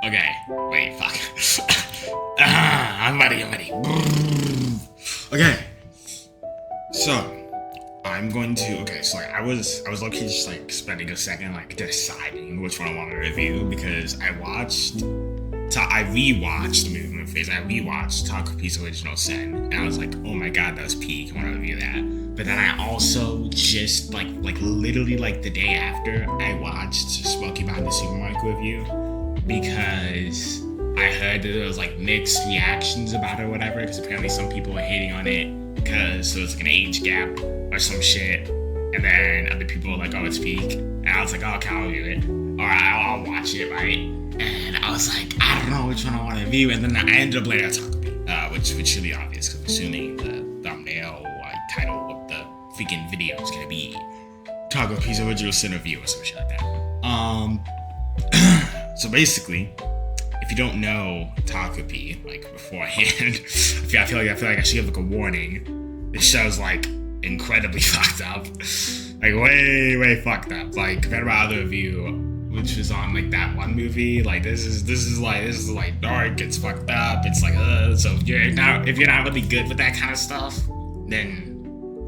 Okay, wait, fuck. I'm ready. Okay, so I'm going to. Okay, so like I was lucky just like spending a second like deciding which one I wanted to review because I rewatched the movie phase. I rewatched Takopi's Original Sin, and I was like, oh my god, that was peak. I want to review that. But then I also just like literally like the day after I watched Smokey Behind the Supermarket review because I heard that there was like mixed reactions about it or whatever. Because apparently some people were hating on it because there was like an age gap or some shit, and then other people were like, oh, it's peak. And I was like, oh, okay, I'll review it. Or I'll watch it, right? And I was like, I don't know which one I want to review. And then I ended up laying out Takopi, which should be obvious because I'm assuming the thumbnail title of the freaking video is gonna be Takopi's Original Sin review or some shit like that. So basically, if you don't know Takopi like beforehand, I feel like I should give like a warning. This show's like incredibly fucked up, like way fucked up. Like compared to my other review, which was on like that one movie, like this is like dark. It's fucked up. It's like so if you're not really good with that kind of stuff, then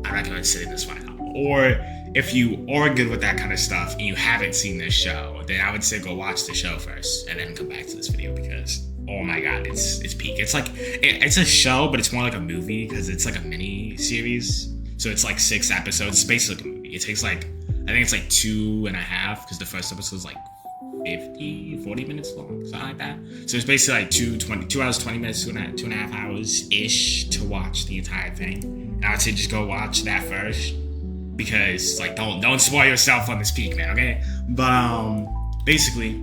I recommend sitting this one out. Or if you are good with that kind of stuff and you haven't seen this show, then I would say go watch the show first and then come back to this video because oh my god, it's peak. It's like it's a show, but it's more like a movie because it's like a mini series. So it's like 6 episodes. It's basically like a movie. It takes like I think it's like 2.5 because the first episode is like 40 minutes long, something like that. So it's basically like 2 hours, 20 minutes, 2.5 hours ish to watch the entire thing. And I would say just go watch that first because like don't spoil yourself on this peak, man. Okay, but basically,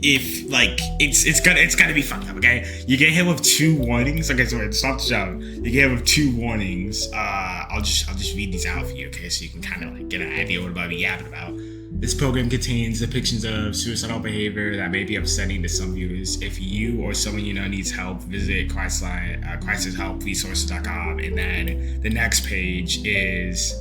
if like it's gonna be fucked up. Okay, you get hit with 2 warnings. Okay, so stop the show. You get hit with 2 warnings. I'll just read these out for you, okay, so you can kind of like get an idea what I'll be yapping about. This program contains depictions of suicidal behavior that may be upsetting to some viewers. If you or someone you know needs help, visit crisishelpresources.com. And then the next page is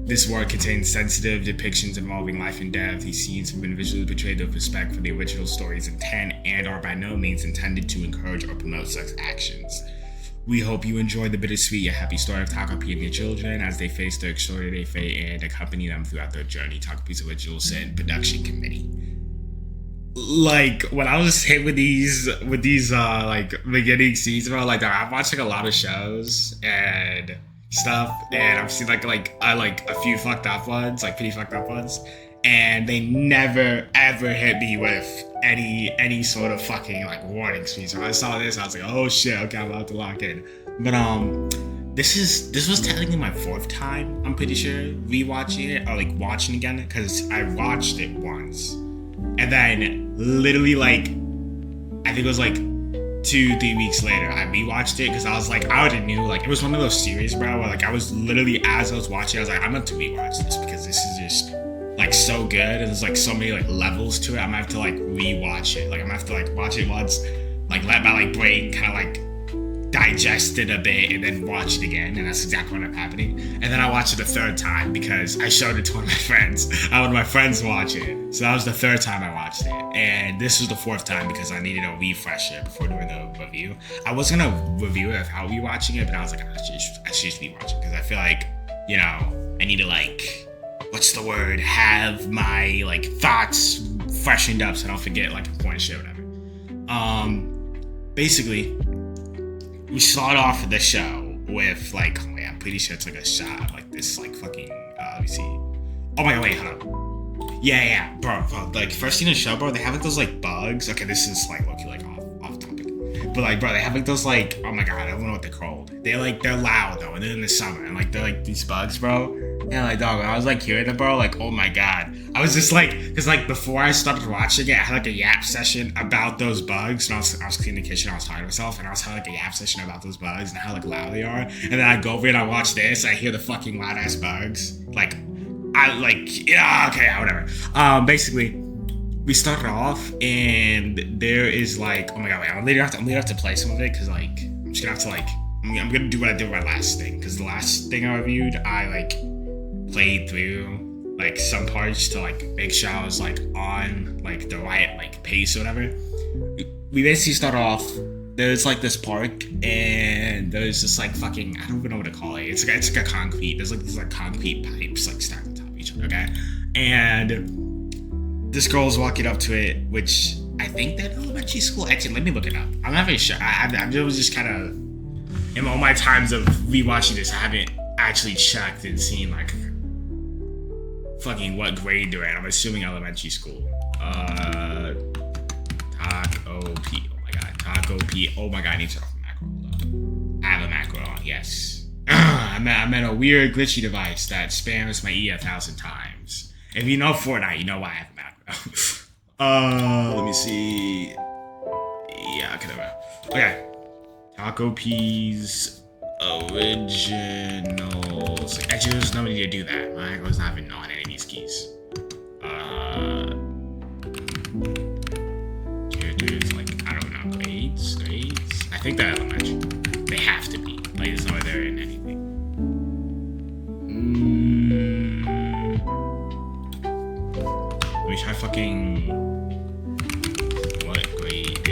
this work contains sensitive depictions involving life and death. These scenes have been visually portrayed with respect for the original story's intent and are by no means intended to encourage or promote such actions. We hope you enjoy the bittersweet yet happy story of Takopi and their children as they face their extraordinary fate and accompany them throughout their journey. Takopi's Original Sin Production Committee. Like when I was hit with these like beginning scenes, bro, like I've watched like a lot of shows and stuff, and I've seen like a few fucked up ones, like pretty fucked up ones, and they never ever hit me with any sort of fucking like warning screen. So when I saw this, I was like, oh shit, okay, I'm about to lock in. But this was technically my 4th time, I'm pretty sure, rewatching it or like watching again, because I watched it once and then literally like I think it was like 2-3 weeks later I rewatched it because I was like, I already knew, like it was one of those series, bro, where like I was literally, as I was watching, I was like, I'm going to rewatch this because this is just like so good and there's like so many like levels to it. I'm gonna have to like rewatch it. Like I'm gonna have to like watch it once, like let my like brain kind of like digest it a bit and then watch it again, and that's exactly what ended up happening. And then I watched it a 3rd time because I showed it to one of my friends. I wanted my friends to watch it, so that was the 3rd time I watched it, and this was the 4th time because I needed a refresher before doing the review. I was gonna review it without rewatching it, but I was like, I should just rewatch it because I feel like, you know, I need to like, what's the word, have my like thoughts freshened up so I don't forget like important shit or whatever. Basically, we start off the show with like, oh yeah, I'm pretty sure it's like a shot of like this like fucking let me see. Oh my god, wait, hold on. Yeah, bro, like first scene of the show, bro, they have like those like bugs. Okay, this is like low-key like off topic. But like, bro, they have like those like, oh my god, I don't know what they're called. They're loud though, and they're in the summer, and like they're like these bugs, bro. And like, dog, when I was like hearing it, bro, like, oh my god, I was just like, because like before I started watching it, I had like a yap session about those bugs, and I was cleaning the kitchen, I was talking to myself, and I was having like a yap session about those bugs and how like loud they are. And then I go over and I watch this, and I hear the fucking loud ass bugs, like, yeah, okay, whatever. Basically, we started off, and there is like, oh my god, wait, I'm gonna have to play some of it because like I'm just gonna have to like, I'm gonna do what I did with my last thing, because the last thing I reviewed, I like played through like some parts to like make sure I was like on like the right like pace or whatever. We basically start off. There's like this park, and there's this like fucking, I don't even know what to call it. It's like a concrete. There's like these like concrete pipes like stacked on top of each other. Okay, and this girl's walking up to it, which I think that elementary school. Actually, let me look it up. I'm not very sure. I was just kind of in all my times of rewatching this, I haven't actually checked and seen like fucking what grade they're at. I'm assuming elementary school. Takopi. Oh my god. Takopi. Oh my god, I need to turn off the macro. Hold up. I have a macro on, yes. I'm at a weird glitchy device that spams my E 1,000 times. If you know Fortnite, you know why I have a macro. Let me see. Yeah, okay, there we go. Okay. Takopi's originals. Actually, there's no need to do that. My macro's not even on any of these keys. Characters, like, I don't know, grades? I think they're elementary. They have to be. Like, there's no way they're in anything. Let me try fucking... What grade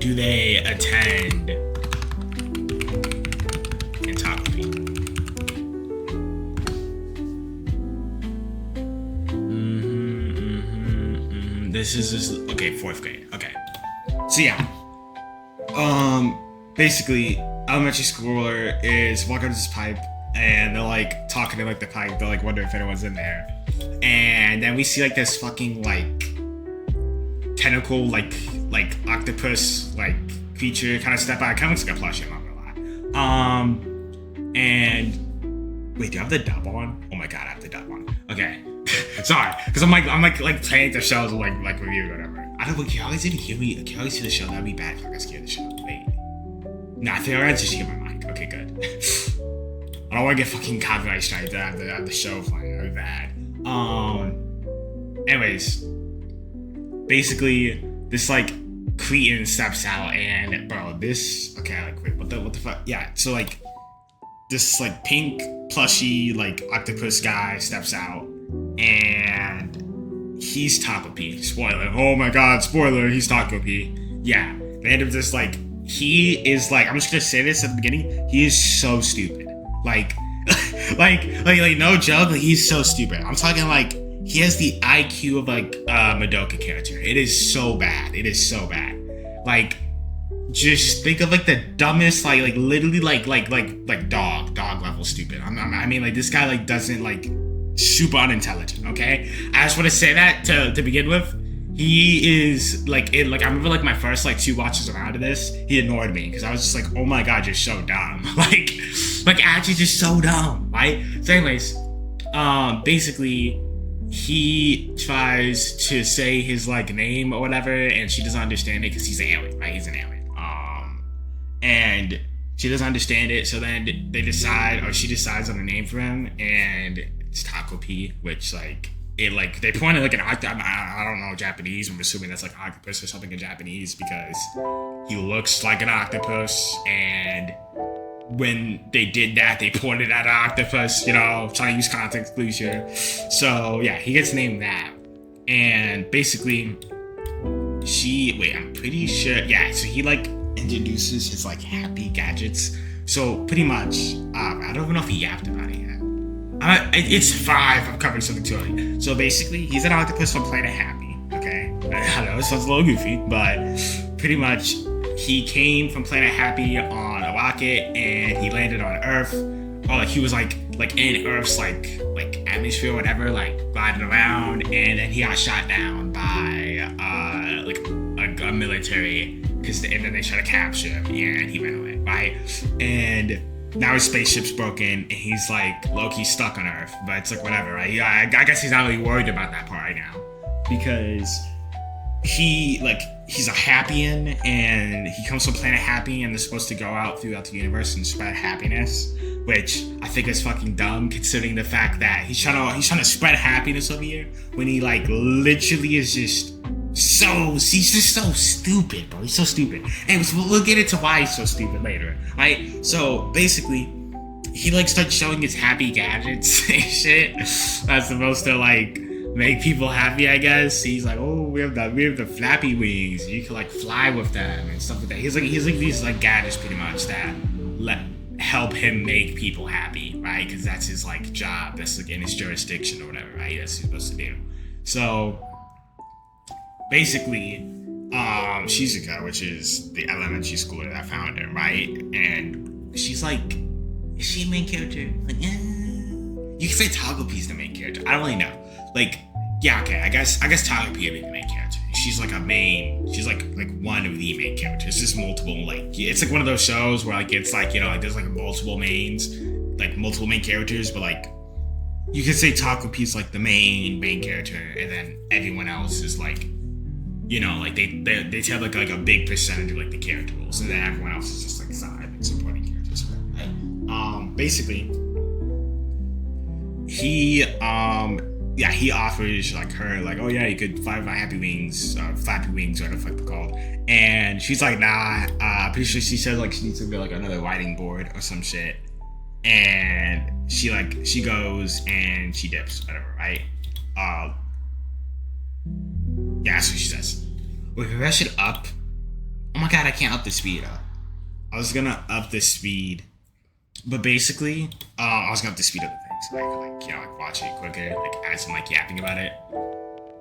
do they attend in Takopi? This is okay, 4th grade. Okay. So yeah. Basically, elementary schooler is walking up to this pipe, and they're like talking to like the pipe. They're like wondering if anyone's in there. And then we see like this fucking like tentacle like octopus like creature kind of step out. It kind of looks like a plushie, I'm not gonna lie. And wait, do I have the dub on? Oh my god, I have the dub on. Okay. Sorry, because I'm like playing the shows like review or whatever. I don't know, can you always even hear me? Can you always hear the show? That'd be bad if I guys hear the show. Wait. Nah, I think I just hear my mic. Okay, good. I don't want to get fucking copyright strike to have the show playing. That'd be bad. Anyways, basically, this like Cretan steps out, and bro, this like wait, what the fuck? Yeah, so like this like pink plushy like octopus guy steps out, and he's Takopi. Spoiler. Oh my god, spoiler, he's Takopi. Yeah. They end up just like, he is like, I'm just gonna say this at the beginning, he is so stupid. Like no joke, like he's so stupid. I'm talking like, he has the IQ of like Madoka character. It is so bad. It is so bad. Like, just think of like the dumbest, like literally like dog level stupid. I mean like this guy like doesn't like super unintelligent. Okay, I just want to say that to begin with. He is like I remember like my first like 2 watches around of this, he annoyed me because I was just like, oh my god, you're so dumb. like actually just so dumb, right? So anyways, basically he tries to say his like name or whatever, and she doesn't understand it because he's an alien, right? He's an alien. And she doesn't understand it, so then they decide, or she decides on a name for him, and it's Takopi, which like it like they pointed like an octopus. I don't know Japanese. I'm assuming that's like octopus or something in Japanese because he looks like an octopus, and when they did that, they pointed at an octopus, you know, trying to use context clues here. So yeah, he gets named that, and basically I'm pretty sure, yeah. So he like introduces his like happy gadgets. So pretty much, I don't even know if he yapped about it yet. It's 5. I'm covering something too early. So basically, he's an octopus from Planet Happy. Okay, I know it sounds a little goofy, but pretty much he came from Planet Happy on a rocket, and he landed on Earth. Or like he was like in Earth's like atmosphere or whatever, like gliding around, and then he got shot down by like a military, and then they tried to capture him, and he ran away, right? And now his spaceship's broken, and he's like low-key stuck on Earth, but it's like whatever, right? Yeah, I guess he's not really worried about that part right now, because he's a Happian, and he comes from Planet Happy, and they're supposed to go out throughout the universe and spread happiness, which I think is fucking dumb considering the fact that he's trying to spread happiness over here when he like literally is just he's just so stupid, bro. He's so stupid. And we'll get into why he's so stupid later, right? So basically, he like starts showing his happy gadgets and shit. That's supposed to like make people happy, I guess. He's like, oh, we have the flappy wings. You can like fly with them and stuff like that. He's like these like gadgets pretty much that help him make people happy, right? Because that's his like job. That's like in his jurisdiction or whatever, right? That's what he's supposed to do. So basically, Shizuka, which is the elementary schooler that found him, right? And she's like, is she a main character? Like, you can say Takopi's the main character. I don't really know. Like, yeah, okay, I guess Takopi would be the main character. She's like one of the main characters. There's multiple, like, it's like one of those shows where like it's like, you know, like there's like multiple main characters, but like you could say Takopi's like the main character, and then everyone else is like, you know, like they have like a big percentage of like the character roles, and then everyone else is just like side, like supporting characters. Right? Basically, he offers like her like, oh yeah, you could fly my happy wings, flappy wings, whatever the fuck they're called. And she's like, nah. Pretty sure she said like she needs to get like another writing board or some shit. And she goes and she dips, whatever, right? Yeah, that's what she says. Wait, maybe I should up. Oh my god, I can't up the speed. I was gonna up the speed, but basically, I was gonna up the speed of the thing so I could like, you know, like watch it quicker, like as I'm like yapping about it.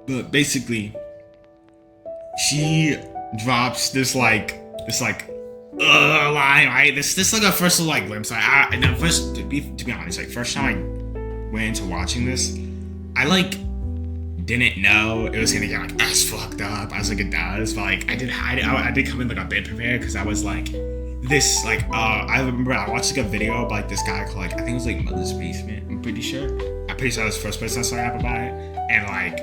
But basically, she drops this line, right? This like a first little like glimpse. First to be honest, like first time I went into watching this, I like didn't know it was gonna get like as fucked up as like it does, but like I did come in like a bit prepared because I was like this like I remember I watched like a video about like this guy called like I think it was like Mother's Basement. I'm pretty sure that was the first person I saw up about it, and like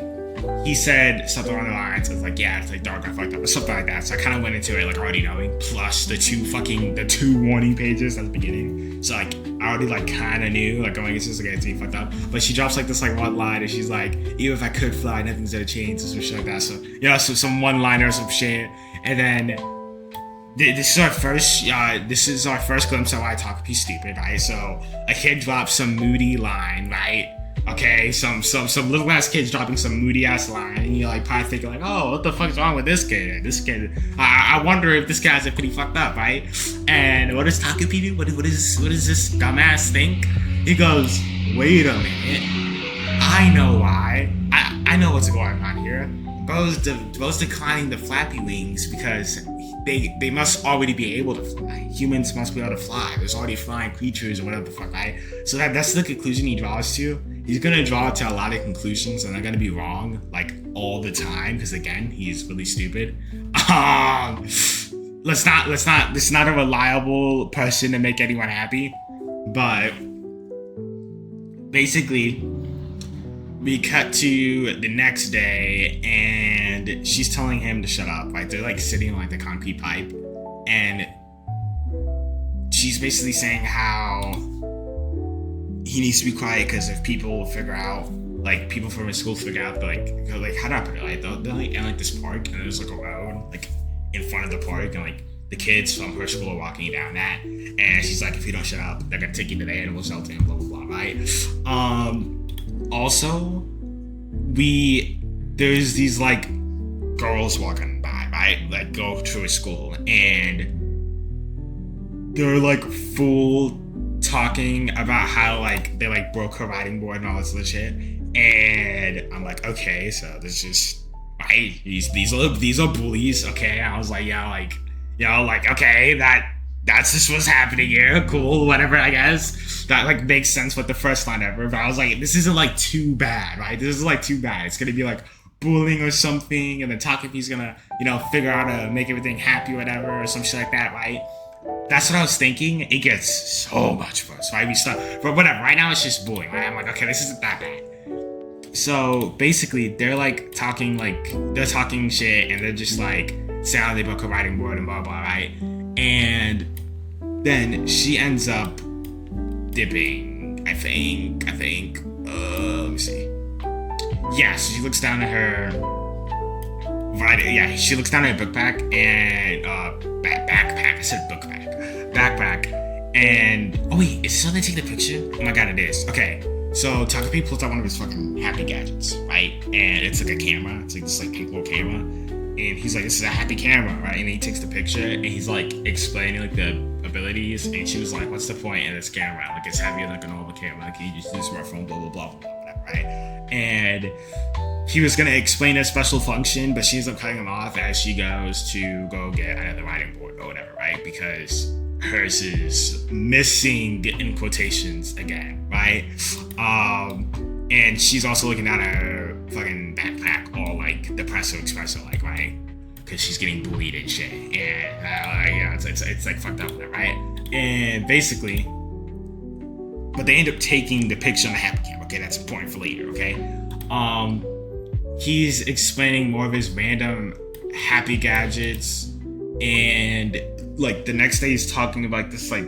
he said something along the lines of like, yeah, it's like dark, I fucked up or something like that. So I kind of went into it like already knowing, plus the two warning pages at the beginning. So like I already like kind of knew like going into this like it's fucked up. But she drops like this like one line and she's like, even if I could fly, nothing's gonna change or some shit like that. So you know, so some one liner or some shit, and then this is our first glimpse of why Takopi's stupid, right? So a kid drops some moody line, right? Okay, some little ass kids dropping some moody ass line, and you're like probably thinking like, oh, what the fuck's wrong with this kid? I wonder if this guy's pretty fucked up, right? And what does Takopi do? What does this dumbass think? He goes, wait a minute, I know why. I know what's going on here. Bro's declining the flappy wings because they must already be able to fly. Humans must be able to fly. There's already flying creatures or whatever the fuck, right? So that's the conclusion he draws to. He's gonna draw to a lot of conclusions and they're gonna be wrong like all the time because again, he's really stupid. This is not a reliable person to make anyone happy. But basically, we cut to the next day and she's telling him to shut up. Like they're like sitting on like the concrete pipe and she's basically saying how he needs to be quiet because if people figure out, like people from his school figure out, like how do I put it? Like they're like in like this park and there's like a road like in front of the park and like the kids from her school are walking down that, and she's like, if you don't shut up, they're gonna take you to the animal shelter and blah blah blah, right? Also, there's these like girls walking by, right? Like go to a school and they're like full talking about how like they like broke her riding board and all this other shit. And I'm like, okay, so this is right. These are bullies, okay? I was like, yeah, like, you know, like, okay, that's just what's happening here. Cool, whatever, I guess. That like makes sense with the first line ever. But I was like, this isn't like too bad, right? This is like too bad. It's gonna be like bullying or something, and then Takopi's gonna, you know, figure out how to make everything happy or whatever, or some shit like that, right? That's what I was thinking. It gets so much worse, right? We start, but whatever. Right now it's just bullying, right? I'm like, okay, this isn't that bad. So basically, they're like talking shit, and they're just like saying how they broke a writing board and blah blah, right? And then she ends up dipping. I think. Let me see. Yeah, so she looks down at her right, yeah, she looks down at her book bag and backpack. I said book bag, backpack, and oh wait, is this how they take the picture? Oh my god, it is. Okay, so Takopi pulls out one of his fucking happy gadgets, right? And it's like a camera. It's like this like pink little camera, and he's like, "This is a happy camera, right?" And he takes the picture and he's like explaining like the abilities, and she was like, "What's the point in this camera? Like it's heavier than like a normal camera. Like you just use a smartphone, blah blah blah blah blah, right?" And he was gonna explain a special function, but she ends up cutting him off as she goes to go get another writing board or whatever, right? Because hers is missing in quotations again, right? And she's also looking down at her fucking backpack, all like depresso espresso, like, right? Because she's getting bullied and shit, and it's like fucked up, right? And basically, but they end up taking the picture on the happy camera. Okay, that's important for later. Okay. He's explaining more of his random happy gadgets, and like the next day he's talking about this like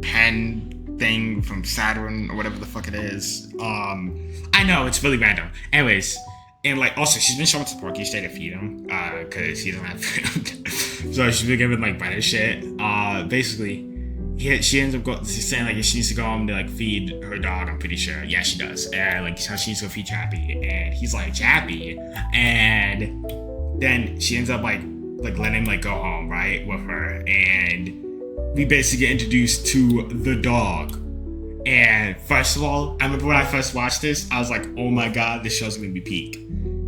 pen thing from Saturn or whatever the fuck it is. I know it's really random. Anyways, and like also she's been showing support. You stay to feed him because he doesn't have food. So she's been giving like bread and shit. Basically. She ends up saying like she needs to go home to like feed her dog. I'm pretty sure. Yeah, she does. And like how she needs to go feed Chappie, and he's like Chappie, and then she ends up like letting him like go home right with her, and we basically get introduced to the dog. And first of all, I remember when I first watched this, I was like, oh my god, this show's gonna be peak.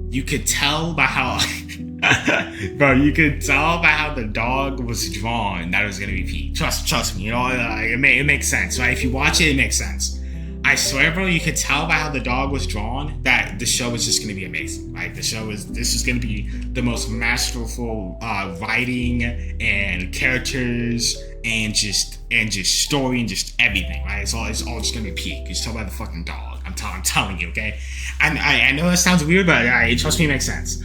You could tell by how bro, you could tell by how the dog was drawn that it was gonna be peak. Trust me, you know, it makes sense, right? If you watch it, it makes sense. I swear, bro, you could tell by how the dog was drawn that the show was just gonna be amazing, right? This is gonna be the most masterful writing and characters and just story and just everything, right? It's all just gonna be peak. You just tell by the fucking dog. I'm telling you, okay? I know that sounds weird, but trust me, it makes sense.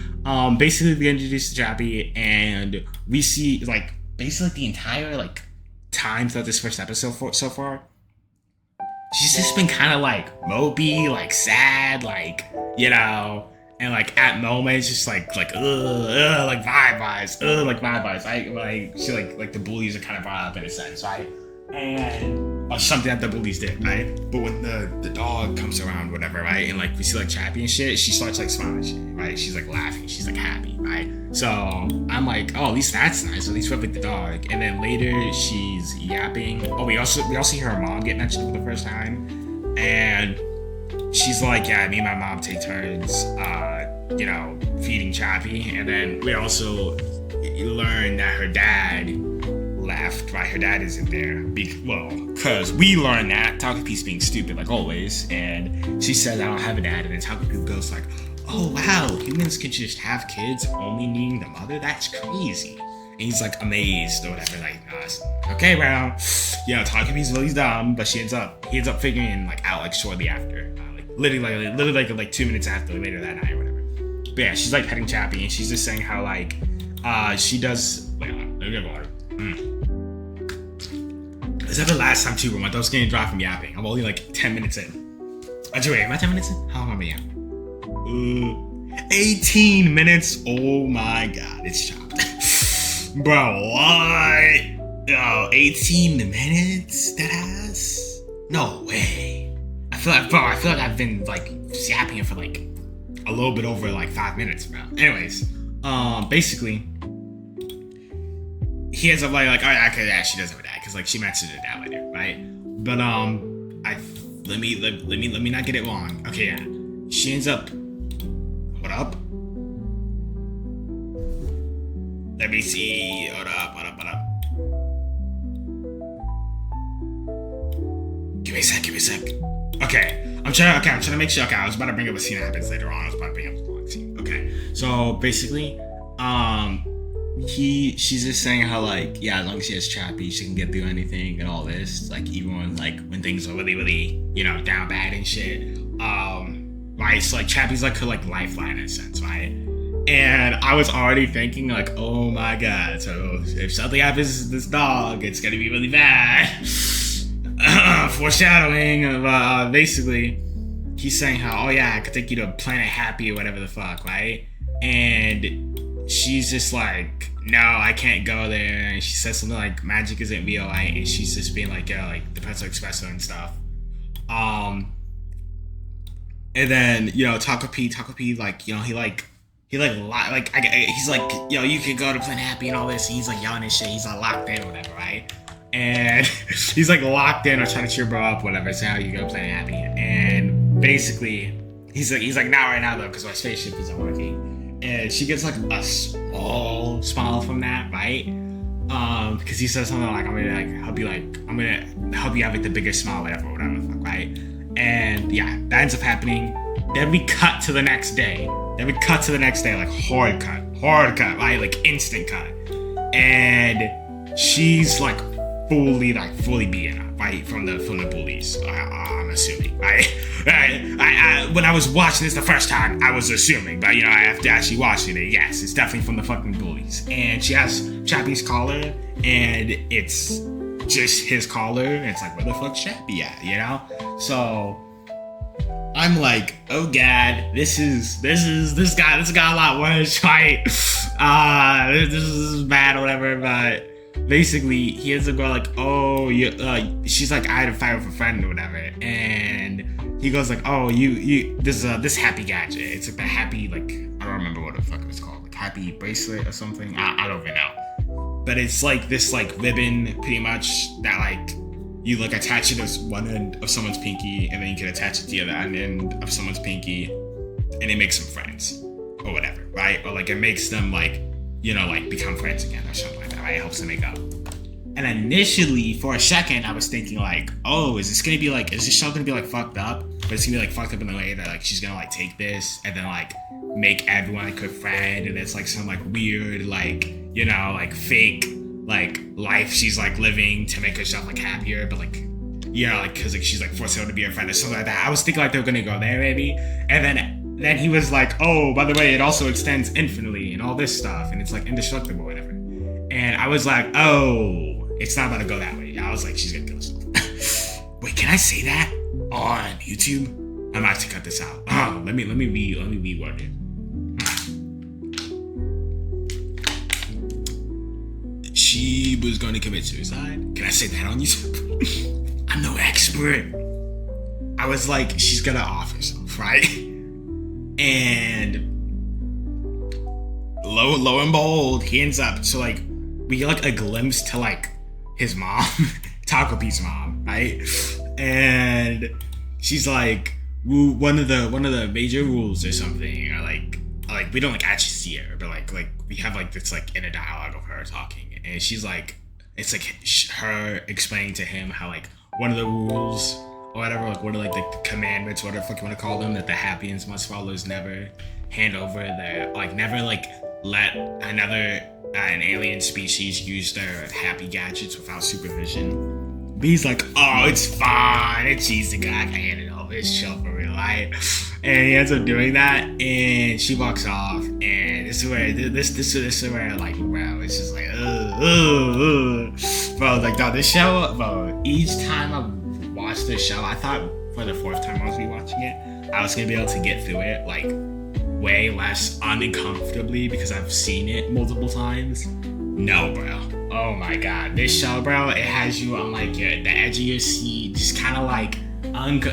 Basically, we introduce Chappie, and we see like basically the entire like time throughout this first episode so far. She's just been kind of like mopey, like sad, like, you know, and like at moments just like like vibe vibes, right? Like she like the bullies are kind of brought up in a sense, right? And or something that the bullies did, right? But when the dog comes around, whatever, right? And like we see like Chappie and shit, she starts like smiling, shit, right? She's like laughing, she's like happy, right? So I'm like, oh, at least that's nice. At least we have like the dog. And then later she's yapping. Oh, we also hear her mom get mentioned for the first time, and she's like, yeah, me and my mom take turns, you know, feeding Chappie. And then we also learn that her dad left, right? Her dad isn't there. Because we learned that Takopi's being stupid, like always. And she says, I don't have a dad. And then Takopi goes like, oh wow, humans can just have kids only needing the mother? That's crazy. And he's like amazed or whatever, like, okay, well, you know, Takopi's really dumb, but he ends up figuring like out like shortly after, literally like 2 minutes after, later that night or whatever. But yeah, she's like petting Chappie, and she's just saying how like she does. Wait, let me get water. Is that the last time too where my dog's getting dry from yapping? I'm only like 10 minutes in. Actually, wait, am I 10 minutes in? How long am I at? 18 minutes. Oh my god, it's chopped. Bro, what? Yo, 18 minutes? That has? No way. I feel like I've been like yapping for like a little bit over like 5 minutes, bro. Anyways, basically, he ends up like, oh yeah, okay, yeah, she does have a dad, because like she mentioned her dad later, right? But let me not get it wrong. Okay, yeah, she ends up. What up? Let me see. What up? Give me a sec. Okay, I'm trying to make sure. Okay, I was about to bring up a scene that happens later on. I was about to bring up the long scene. Okay, so basically, she's just saying how like, yeah, as long as she has Chappie, she can get through anything and all this. Like even when things are really, really, you know, down bad and shit. Right, so like Chappie's like her like lifeline in a sense, right? And I was already thinking like, oh my god, so if something happens to this dog, it's gonna be really bad. Foreshadowing of basically, he's saying how, oh yeah, I could take you to Planet Happy or whatever the fuck, right? And she's just like, no, I can't go there. And she says something like, magic isn't real, right? And she's just being like, yeah, like the Pretzel Espresso and stuff. And then, Takopi, like, he's like, you can go to Planet Happy and all this. And he's like yelling and shit. He's like locked in or whatever, right? And he's like locked in or trying to cheer bro up, whatever. So how you go to Planet Happy. And basically, he's like, not right now though, because my spaceship isn't working. And she gets like a small smile from that, right? Because he says something like, I'm gonna help you have like the biggest smile, whatever the fuck, right? And yeah, that ends up happening. Then we cut to the next day. Like hard cut, right? Like instant cut. And she's like fully beaten up, right? From the bullies, I'm assuming, right? When I was watching this the first time, I was assuming, but after actually watching it, yes, it's definitely from the fucking bullies. And she has Chappie's collar, and it's just his collar, and it's like, where the fuck's Chappie at, So I'm like, oh god, this guy a lot worse, right? This is bad or whatever, but basically he ends up going like, oh, she's like, I had a fight with a friend or whatever, and he goes like, oh, this happy gadget. It's like the happy, like, I don't remember what the fuck it was called, like happy bracelet or something. I don't even know. But it's like this like ribbon pretty much that like you like attach it as one end of someone's pinky, and then you can attach it to the other end of someone's pinky, and it makes them friends or whatever, right? Or like it makes them like, like become friends again or something like that, right? It helps them make up. And initially, for a second, I was thinking like, oh, is this show gonna be like fucked up? But it's gonna be like fucked up in the way that like she's gonna like take this and then like make everyone like her friend, and it's like some like weird like, like fake like life she's like living to make herself like happier, but like, like because like she's like forcing her to be her friend or something like that. I was thinking like they were gonna go there maybe, and then he was like, oh, by the way, it also extends infinitely and all this stuff, and it's like indestructible or whatever. And I was like, oh, it's not about to go that way. I was like, she's gonna kill herself. Wait, can I say that on YouTube? I'm about to cut this out. Oh, let me reword it. She was going to commit suicide. Can I say that on YouTube? I'm no expert. I was like, she's gonna off herself, right? And lo and behold, he ends up. So like, we get like a glimpse to like his mom, Takopi's mom, right? And she's like, one of the major rules or something, or like we don't like actually see her, but like we have like this like inner dialogue of her talking, and she's like, it's like her explaining to him how like one of the rules or whatever, like what are like the commandments, whatever the fuck you want to call them, that the Happians must follow is never hand over their, like never like let another an alien species use their happy gadgets without supervision. But he's like, oh, it's fine, it's easy, I can hand it over, it's chill for real, right? And he ends up doing that, and she walks off, and this is where like, bro, it's just like, bro, like, dog, this show, bro, each time I watched this show, I thought for the fourth time I was rewatching it, I was gonna be able to get through it like way less uncomfortably because I've seen it multiple times. No, bro. Oh my god, this show, bro, it has you on like the edge of your seat, just kind of like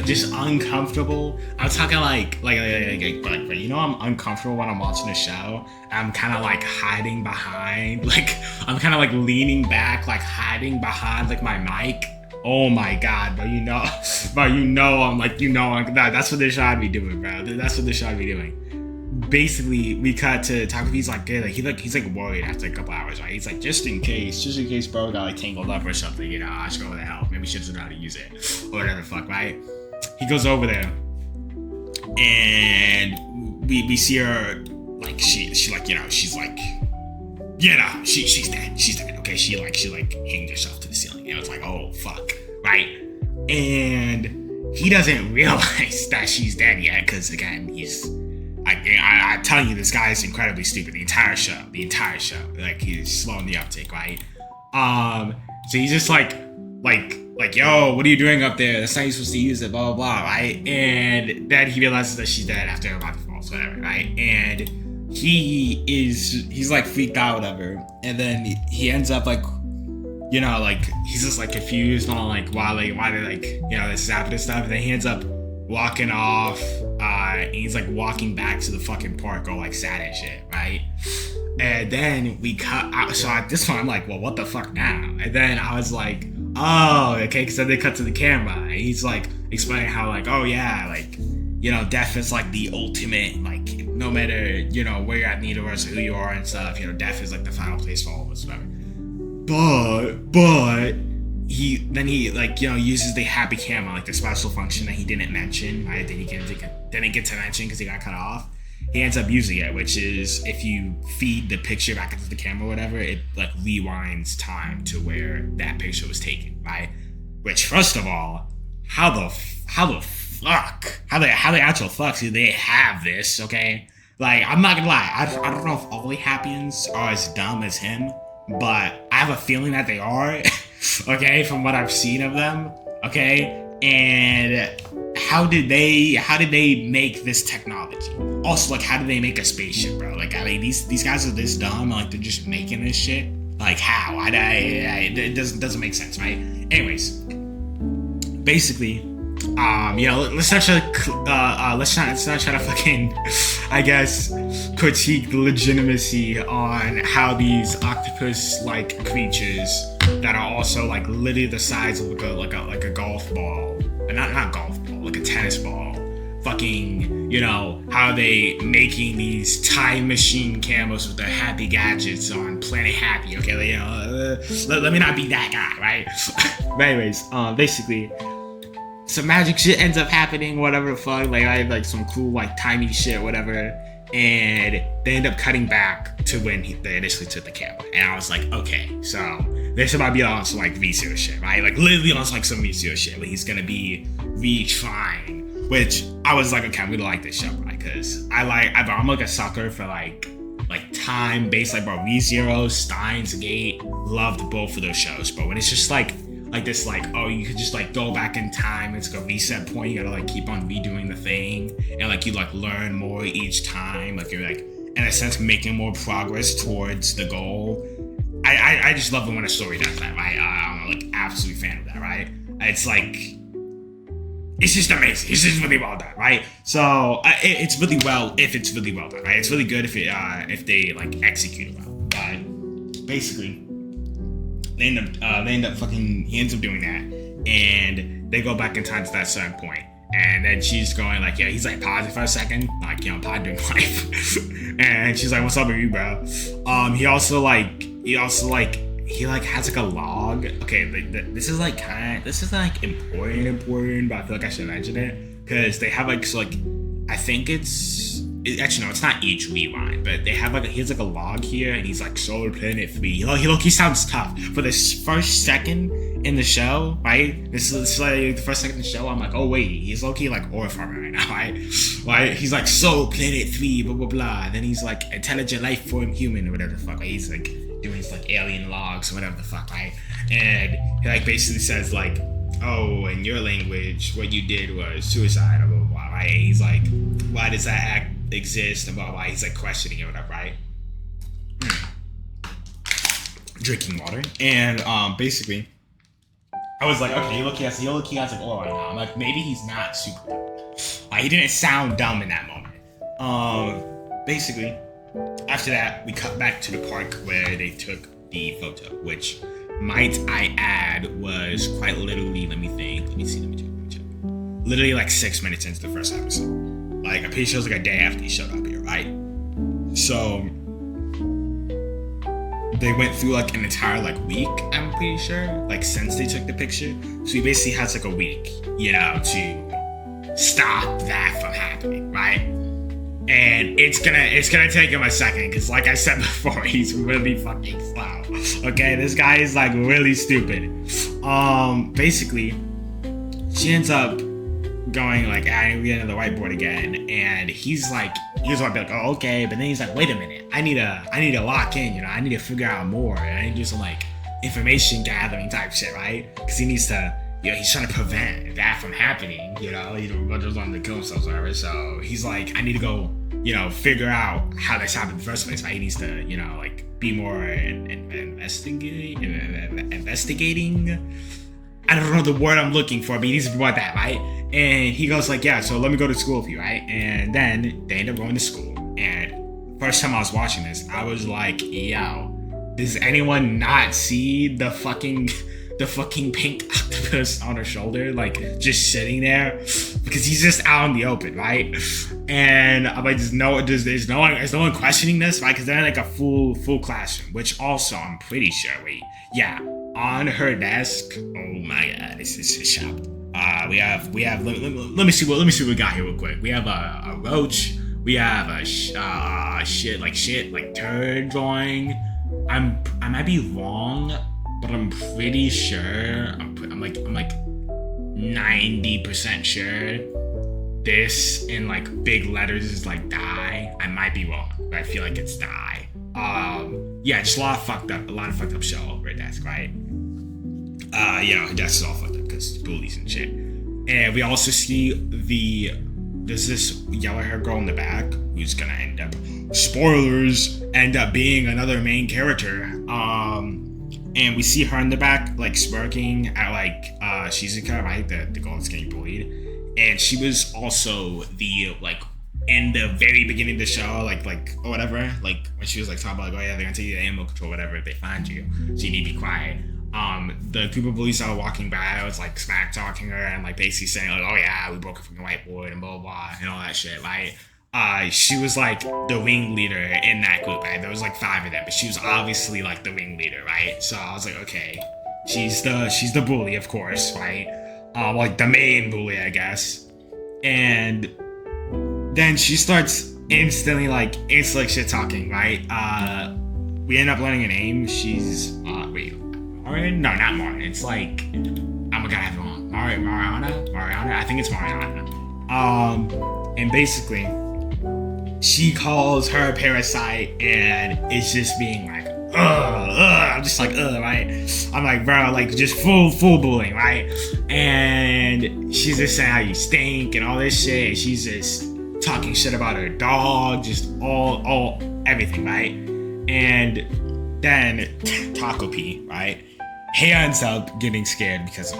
just uncomfortable. I'm talking like you know, I'm uncomfortable when I'm watching a show. I'm kind of like hiding behind, like I'm kind of like leaning back, like hiding behind like my mic. Oh my god, bro, I'm like, that's what this show I'd be doing, bro. That's what this show I'd be doing. Basically, we cut to Takopi's like, he's like worried after a couple hours, right? He's like, just in case bro got like tangled up or something, I should go over there help. Maybe she doesn't know how to use it or whatever the fuck, right? He goes over there, and we see her like she's like, she's like, she's dead. Okay, she hanged herself to the ceiling, and it's like, oh fuck, right? And he doesn't realize that she's dead yet, because again, I'm telling you, this guy is incredibly stupid. The entire show, like he's slowing the uptake, right? So he's just like, yo, what are you doing up there? That's not how you're supposed to use it, blah, blah, blah, right? And then he realizes that she's dead after about to fall, so whatever, right? And he's like freaked out, whatever, and then he ends up like, you know, like he's just like confused on like why they like, you know, this is happening and stuff. And then he ends up walking off, and he's like walking back to the fucking park, all like sad and shit, right? And then we cut out. So at this point, I'm like, well, what the fuck now? And then I was like, oh, okay, because then they cut to the camera, and he's like explaining how like, oh yeah, like, you know, death is like the ultimate, like, no matter, you know, where you're at in the universe, who you are and stuff, you know, death is like the final place for all of us, whatever. But he like, you know, uses the happy camera, like the special function that he didn't mention, right? That he didn't get to mention because he got cut off. He ends up using it, which is if you feed the picture back into the camera or whatever, it like rewinds time to where that picture was taken, right? Which, first of all, how the actual fuck do they have this, okay? Like, I'm not gonna lie, I don't know if all the Happians are as dumb as him, but I have a feeling that they are, okay, from what I've seen of them, okay? And how did they make this technology? Also, like, how did they make a spaceship, bro? Like, I mean, these guys are this dumb, like, they're just making this shit. Like, how? It doesn't make sense, right? Anyways, basically, you know, let's not try to fucking, I guess, critique the legitimacy on how these octopus-like creatures that are also like literally the size of like a golf ball, not golf ball, like a tennis ball, fucking, you know, how they making these time machine cameras with their happy gadgets on Planet Happy, okay, like, you know, let me not be that guy, right? But anyways, basically, some magic shit ends up happening, whatever the fuck, like I had like some cool like timey shit, whatever, and they end up cutting back to when they initially took the camera, and I was like, okay, so this might be on some like V0 shit, right? Like literally on like some V0 shit, where he's gonna be retrying, which I was like, okay, I'm gonna like this show, right? Because I'm like a sucker for like time based, like, bro, V0, Steins Gate, loved both of those shows, but when it's just like this, like, oh, you could just like go back in time, it's like a reset point, you gotta like keep on redoing the thing, and like you like learn more each time, like you're like in a sense making more progress towards the goal. I just love it when a story does that, right? I'm like absolute fan of that, right? It's like, it's just amazing. It's just really well done, right? So it's really well if it's really well done, right? It's really good if they like execute it well. But basically, he ends up doing that, and they go back in time to that certain point, and then she's going like, yeah, he's like pausing for a second, like, you know, pondering life, and she's like, what's up with you, bro? He has like a log. Okay, this is like important, but I feel like I should mention it because they have like, so like, I think actually no, it's not each rewind, but they have like he has like a log here, and he's like Solar Planet 3. He sounds tough for this first second in the show, right? This is like the first second in the show. I'm like, oh wait, he's low-key like ore farmer right now, right? He's like Solar Planet 3, blah blah blah. And then he's like intelligent life form human or whatever the fuck. Right? He's like doing his like alien logs or whatever the fuck, right? And he like basically says like, oh, in your language, what you did was suicide or blah blah blah, right? And he's like, why does that act exist and blah blah. He's like questioning it, whatever, right? Drinking water, and basically, I was like, okay, he has like ore right now. I'm like, maybe he's not super dumb. He didn't sound dumb in that moment. Basically, after that, we cut back to the park where they took the photo, which, might I add, was quite literally, let me check. Literally like 6 minutes into the first episode. Like, I'm pretty sure it was like a day after he showed up here, right? So they went through like an entire like week, I'm pretty sure, like since they took the picture. So he basically has like a week, you know, to stop that from happening, right? And it's gonna take him a second, because like I said before, he's really fucking slow. Okay, this guy is like really stupid. Basically, she ends up going like adding the whiteboard again, and he's like be like, oh okay, but then he's like, wait a minute, I need to lock in, you know, I need to figure out more, and I need to do some like information gathering type shit, right? Because he needs to, you know, he's trying to prevent that from happening, you know, he just wanted to kill himself or whatever. So he's like, I need to go figure out how this happened in the first place, right? He needs to, like be more investigating. I don't know the word I'm looking for, but he needs to be more that, right? And he goes like, yeah, so let me go to school with you, right? And then they end up going to school. And first time I was watching this, I was like, yo, does anyone not see the fucking pink octopus on her shoulder, like just sitting there? Because he's just out in the open, right? And I'm like, there's no one questioning this, right? Because they're in like a full classroom, which also I'm pretty sure, on her desk. Oh my god, this is shop. We have. Let me see what we got here real quick. We have a roach. We have a turd drawing. I might be wrong, but I'm pretty sure. I'm like 90% sure. This in like big letters is like die. I might be wrong, but I feel like it's die. Just a lot of fucked up shit all over her desk, right? Her desk is all fucked up because bullies and shit. And we also see there's this yellow hair girl in the back who's gonna end up, spoilers, being another main character. And we see her in the back, like smirking at like Shizuka, right? The girl that's getting bullied. And she was also the in the very beginning of the show, like or whatever, like when she was like talking about like, oh yeah, they're gonna take you to animal control, whatever, if they find you, so you need to be quiet. The group of bullies that were walking by was like smack talking her and like basically saying like, oh yeah, we broke a fucking whiteboard and blah blah and all that shit, right? She was like the ringleader in that group, right? There was like 5 of them, but she was obviously like the ringleader, right? So I was like, okay, she's the bully, of course, right? Like the main bully, I guess. And then she starts instantly shit talking, right? We end up learning her name. She's Marin? No, not Marin. It's like, I'm gonna have it wrong. Mariana? I think it's Mariana. And basically, she calls her a parasite and it's just being like, I'm just like, right? I'm like, bro, like just full bullying, right? And she's just saying how you stink and all this shit. And she's just talking shit about her dog, just all everything, right? And then Takopi, right? He ends up getting scared because of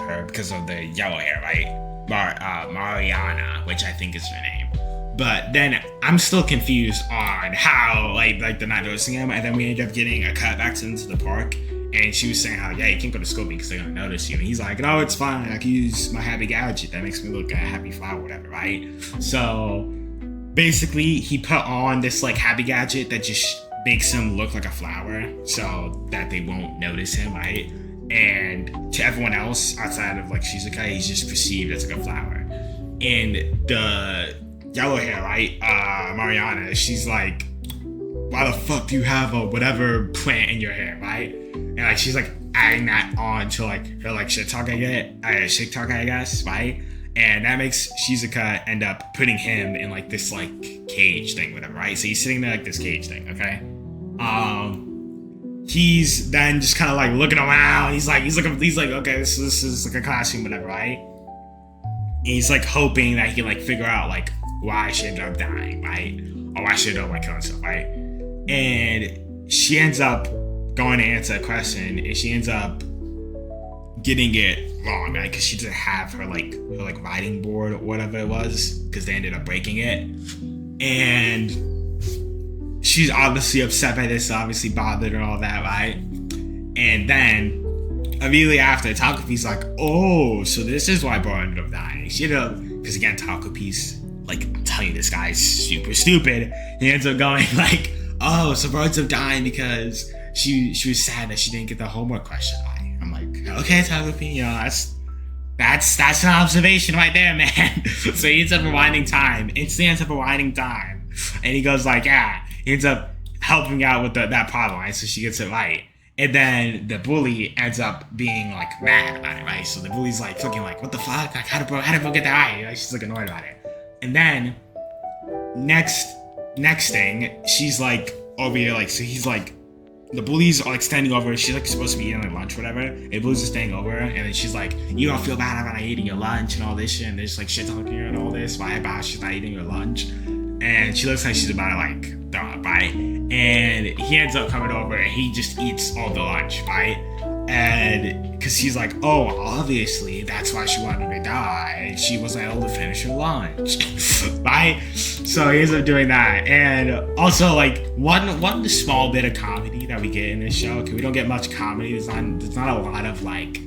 the yellow hair, right? Mariana, which I think is her name. But then I'm still confused on how like they're not noticing him, and then we end up getting a cut back into the park, and she was saying how you can't go to school because they're gonna notice you, and he's like, no, it's fine, I can use my happy gadget that makes me look like a happy flower, whatever, right? So basically he put on this like happy gadget that just makes him look like a flower so that they won't notice him, right? And to everyone else outside of like Shizuka, he's just perceived as like a flower. And the yellow hair, right? Mariana, she's like, why the fuck do you have a whatever plant in your hair, right? And like she's like adding that on to like her like shit talk, I guess, right? And that makes Shizuka end up putting him in like this like cage thing, whatever, right? So he's sitting there like this cage thing, okay? He's then just kind of like looking around. He's like, okay, this is like a classroom, whatever, right? And he's like hoping that he can like figure out like why she ended up dying, right? Or why she ended up like killing herself, right? And she ends up going to answer a question, and she ends up getting it wrong, right? Because she didn't have her writing board or whatever it was, because they ended up breaking it. And she's obviously upset by this, obviously bothered and all that, right? And then immediately after, Takopi's like, oh, so this is why Bro ended up dying. She ended up, because again, Takopi's like, I'm telling you, this guy's super stupid. He ends up going like, oh, so Bro ends up dying because she was sad that she didn't get the homework question right. I'm like, okay, Takopi, that's an observation right there, man. So he ends up rewinding time. Instantly ends up rewinding time. And he goes like, yeah. He ends up helping out with that problem, right? So she gets it right. And then the bully ends up being like mad about it, right? So the bully's like fucking like, what the fuck? Like, how did bro get that right? Like, she's like annoyed about it. And then next thing, she's like over here, like, so he's like, the bullies are like standing over her. She's like supposed to be eating like lunch, whatever. And the bullies are standing over her, and then she's like, you don't feel bad about not eating your lunch and all this shit. And they're just like shit talking her and all this. Why about she's not eating her lunch? and she looks like she's about to like throw up, right? And he ends up coming over and he just eats all the lunch, right? And because he's like, oh, obviously that's why she wanted to die. She wasn't able to finish her lunch, right? So he ends up doing that. And also, like, one small bit of comedy that we get in this show. Okay, we don't get much comedy. There's not a lot of like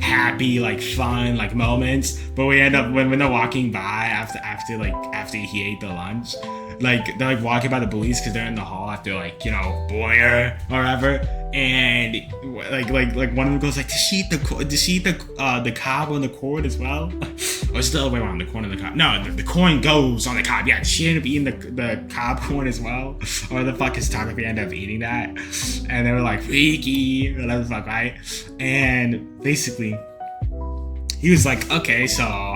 happy, like fun, like moments. But we end up when they're walking by after he ate the lunch. Like, they're like walking by the bullies because they're in the hall after like, Boyer or whatever, and like one of them goes like, did she eat the cob on the corn as well? Or it's the other way around, the corn and the cob. No, the corn goes on the cob. Yeah, did she end up eating the cob corn as well? Or the fuck is Takopi end up eating that? And they were like, freaky, whatever the fuck, right? And basically, he was like, okay, so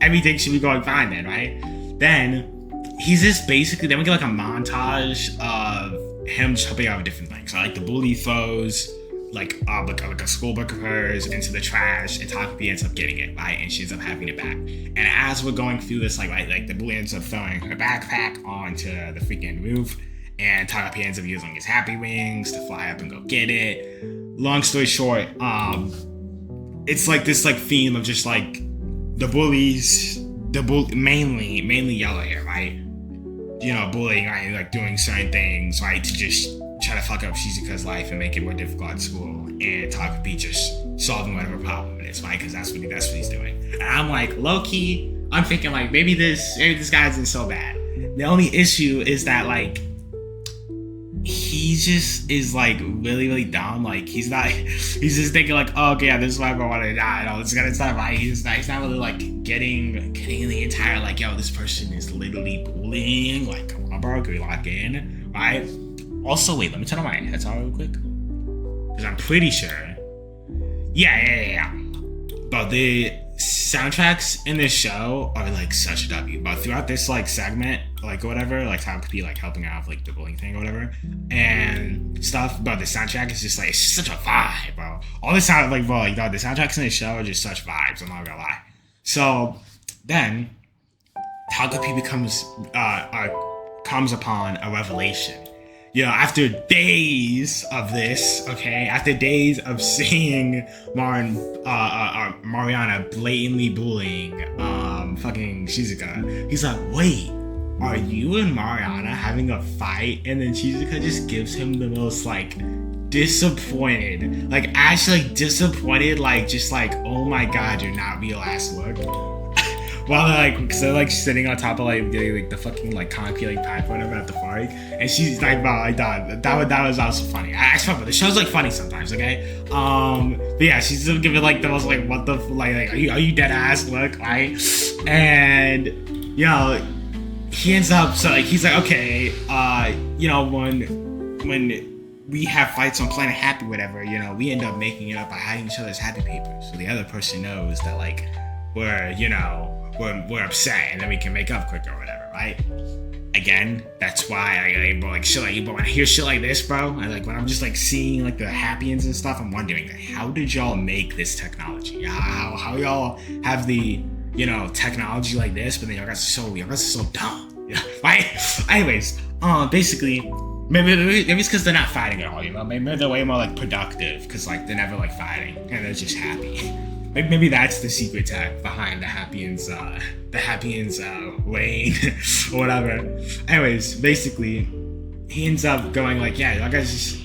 everything should be going fine then, right? Then he's just basically, then we get like a montage of him just helping out with different things. So like the bully throws like a school book of hers into the trash, and Takopi ends up getting it, right? And she ends up having it back. And as we're going through this, like the bully ends up throwing her backpack onto the freaking roof, and Takopi ends up using his happy wings to fly up and go get it. Long story short, it's like this like theme of just like the bullies, mainly yellow hair, right? Bullying, right? Like doing certain things, right? To just try to fuck up Shizuka's life and make it more difficult at school. And Takopi just solving whatever problem it is, right? Because that's what he's doing. And I'm like, low key, I'm thinking like, maybe this guy isn't so bad. The only issue is that like, he just is like really, really dumb. Like he's just thinking like, oh, okay, yeah, this is why I want to die and all this kind of stuff, right? He's not really like getting the entire like, yo, this person is literally bullying. Like, come on, bro, can we lock in, right? Also, wait, let me turn on my headset real quick, because I'm pretty sure. Yeah. But the soundtracks in this show are like such a W. But throughout this like segment, like whatever, like Takopi like helping out with like the bullying thing or whatever and stuff, but the soundtrack is just like, it's just such a vibe, bro. All the sound like, bro, like the soundtracks in this show are just such vibes, I'm not gonna lie. So then Takopi comes upon a revelation. After days of this, okay, after days of seeing Mariana blatantly bullying fucking Shizuka, he's like, wait, are you and Mariana having a fight? And then Shizuka just gives him the most like disappointed, like actually disappointed, like just like, oh my god, you're not real ass look. While they're like sitting on top of like the fucking like concrete like pipe or whatever at the park, and she's like, wow, like that was also funny. I swear, but the show's like funny sometimes, okay? But yeah, she's still giving like the most like, what the like are you dead ass look, right? And he ends up, so like he's like, okay, when we have fights on Planet Happy, whatever, we end up making it up by hiding each other's happy papers, so the other person knows that like we're upset, and then we can make up quicker or whatever, right? Again, that's why I like shit like, but when I hear shit like this, bro, when I'm just like seeing like the happy ends and stuff, I'm wondering, how did y'all make this technology? How y'all have the technology like this, but then y'all guys are so dumb, right? Anyways, basically, maybe it's because they're not fighting at all, maybe they're way more like productive because like they're never like fighting and they're just happy. Maybe that's the secret tag behind the Happy Ends lane or whatever. Anyways, basically, he ends up going like, yeah, y'all guys just,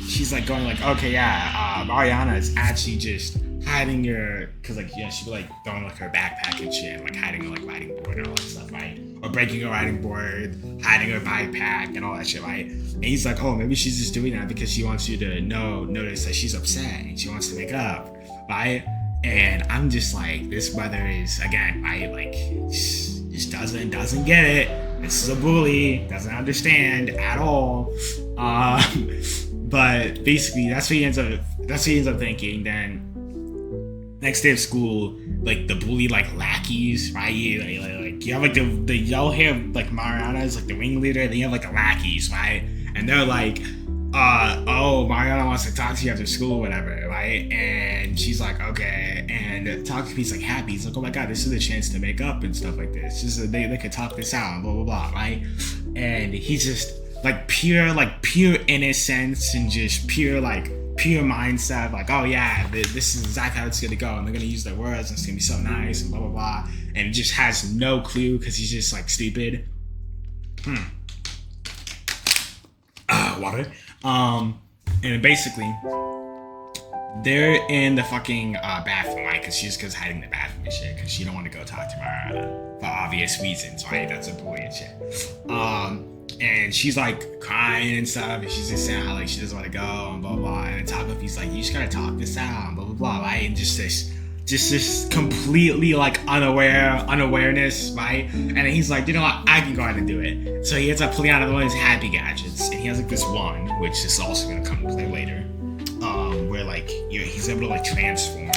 she's like going like, okay, yeah, Mariana is actually just hiding your, cause like, yeah, she'd be like throwing like her backpack and shit, and like hiding her like riding board and all that stuff, right? Or breaking her riding board, hiding her backpack and all that shit, right? And he's like, oh, maybe she's just doing that because she wants you to notice that she's upset and she wants to make up, right? And I'm just like, this brother is, again, right, like, just doesn't get it. This is a bully, doesn't understand at all. But basically, that's what he ends up thinking. Then next day of school, like the bully like lackeys, right? Like you have like the yellow hair like Mariana is like the ringleader. Then you have like the lackeys, right? And they're like, oh, Mariana wants to talk to you after school or whatever, right? And she's like, okay. And Takopi's like happy. He's like, oh my god, this is a chance to make up and stuff like this. Just they could talk this out and blah blah blah, right? And he's just like pure innocence and just pure mindset, like, oh yeah, this is exactly how it's gonna go, and they're gonna use their words and it's gonna be so nice and blah blah blah, and just has no clue because he's just like stupid. Water. And basically they're in the fucking bathroom, right? Because she just goes hiding in the bathroom and shit because she don't want to go talk to Mariana for obvious reasons, right? That's a bully and shit. And she's like crying and stuff, and she's just saying how like she doesn't want to go and blah blah. And Takopi's like, you just gotta talk this out and blah blah blah, right? And just this completely like unawareness, right? And then he's like, you know what, I can go ahead and do it. So he ends up pulling out one of his happy gadgets, and he has like this one, which is also gonna come into play later, where like, you know, he's able to like transform.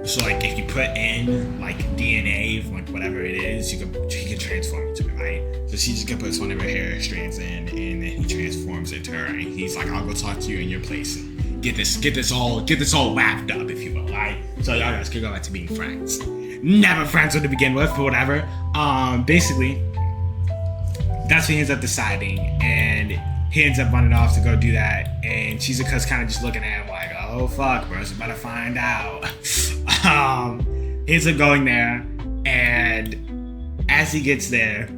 So like if you put in like DNA from like whatever it is, he can transform into it, right? So she just gonna put one of her hair strands in, and then he transforms into her, and he's like, I'll go talk to you in your place and get this all wrapped up, if you will, right? So y'all guys can go back to being friends. Never friends to begin with, but whatever. Basically, that's what he ends up deciding, and he ends up running off to go do that, and Shizuka's kind of just looking at him like, oh fuck, bro's about to find out. He ends up going there, and as he gets there,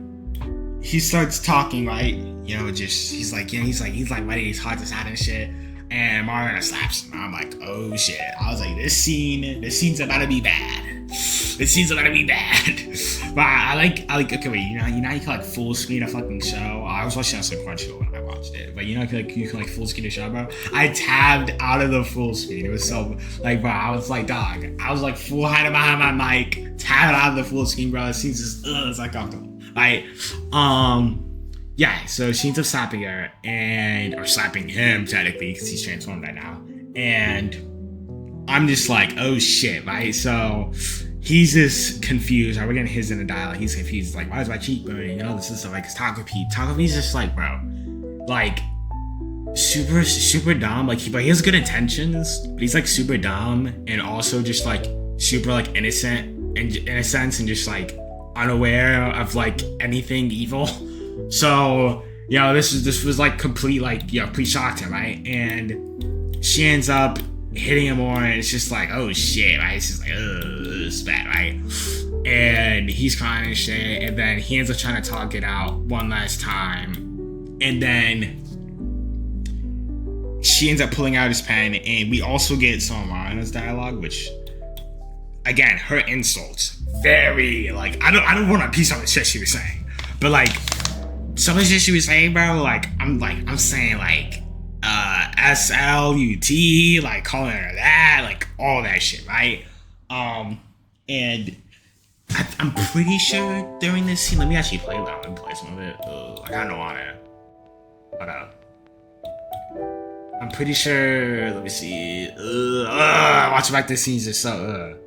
he starts talking, right? You know, just he's like letting his heart out and shit. And Mariana slaps him. I'm like, oh shit. I was like, this scene's about to be bad. This scene's about to be bad. But I like, okay, wait, you know you can like full screen a fucking show. I was watching on some Crunchyroll when I watched it. But you know, you can like full screen a show, bro. I tabbed out of the full screen. It was so, like, bro, I was like, dog. I was like full hiding behind my mic, tabbed out of the full screen, bro. It seems just, it's uncomfortable. Right? Yeah, so she ends up slapping her, or slapping him technically, because he's transformed right now. And I'm just like, oh shit, right? So he's just confused. We're getting his inner dialogue. He's confused, like, why is my cheek burning? You know, this is stuff, like, it's Takopi's just like, bro, like, super dumb. Like, he has good intentions, but he's like super dumb, and also just like super like innocent and in a sense, and just like unaware of like anything evil. So, you know, this was like complete, like, you know, complete shock to him, right? And she ends up hitting him more, and it's just like, oh shit, right? It's just like, it's bad, right? And he's crying and shit, and then he ends up trying to talk it out one last time, and then she ends up pulling out his pen, and we also get some of Mariana's dialogue, which, again, her insults, very, like, I don't want to piece on the shit she was saying, but like, some of the shit she was saying, bro, like, I'm saying, like, SLUT, like, calling her that, like, all that shit, right? And I'm pretty sure during this scene, let me actually play that and play some of it. Like, I don't want to. Hold up. I'm pretty sure, let me see. Watching back this scene is just so,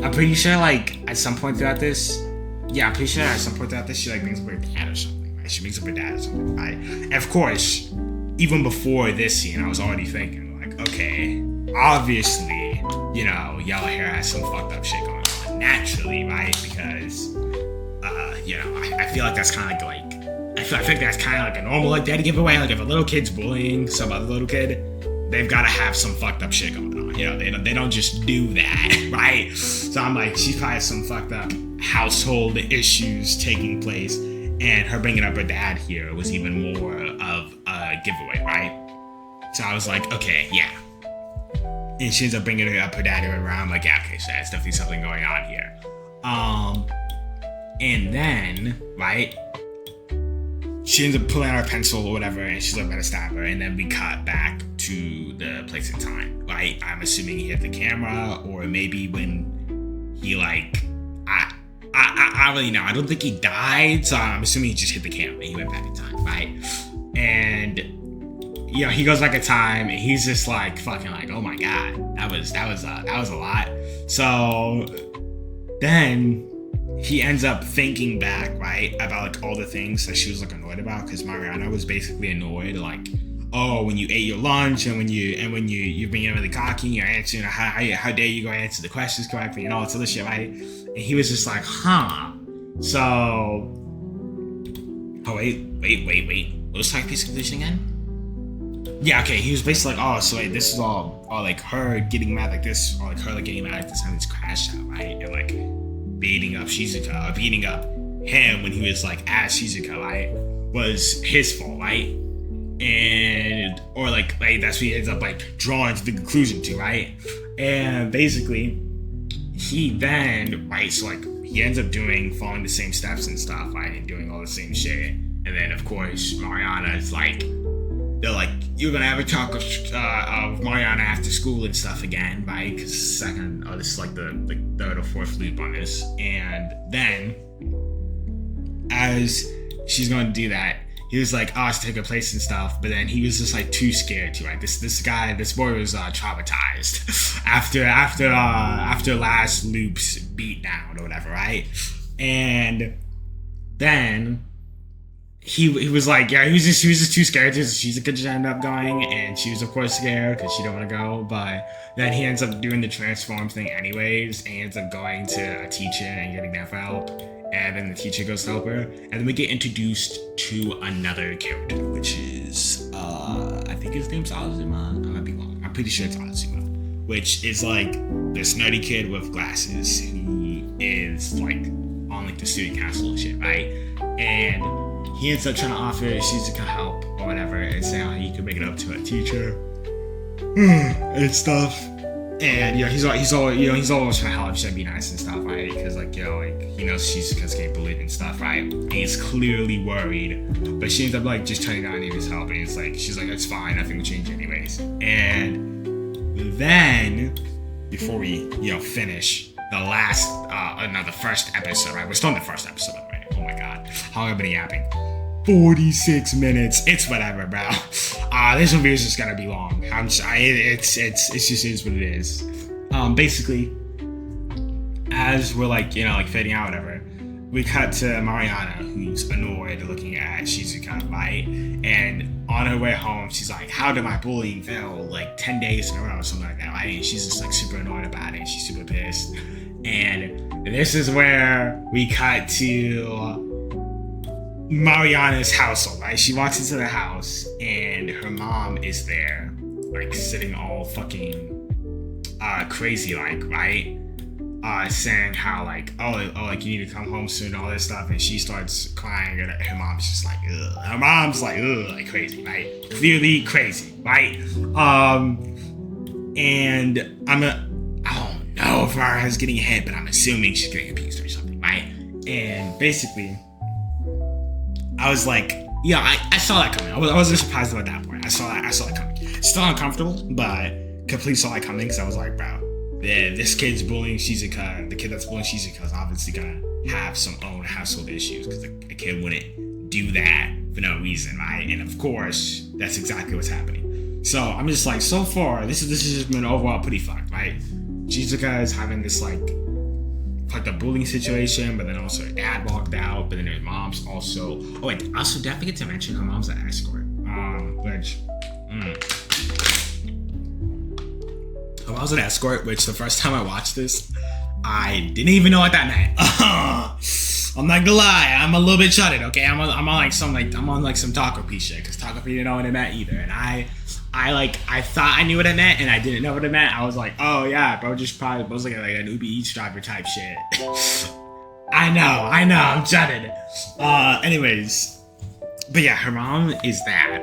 I'm pretty sure, like, at some point throughout this, yeah, I'm pretty sure at some point throughout this, she, like, brings up her dad or something, right? She brings up her dad or something, right? And of course, even before this scene, I was already thinking, like, okay, obviously, you know, yellow hair has some fucked up shit going on, naturally, right? Because, you know, I feel like that's kind of like, I think that's kind of like a normal, like, daddy giveaway. Like, if a little kid's bullying some other little kid, they've got to have some fucked up shit going on. You know, they don't just do that, right? So I'm like, she probably has some fucked up household issues taking place, and her bringing up her dad here was even more of a giveaway, right? So I was like, okay, yeah. And she ends up bringing up her dad around. I'm like, yeah, okay, so there's definitely something going on here. And then, right, she ends up pulling out her pencil or whatever, and she's like, about to stab her, and then we cut back to the place in time, right? I'm assuming he hit the camera, or maybe when he, like, I don't really know. I don't think he died, so I'm assuming he just hit the camera and he went back in time, right? And, you know, he goes back in time, and he's just like, fucking like, oh my god, that was a lot. So then he ends up thinking back, right, about like all the things that she was like annoyed about, because Mariana was basically annoyed, like, oh, when you ate your lunch and when you're being really cocky, you're answering how dare you go answer the questions correctly and all this other shit, right? And he was just like, huh. So, oh wait. What was Takopi's conclusion again? Yeah, okay. He was basically like, oh, so wait, this is all like her getting mad like this, or like her like getting mad at this time, this crash out, right? And like beating up Shizuka, or beating up him when he was like at Shizuka, right? Was his fault, right? And or like that's what he ends up like drawing to the conclusion to, right? And basically he then, right, so like he ends up following the same steps and stuff, right, and doing all the same shit. And then of course Mariana is like, they're like, you're gonna have a talk of Mariana after school and stuff again, right? Because this is like the third or fourth loop on this. And then as she's going to do that, he was like, to take her place and stuff, but then he was just like too scared to, right? This boy was traumatized after last loop's beat down or whatever, right? And then he was like, yeah, he was just too scared. She's could just end up going, and she was of course scared because she don't want to go. But then he ends up doing the transform thing anyways, and he ends up going to a teacher and getting that for help. And then the teacher goes to help her, and then we get introduced to another character, which is I think his name's Azuma. I might be wrong. I'm pretty sure it's Azuma, which is like this nerdy kid with glasses who is like on like the student council and shit, right? And he ends up trying to offer Shizuka help or whatever, and say how he could make it up to a teacher and stuff. And he's always trying to help, trying to be nice and stuff, right? Because like he knows Shizuka's getting bullied and stuff, right? And he's clearly worried, but she ends up like just turning down his help, and it's like she's like, it's fine, nothing will change anyways. And then before we finish the first episode, right? We're still in the first episode, right? Oh my god, how long have I been yapping? 46 minutes. It's whatever, bro. This review is just gonna be long. It just is what it is. Basically, as we're like fading out, whatever, we cut to Mariana, who's annoyed looking at Shizuka, right? And on her way home, she's like, how did my bullying fail like 10 days in a row or something like that, right? And she's just like super annoyed about it. She's super pissed. And this is where we cut to Mariana's household, right? She walks into the house and her mom is there, like sitting all fucking crazy, like, right? Saying how like, like you need to come home soon, all this stuff, and she starts crying, and her mom's just like, ugh. Her mom's like, ugh, like crazy, right? Clearly crazy, right? And I don't know if Mariana's getting hit, but I'm assuming she's getting abused or something, right? And basically, I was like, yeah, I saw that coming. I wasn't surprised about that point. I saw that coming. Still uncomfortable, but completely saw that coming, because I was like, bro, yeah, this kid's bullying Shizuka. The kid that's bullying Shizuka is obviously gonna have some own household issues, because a kid wouldn't do that for no reason, right? And of course, that's exactly what's happening. So I'm just like, so far, this has just been overall pretty fucked, right? Shizuka is having this like the bullying situation, but then also her dad walked out, but then her mom's also, also did I forget to mention her mom's an escort, which her mom's an escort, which the first time I watched this, I didn't even know what that meant. I'm not gonna lie, I'm a little bit shutted, okay? I'm on some Takopi shit, because Takopi didn't know what it meant either, and I thought I knew what it meant, and I didn't know what it meant. I was like, oh yeah, bro, just probably was like an Uber Eats driver type shit. I know, I'm jutted. Anyways, but yeah, her mom is that,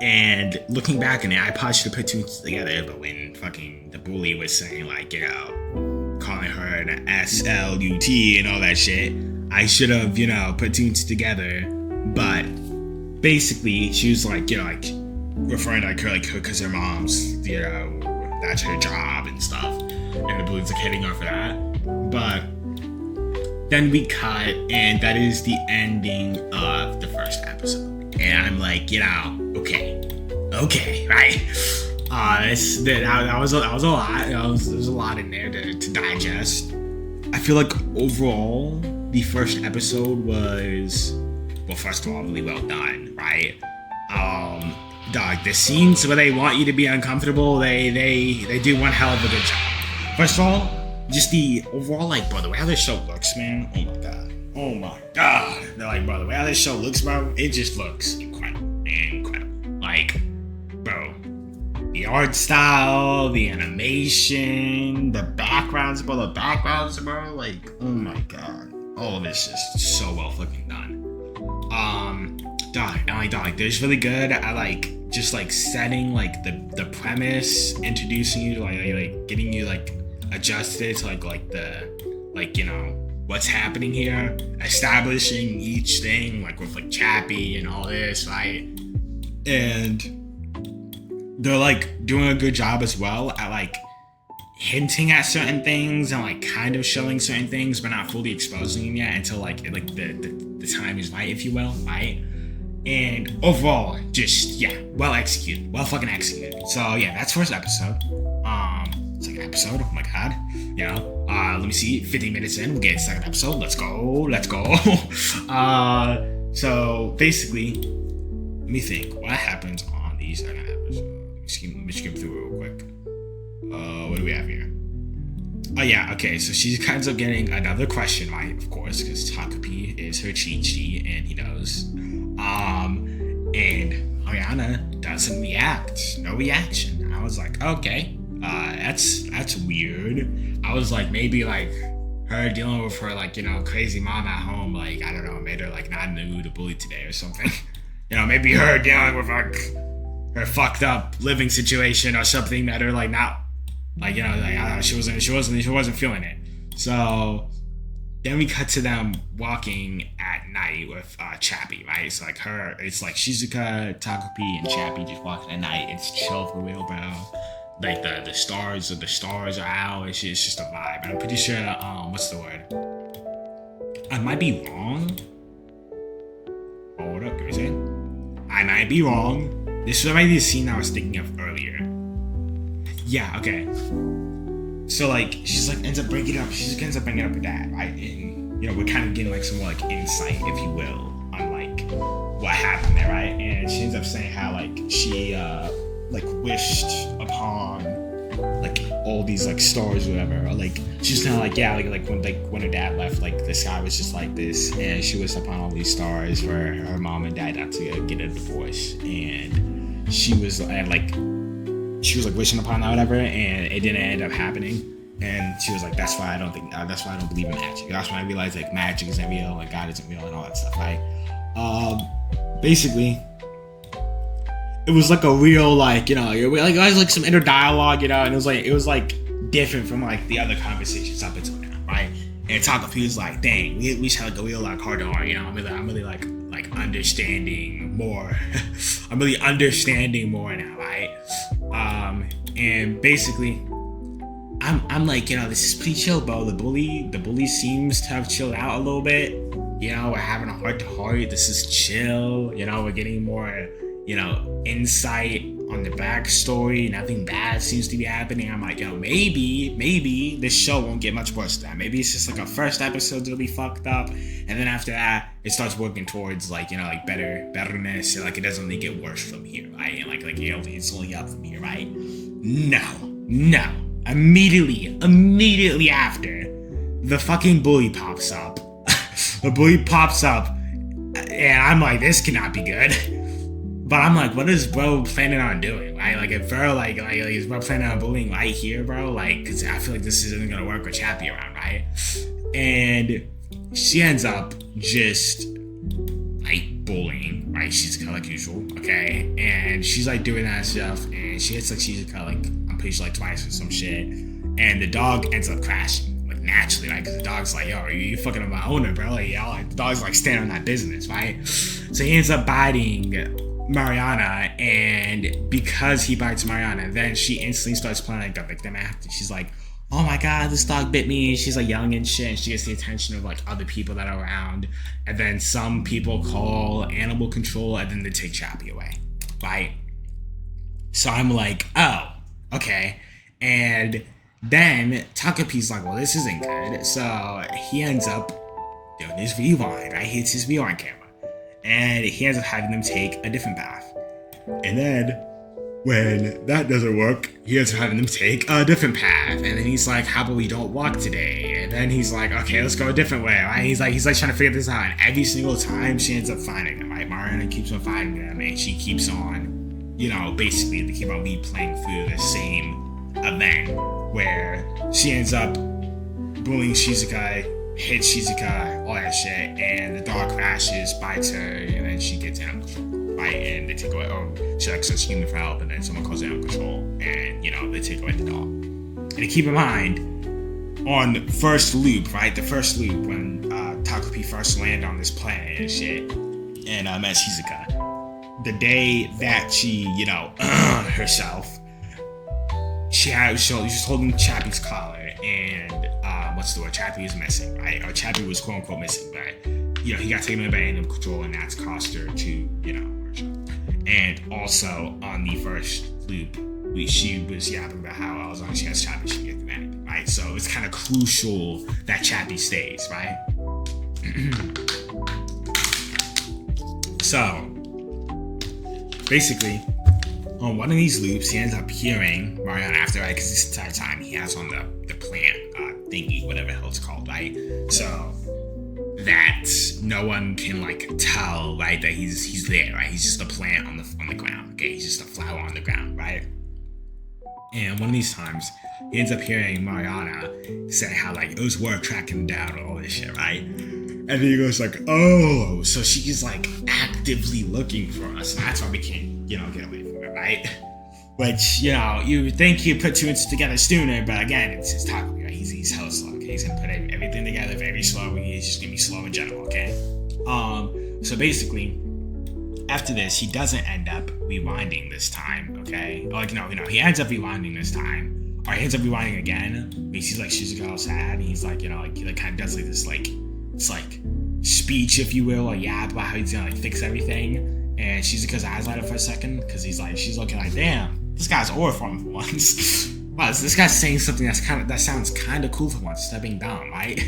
and looking back on it, I probably should have put two together, but when fucking the bully was saying like, calling her an SLUT and all that shit, I should have, put two together. But basically, she was like, referring to her because her mom's, that's her job and stuff, and the bully's like hitting her for that. But then we cut, and that is the ending of the first episode, and I'm like, okay, right? That was a lot. There's a lot in there to digest. I feel like overall the first episode was, well, first of all, really well done, right? dog, the scenes where they want you to be uncomfortable, they do one hell of a good job. First of all, just the overall, like, bro, the way how this show looks, man. Oh my god. Oh my god. They're like, bro, the way how this show looks, bro, it just looks incredible. Incredible. Like, bro, the art style, the animation, the backgrounds, bro, like, oh my god. All of it's just so well fucking done. Dog, they're just really good at like just like setting like the premise, introducing you to like getting you like adjusted to like the like, you know, what's happening here, establishing each thing like with like Chappie and all this, right? And they're like doing a good job as well at like hinting at certain things and like kind of showing certain things but not fully exposing them yet until like the time is right, if you will, right? And overall, just well executed, well fucking executed. So yeah, that's first episode. Second episode, oh my god, you know. Let me see, 50 minutes in, we'll get second episode. Let's go. So basically, let me think. What happens on the second episode? Let me skip through real quick. What do we have here? Oh yeah, okay, so she ends up getting another question right, of course, because Takopi is her cheat sheet and he knows. And Ariana doesn't react. No reaction. And I was like, okay, that's weird. I was like, maybe like her dealing with her like, you know, crazy mom at home, like, I don't know, made her like not in the mood to bully today or something. You know, maybe her dealing with like her fucked up living situation or something that are like not like, you know, like I don't know, she wasn't feeling it. So then we cut to them walking at night with Chappie, right? So like it's like Shizuka, Takopi, and Chappie just walking at night. It's chill for real, bro. Like the stars are out. It's just a vibe. And I'm pretty sure what's the word? I might be wrong. Hold up, give me a second. I might be wrong. This was already the scene I was thinking of earlier. Yeah, okay. So like she ends up bringing up her dad, right? And you know, we're kind of getting like some more like insight, if you will, on like what happened there, right? And she ends up saying how like she like wished upon like all these like stars or whatever, or like she's kind of like, yeah, like when her dad left, like the sky was just like this, and she wished upon all these stars for her mom and dad not to get a divorce, and she was like wishing upon that, whatever, and it didn't end up happening. And she was like, that's why I don't believe in magic. That's when I realized like magic isn't real and God isn't real and all that stuff, right? Basically, it was like a real like, you know, like it was like some inner dialogue, you know, and it was like different from like the other conversations up until now, right? And Takopi was like, dang, we just had like a real like heart to heart, you know. I'm really like understanding more. I'm really understanding more now, right? And basically, I'm like, you know, this is pretty chill, bro. The bully seems to have chilled out a little bit. You know, we're having a heart to heart. This is chill. You know, we're getting more, you know, insight on the backstory. Nothing bad seems to be happening. I'm like, yo, maybe this show won't get much worse than that. Maybe it's just like a first episode that'll be fucked up, and then after that, it starts working towards like, you know, like betterness, and like it doesn't really get worse from here, right? And like you know, it's only up from here, right? No. Immediately after, the fucking bully pops up. The bully pops up, and I'm like, this cannot be good. But I'm like, what is bro planning on doing, right? Like, if bro, like is bro planning on bullying right here, bro? Like, because I feel like this isn't gonna work with Chappie around, right? And she ends up just like bullying, right? She's kind of like usual, okay? And she's like doing that stuff, and she hits like she's kind of like, I'm pretty sure like twice or some shit, and the dog ends up crashing, like naturally, right? Because the dog's like, yo, are you fucking up my owner, bro? Like, yo, like, the dog's like standing on that business, right? So he ends up biting Mariana, and because he bites Mariana, then she instantly starts playing like the victim act, and she's like, oh my god, this dog bit me, and she's like yelling and shit, and she gets the attention of like other people that are around, and then some people call animal control, and then they take Chappie away, right? So I'm like, oh, okay. And then Takopi's like, well, this isn't good, so he ends up doing his rewind, right? He hits his rewind camera, and he ends up having them take a different path. And then when that doesn't work, he ends up having them take a different path. And then he's like, how about we don't walk today? And then he's like, okay, let's go a different way, right? He's like trying to figure this out. And every single time she ends up finding them, right? Mariana keeps on finding them, and she keeps on, basically they keep on replaying through the same event where she ends up bullying Shizuka, hits Shizuka, all that shit, and the dog crashes, bites her, and then she gets animal control. Right, and they take away, she like says human for help, and then someone calls animal control, and they take away the dog. And keep in mind, on first loop, right, the first loop when Takopi first landed on this planet and shit, and met Shizuka, the day that she, herself, she was just holding Chappie's collar, and what's the word? Chappie is missing, right? Or Chappie was quote unquote missing, but he got taken away by animal control, and that's cost her to, And also on the first loop, she was yapping about how as long as she has Chappie, she can get through anything, right? So it's kind of crucial that Chappie stays, right? So basically, on one of these loops, he ends up hearing Mariana after, right? Because this entire time he has on the plant thingy, whatever the hell it's called, right? So that no one can tell, right, that he's there, right? He's just a plant on the ground, okay? He's just a flower on the ground, right? And one of these times, he ends up hearing Mariana say how it was worth tracking down all this shit, right? And then he goes oh, so she's actively looking for us, and that's why we can't, get away from her, right? Which, you would think he'd put two and two together sooner, but again, it's his Takopi, right? He's hella slow, okay? He's gonna put everything together very slow. He's just gonna be slow in general, okay? So basically, after this, he doesn't end up rewinding this time, okay? He ends up rewinding this time. Or he ends up rewinding again. He sees Shizuka all sad, and he's he kind of does this speech, if you will, or yap about how he's gonna fix everything. And Shizuka's eyes light up for a second, because she's looking damn, this guy's overformed for once. Wow, this guy's saying something that sounds kind of cool for once, instead of being dumb, right?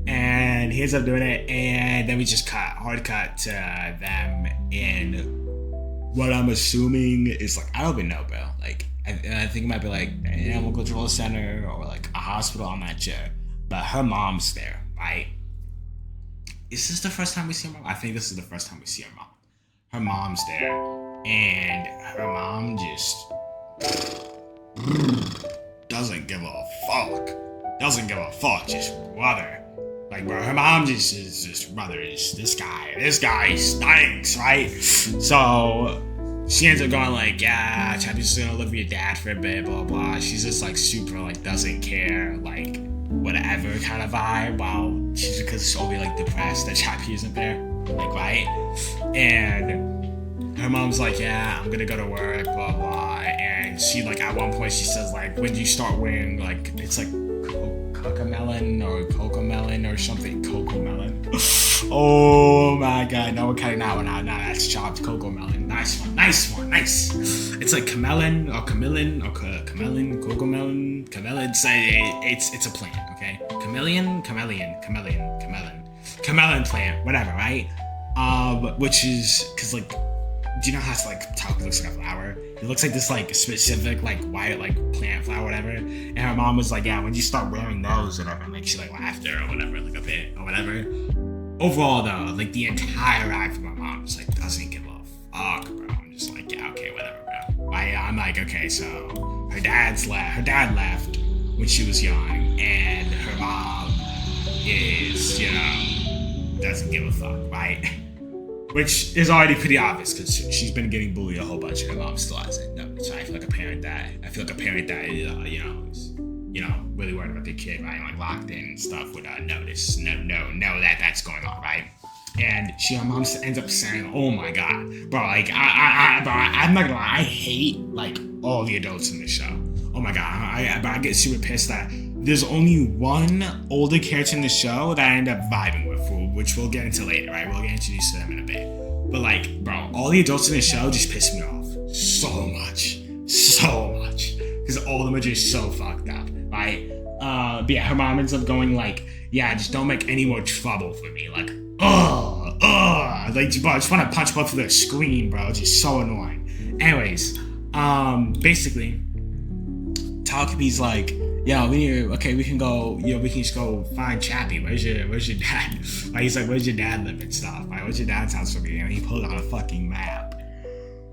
And he ends up doing it, and then we just hard cut to them in what I'm assuming is I don't even know, bro. I think it might be an animal control center or a hospital. I'm not sure, but her mom's there, right? Is this the first time we see her mom? I think this is the first time we see her mom. Her mom's there, and her mom just doesn't give a fuck. Just brother. Bro, her mom just is just brother. This guy stinks, right? So she ends up going yeah, Chappie's just gonna live with your dad for a bit, blah blah. She's just super doesn't care, whatever kind of vibe. While she's because so depressed that Chappie isn't there, right? And her mom's yeah, I'm gonna go to work, blah blah. And she at one point she says when do you start wearing it's cocomelon or something. Cocomelon. Oh my god, no, we're cutting that one out. Now that's chopped. Cocomelon. Nice one. It's camelon or camelin or cocomelon. It's a plant, okay? Chameleon plant, whatever, right? Which is because do you know how Takopi looks like a flower? It looks like this specific white plant flower, whatever. And her mom was yeah, when you start wearing those, whatever, and she laughed at her or whatever, a bit or whatever. Overall though, the entire act from my mom just doesn't give a fuck, bro. I'm just yeah, okay, whatever, bro. I'm okay, so her dad left when she was young, and her mom is, doesn't give a fuck, right? Which is already pretty obvious because she's been getting bullied a whole bunch and her mom still hasn't noticed. So I feel like a parent that is, really worried about their kid, right? Locked in and stuff would notice, know that that's going on, right? And her mom ends up saying, "Oh my god, bro, I'm not gonna lie, I hate all the adults in this show. Oh my god, I get super pissed that there's only one older character in the show that I end up vibing with, which we'll get into later, right? We'll get introduced to them in a bit. But bro, all the adults in the show just piss me off so much, because all of them are just so fucked up, right? But yeah, her mom ends up going yeah, just don't make any more trouble for me, bro, I just want to punch both of their screen, bro. It's just so annoying. Anyways, basically, Takopi's like, yo, we can go, we can just go find Chappie. Where's your dad? Like, he's like, where's your dad live and stuff? Like, where's your dad's house from here? And he pulled out a fucking map,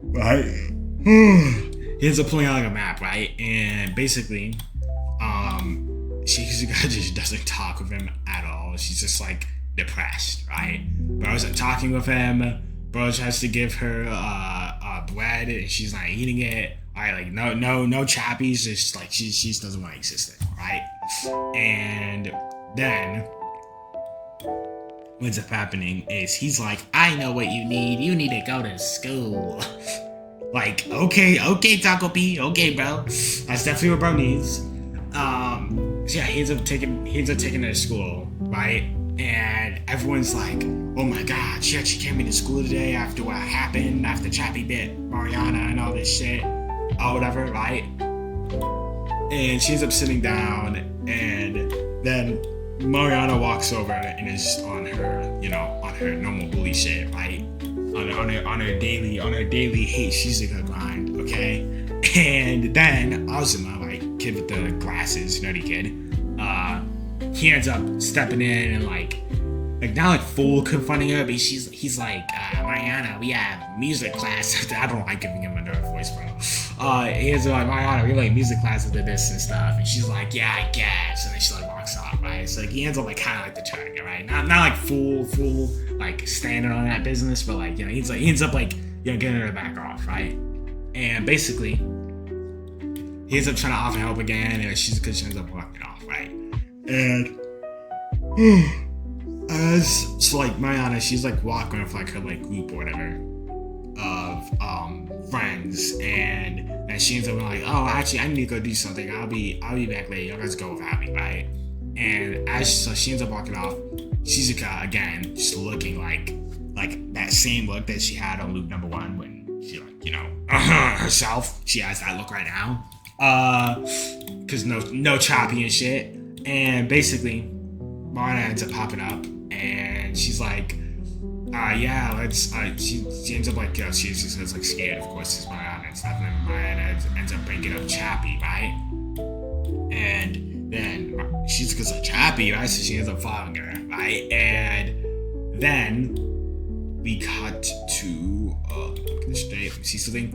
right? He ends up pulling out like a map, right? And basically, she just doesn't talk with him at all. She's just like depressed, right? Bro's like talking with him. Bro tries to give her bread, and she's not eating it. Right, like no Chappies, just like she just doesn't want to exist anymore, right? And then what ends up happening is he's like, I know what you need. You need to go to school. Like, okay, Takopi, okay, bro. That's definitely what bro needs. So yeah, he ends up taking her to school, right? And everyone's like, oh my god, she actually came into school today after what happened, after Chappie bit Mariana and all this shit. Or whatever, right? And she ends up sitting down, and then Mariana walks over and is on her normal bully shit, right? On her daily hate Shizuka grind, okay? And then Azuma, right, kid with the glasses, nerdy kid, he ends up stepping in and like not like full confronting her, but he's like, Mariana, we have music class. I don't like giving him a nerd voice, bro. He ends up like, Mariana, we have like music class after this and stuff, and she's like, yeah, I guess, and then she like walks off, right? So like he ends up like kind of like deterring it, right? Not like full like standing on that business, but like, he ends up like getting her to back off, right? And basically he ends up trying to offer help again, and she ends up walking off, right? And so like Mariana, she's like walking with like her like group or whatever of friends, and she ends up like, oh, actually I need to go do something. I'll be back later. You guys go without me, right? And so she ends up walking off. Shizuka again, just looking like that same look that she had on loop number 1 when she herself. She has that look right now. Cause no choppy and shit. And basically, Mariana ends up popping up, and she's like, yeah, let's. She ends up like, she's just like scared, of course, it's Mariana and stuff. And then Mariana ends up bringing up Chappie, right? And then she's because of Chappie, right? So she ends up following her, right? And then we cut to I'm gonna straight. Let me see something.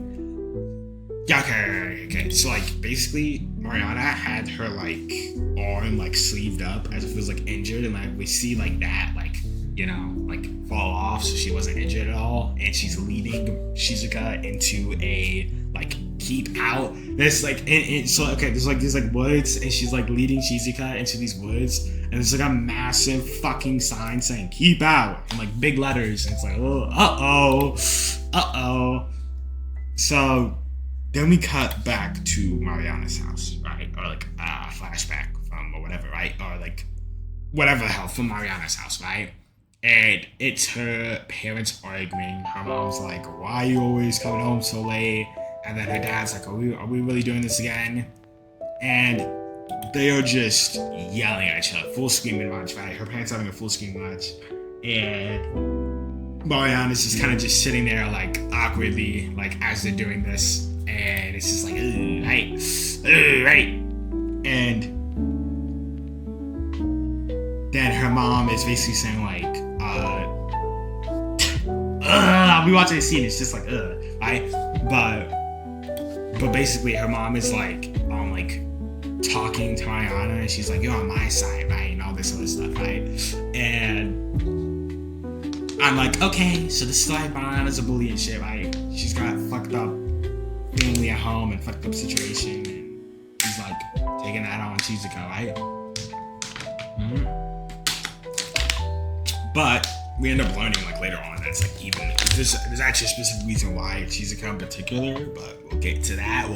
Yeah, okay. So like basically Mariana had her like arm like sleeved up as if it was like injured, and like we see like that like like fall off, so she wasn't injured at all, and she's leading Shizuka into a like keep out. There's like there's woods, and she's like leading Shizuka into these woods, and there's like a massive fucking sign saying keep out in like big letters, and it's like uh-oh. So then we cut back to Mariana's house, right? Or like flashback from or whatever, right? Or like whatever the hell from Mariana's house, right? And it's her parents arguing. Her mom's like, why are you always coming home so late? And then her dad's like, are we really doing this again? And they are just yelling at each other, full screaming match, right? Her parents having a full screaming match. And Mariana's just kind of just sitting there like awkwardly, like as they're doing this. And it's just like, right. And then her mom is basically saying like, we watching the scene, it's just like, right? But basically her mom is like, talking to Mariana, and she's like, you're on my side, right? And all this other stuff, right? And I'm like, okay, so this is like Mariana's a bully and shit, right? She's got fucked up family at home and fucked up situation, and he's like taking that on Shizuka, right? But we end up learning like later on that's like even there's actually a specific reason why Shizuka in particular, but we'll get to that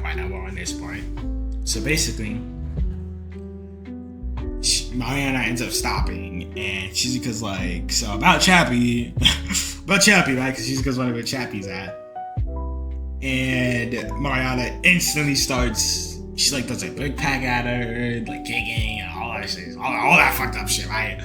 right now. We're on this part. So basically, Mariana ends up stopping, and Shizuka's like, so about Chappie, right? Because Shizuka's wondering where Chappie's at. And Mariana instantly starts, she like does a big pack at her, like kicking and all that shit, all that fucked up shit, right?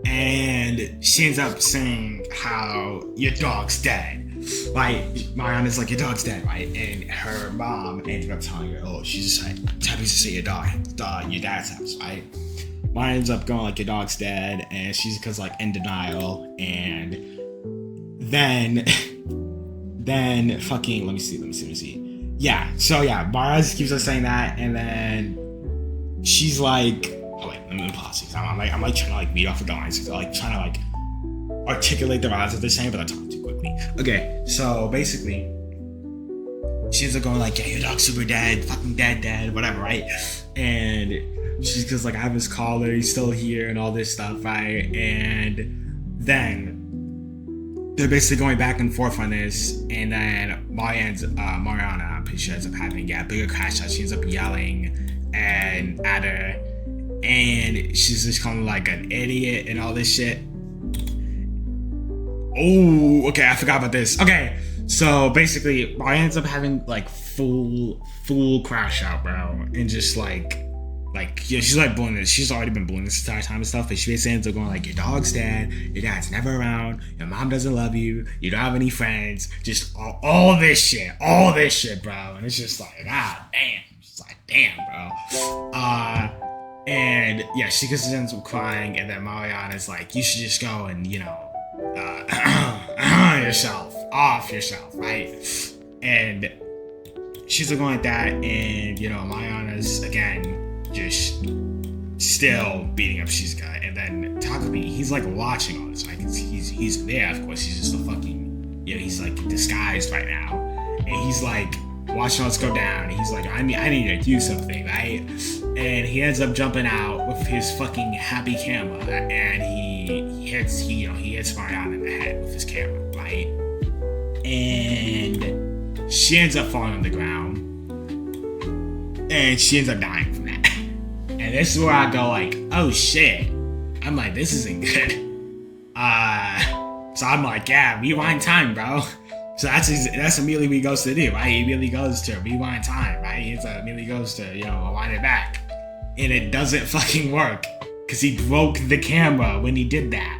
And she ends up saying how your dog's dead. Like, Mariana's like, your dog's dead, right? And her mom ended up telling her, oh, she's just like, happy to see your dad's house, right? Mariana ends up going like, your dog's dead, and she's because like in denial, and then fucking let me see. Yeah, so yeah, Mariana keeps on saying that, and then she's like, oh wait, let me pause because I'm like trying to like read off of the lines, so like trying to like articulate the lines that they're saying, but I'm talking too quickly. Okay, so basically, she's like going like, yeah, your dog's super dead, fucking dead, whatever, right? And she's because like I have his collar, he's still here, and all this stuff, right? And then they're basically going back and forth on this, and then Mariana, I'm pretty sure ends up having a bigger crash out. She ends up yelling at her, and she's just calling like an idiot and all this shit. Oh, okay, I forgot about this. Okay, so basically, Mariana ends up having like full crash out, bro, and just like yeah, she's like bullying this. She's already been bullying this entire time and stuff, but she basically ends up going like, your dog's dead, your dad's never around, your mom doesn't love you, you don't have any friends, just all this shit, bro. And it's just like, god damn, it's like damn, bro. And yeah, she just ends up crying, and then Mariana's like, you should just go and off yourself, right? And she's like going like that, and Mariana's again just still beating up Shizuka, and then Takopi, he's like watching all this, like he's there, of course, he's just a fucking, he's like disguised right now, and he's like watching all this go down, and he's like, I need to do something, right? And he ends up jumping out with his fucking happy camera, and he hits Mariana in the head with his camera, right? And she ends up falling on the ground, and she ends up dying from that. And this is where I go like, oh shit. I'm like, this isn't good. So I'm like, yeah, rewind time, bro. So that's immediately what he goes to do, right? He immediately goes to rewind time, right? He immediately goes to, wind it back. And it doesn't fucking work. Because he broke the camera when he did that.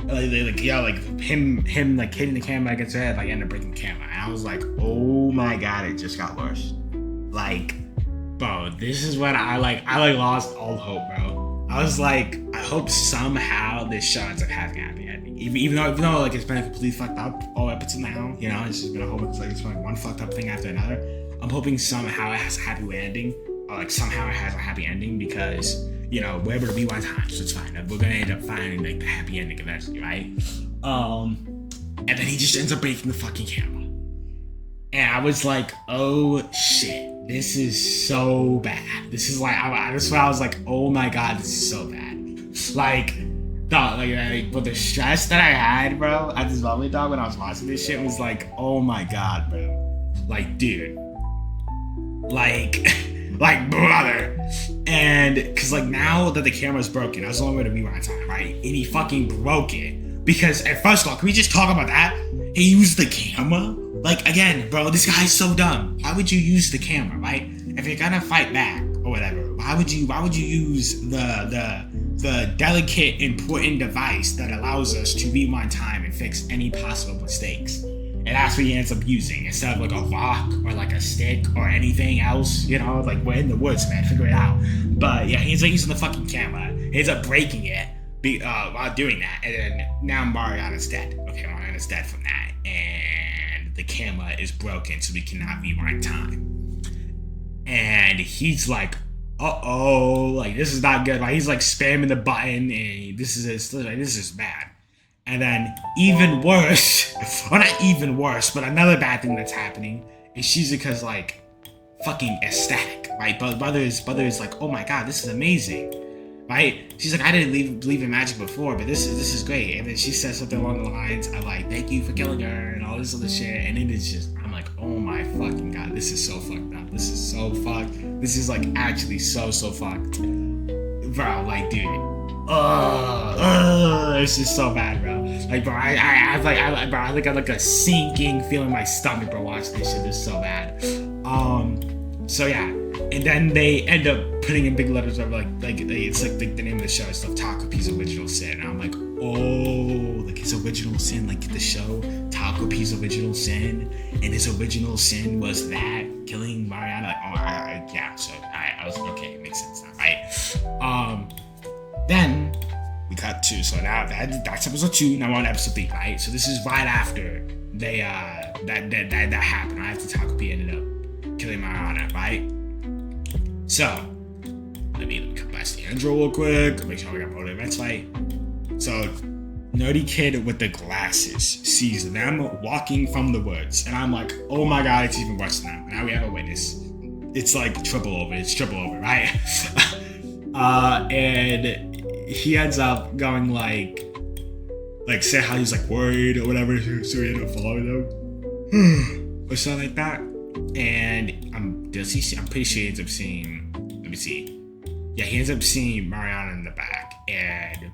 Him like hitting the camera against her head, like ended up breaking the camera. And I was like, oh my god, it just got worse. Like, bro, this is when I lost all hope, bro. I was like, I hope somehow this show ends up having a happy ending. Even though like it's been a complete fucked up all episodes now, it's just been a whole it's been like one fucked up thing after another. I'm hoping somehow it has a happy ending, or like somehow it has a happy ending, because we're able to rewind time, so it's fine. We're gonna end up finding like the happy ending eventually, right? And then he just ends up breaking the fucking camera, and I was like, oh shit. This is so bad. This is like, I was like, oh my god, this is so bad. Like, but the stress that I had, bro, at this moment, dog, when I was watching this shit, was like, oh my god, bro. Like, dude. Like, brother. And, cause like now that the camera's broken, I was the only way to rewind time, right? And he fucking broke it. Because, at first of all, can we just talk about that? He used the camera? Like, again, bro, this guy's so dumb. Why would you use the camera, right? If you're gonna fight back or whatever, why would you use the delicate, important device that allows us to rewind time and fix any possible mistakes? And that's what he ends up using, instead of like a rock or like a stick or anything else, like we're in the woods, man, figure it out. But yeah, he's like using the fucking camera. He ends up breaking it while doing that, and then now Mariana's dead. Okay, Mariana's dead from that, and the camera is broken, so we cannot rewind time. And he's like, uh-oh, like this is not good. Like he's like spamming the button, and this is bad. And then even worse, or not even worse, but another bad thing that's happening is Shizuka's like fucking ecstatic, right? But brother is like, oh my god, this is amazing. Right? She's like, I didn't believe in magic before, but this is great. And then she says something along the lines of like, thank you for killing her and all this other shit. And it is just, I'm like, oh my fucking god, this is so fucked up. This is so fucked. This is like actually so fucked. Bro, like, dude. It's just so bad, bro. Like, bro, I got like a sinking feeling in my stomach, bro, watching this shit. This is so bad. So yeah. And then they end up putting in big letters of like it's like the name of the show is stuff, Takopi's original sin. And I'm like, oh, like his original sin, like the show Takopi's original sin, and his original sin was that killing Mariana. Like, yeah. So I was like, okay, it makes sense now, right? Then we cut to, so now that's episode 2. Now we're on episode 3, right? So this is right after they that happened. Right after Takopi ended up killing Mariana, right? So let me come back to the intro real quick. Make sure we got more events, right? So nerdy kid with the glasses sees them walking from the woods, and I'm like, oh my god, it's even worse than that. Now we have a witness. It's like triple over. It's triple over, right? And he ends up going like say how he's like worried or whatever, so he ended up following them or something like that. And I'm pretty sure he ends up seeing. Let me see. Yeah, he ends up seeing Mariana in the back, and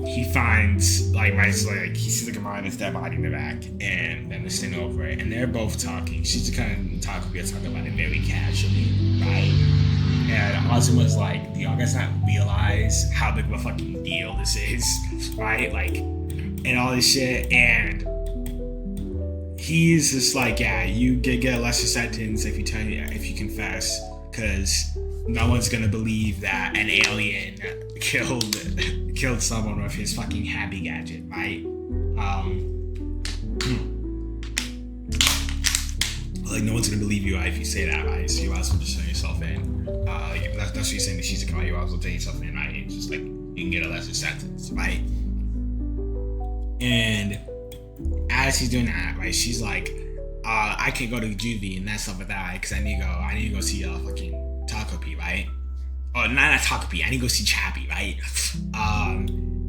he finds he sees like Mariana's dead body in the back, and then they're standing over it, and they're both talking. She's kind of talking about it very casually, right? And Azuma's like, do y'all guys not realize how big of a fucking deal this is, right? Like, and all this shit, and he's just like, yeah, you get a lesser sentence if you confess, because no one's gonna believe that an alien killed someone with his fucking happy gadget, right? Like, no one's gonna believe you if you say that, right? So you might as well just turn yourself in. That's what you're saying to Shizuka, you might as well turn yourself in, right? It's just like, you can get a lesser sentence, right? And as he's doing that, right, she's like, I can't go to juvie and that stuff like that, because I need to go see fucking Takopi, right? Oh, not Takopi, I need to go see Chappie, right?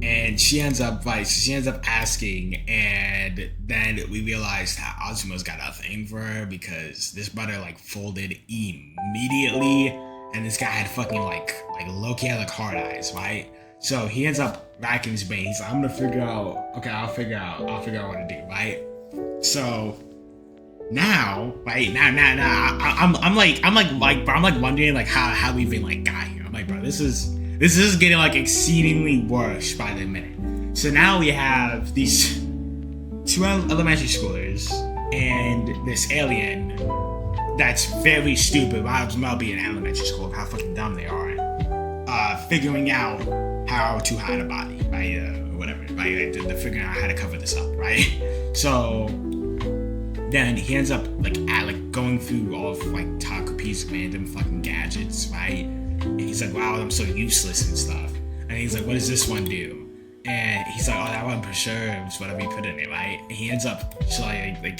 And she ends up asking, and then we realize that Azuma's got a thing for her, because this brother like folded immediately, and this guy had fucking like low-key had like hard eyes, right? So he ends up racking his brain. He's like, I'm gonna figure out, okay, I'll figure out what to do, right? So now, right now, I'm like wondering like how we even like got here. I'm like, bro, this is getting like exceedingly worse by the minute. So now we have these 2 elementary schoolers and this alien that's very stupid. Might as well be in elementary school of how fucking dumb they are. Figuring out how to hide a body, right? Or whatever, right? They're figuring out how to cover this up, right? So then he ends up going through all of like Takopi's random fucking gadgets, right? And he's like, wow, I'm so useless and stuff. And he's like, what does this one do? And he's like, oh, that one preserves whatever you put in it, right? And he ends up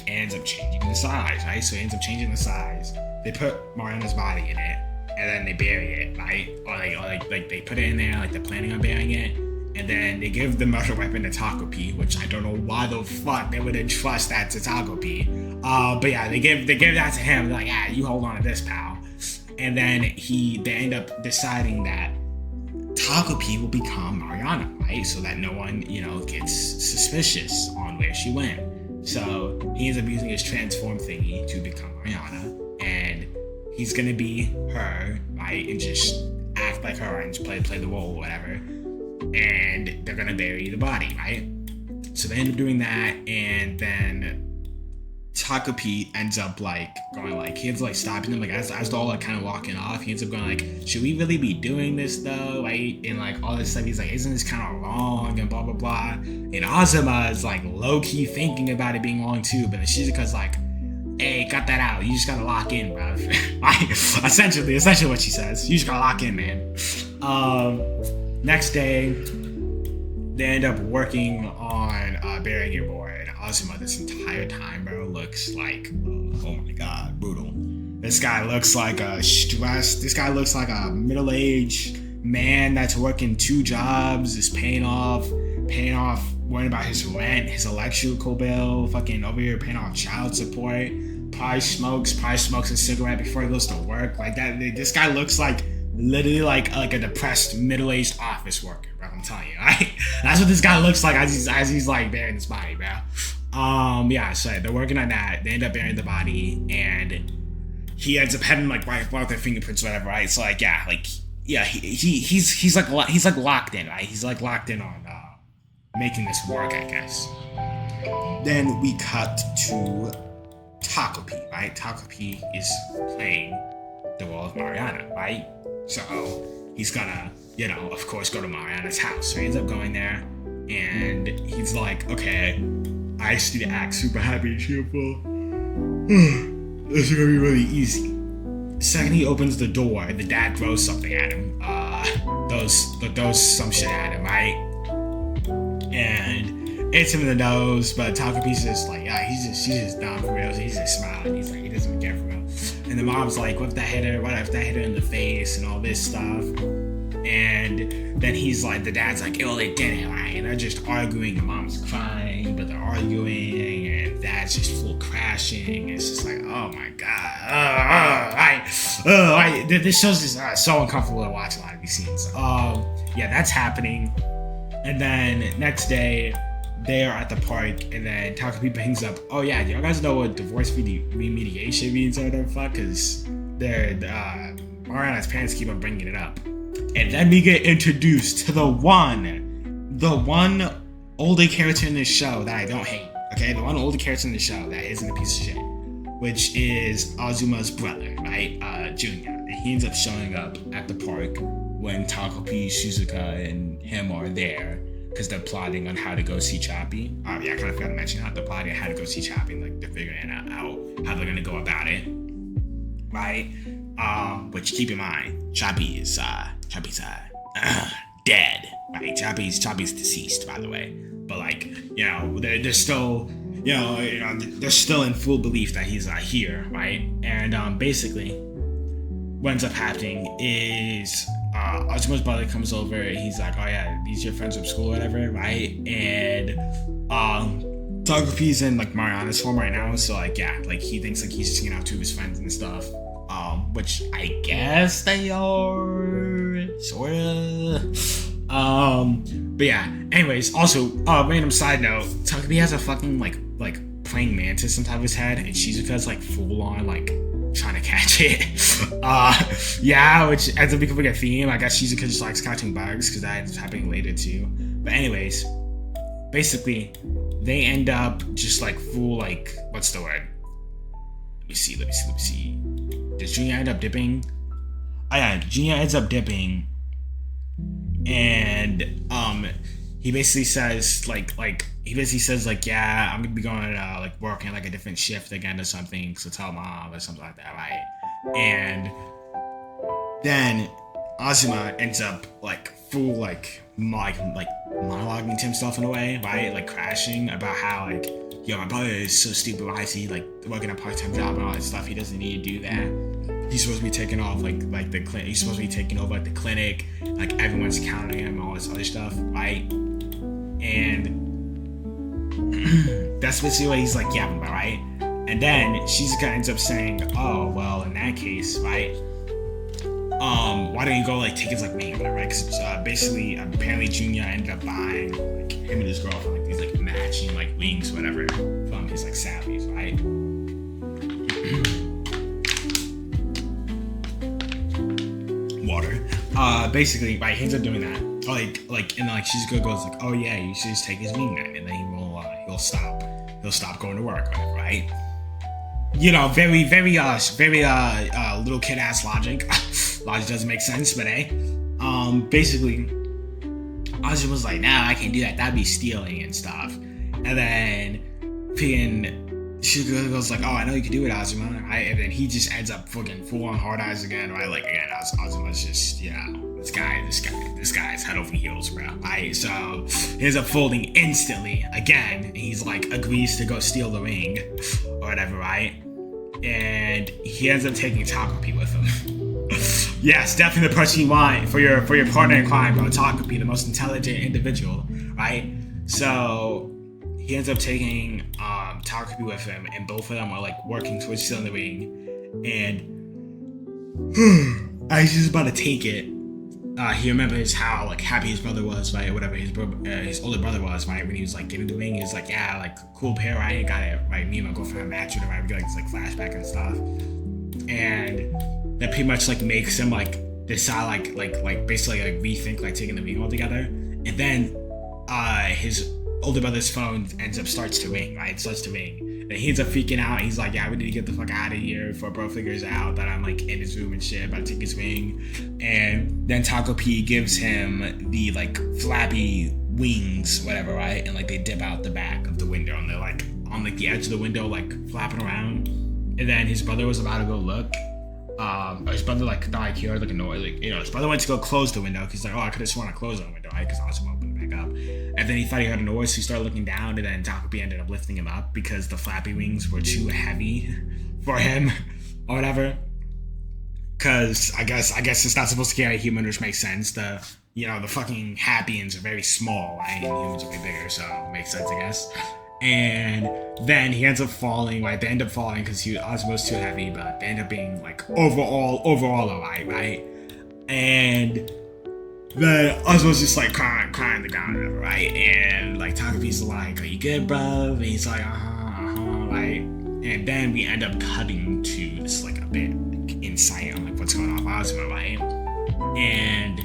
ends up changing the size, right? So he ends up changing the size. They put Mariana's body in it, and then they bury it, right? Or they put it in there, like they're planning on burying it, and then they give the murder weapon to Takopi, which I don't know why the fuck they would entrust that to Takopi. But yeah, they give that to him. They're like, yeah, you hold on to this, pal. And then they end up deciding that Takopi will become Mariana, right? So that no one, gets suspicious on where she went. So he ends up using his transform thingy to become Mariana, and he's gonna be her, right? And just act like her and just play the role or whatever. And they're gonna bury the body, right? So they end up doing that, and then Takopi ends up going he ends up stopping them, as they're all kind of walking off. He ends up going should we really be doing this though, right? And all this stuff. He's like, isn't this kind of wrong and blah blah blah. And Azuma is low-key thinking about it being wrong too, but then Shizuka's like, hey, cut that out. You just gotta lock in, bro. essentially what she says. You just gotta lock in, man. Next day, they end up working on burying your boy. And Azuma, this entire time, bro, looks like, oh my god, brutal. This guy looks like this guy looks like a middle-aged man that's working 2 jobs, is paying off, worrying about his rent, his electrical bill, fucking over here paying off child support, probably smokes a cigarette before he goes to work. Like that, this guy looks like literally like a depressed middle-aged office worker, bro. I'm telling you, right? That's what this guy looks like as he's burying his body, bro. Yeah, so they're working on that. They end up burying the body, and he ends up having right with their fingerprints, or whatever, right? So he's locked in, right? He's locked in on making this work, I guess. Then we cut to Takopi, right? Takopi is playing the role of Mariana, right? So he's gonna, of course, go to Mariana's house. So he ends up going there, and he's like, okay, I just need to act super happy and cheerful. This is gonna be really easy. The second he opens the door, the dad throws something at him. Throws some shit at him, right? And hits him in the nose, but Takopi's just like, yeah, she's just down for real. He's just smiling. He's like, he doesn't even care for real. And the mom's like, what if that hit her in the face and all this stuff? And then he's like, the dad's like, oh, they did it, right? And they're just arguing. The mom's crying, but they're arguing, and dad's just full crashing. It's just like, oh my god, this show's just so uncomfortable to watch a lot of these scenes. Yeah, that's happening. And then next day, they are at the park, and then Takopi brings up, oh yeah, do you guys know what divorce remediation means or whatever the fuck? Because Mariana's parents keep on bringing it up. And then we get introduced to the one older character in this show that I don't hate. Okay, the one older character in the show that isn't a piece of shit, which is Azuma's brother, right? Junior. And he ends up showing up at the park when Takopi, Shizuka, and him are there because they're plotting on how to go see Choppy. Yeah, I kind of forgot to mention how they're plotting on how to go see Choppy, like they're figuring out how they're gonna go about it, right? Which keep in mind, Choppy's dead, right? Choppy's deceased, by the way. But like, they're still, they're still in full belief that he's here, right? And basically, what ends up happening is Azuma's brother comes over. He's like, oh yeah, these are your friends from school or whatever, right? And Takopi's in like Mariana's form right now, so like yeah, like he thinks like he's just hanging out to his friends and stuff. Which I guess they are, sorta. But yeah, anyways, also, random side note, Takopi has a fucking, like praying mantis on top of his head, and Shizuka's, like, full on, like, trying to catch it. Yeah, which ends up becoming a theme. I guess Shizuka just likes catching bugs, because that's happening later, too. But anyways, basically, they end up just, like, full, like, what's the word? Let me see. Does Junior end up dipping? Oh yeah, Junior ends up dipping, and he basically says yeah, I'm gonna be going like working like a different shift again or something, so tell mom or something like that, right? And then Azuma ends up like full like monologuing to himself in a way, right? Like crashing about how like, yo, my brother is so stupid. Why is he like working a part-time job and all that stuff? He doesn't need to do that. He's supposed to be taking off like the clinic. He's supposed to be taking over like the clinic. Like everyone's counting him, all this other stuff, right? And that's basically what he's like yapping about, right? And then Shizuka ends up saying, oh well, in that case, right? Why don't you go like take his like wing or whatever, right? Because basically, apparently Junior ended up buying like him and his girlfriend like these like matching like wings, whatever, from his like salaries, right? Water. Basically, right, he ends up doing that. And like Shizuka goes like, oh yeah, you should just take his wing then, and then he'll stop going to work, whatever, right? Very little kid ass logic. Logic doesn't make sense, but basically, Azuma was like, nah, I can't do that. That'd be stealing and stuff. And then Shizuka goes like, oh, I know you can do it, Azuma, right? And then he just ends up fucking full on hard eyes again, right? Like again, Azuma's just, this guy's head over heels, bro, right? So he ends up folding instantly again. And he's like agrees to go steal the ring or whatever, right? And he ends up taking Takopi with him. Yes, definitely the person you want for your partner in crime, bro. Takopi, the most intelligent individual, right? So he ends up taking Takopi with him, and both of them are like working towards stealing the ring. And as he's about to take it, he remembers how like happy his brother was, right? Or whatever his older brother was, right? When he was like getting the ring, he was like, yeah, like cool pair, right? Got it, right? Me and my girlfriend matched it, right? We get like this like flashback and stuff, and that pretty much like makes him like decide like basically like rethink like taking the ring altogether. And then his older brother's phone starts to ring, right? It starts to ring. And he ends up freaking out. He's like, yeah, we need to get the fuck out of here before bro figures out that I'm like in his room and shit, about to take his ring. And then Takopi gives him the like flappy wings, whatever, right? And like they dip out the back of the window and they're like on like the edge of the window, like flapping around. And then his brother was about to go look. His brother like he heard like a noise, like, you know, his brother went to go close the window because like, oh, I could have sworn I closed the window, right? Because I was gonna open it back up. And then he thought he heard a noise, so he started looking down, and then Takopi ended up lifting him up because the flappy wings were too heavy for him, or whatever. Because I guess it's not supposed to carry a human, which makes sense. The fucking Happians are very small, right? And humans are way bigger, so it makes sense, I guess. And then he ends up falling, right? They end up falling because Osmo's too heavy, but they end up being like overall alright, right? And then Osmo's just like crying on the ground, whatever, right? And like Takopi's like, "Are you good, bro?" And he's like, right? And then we end up cutting to this like a bit insight on like what's going on with Osmo, right? And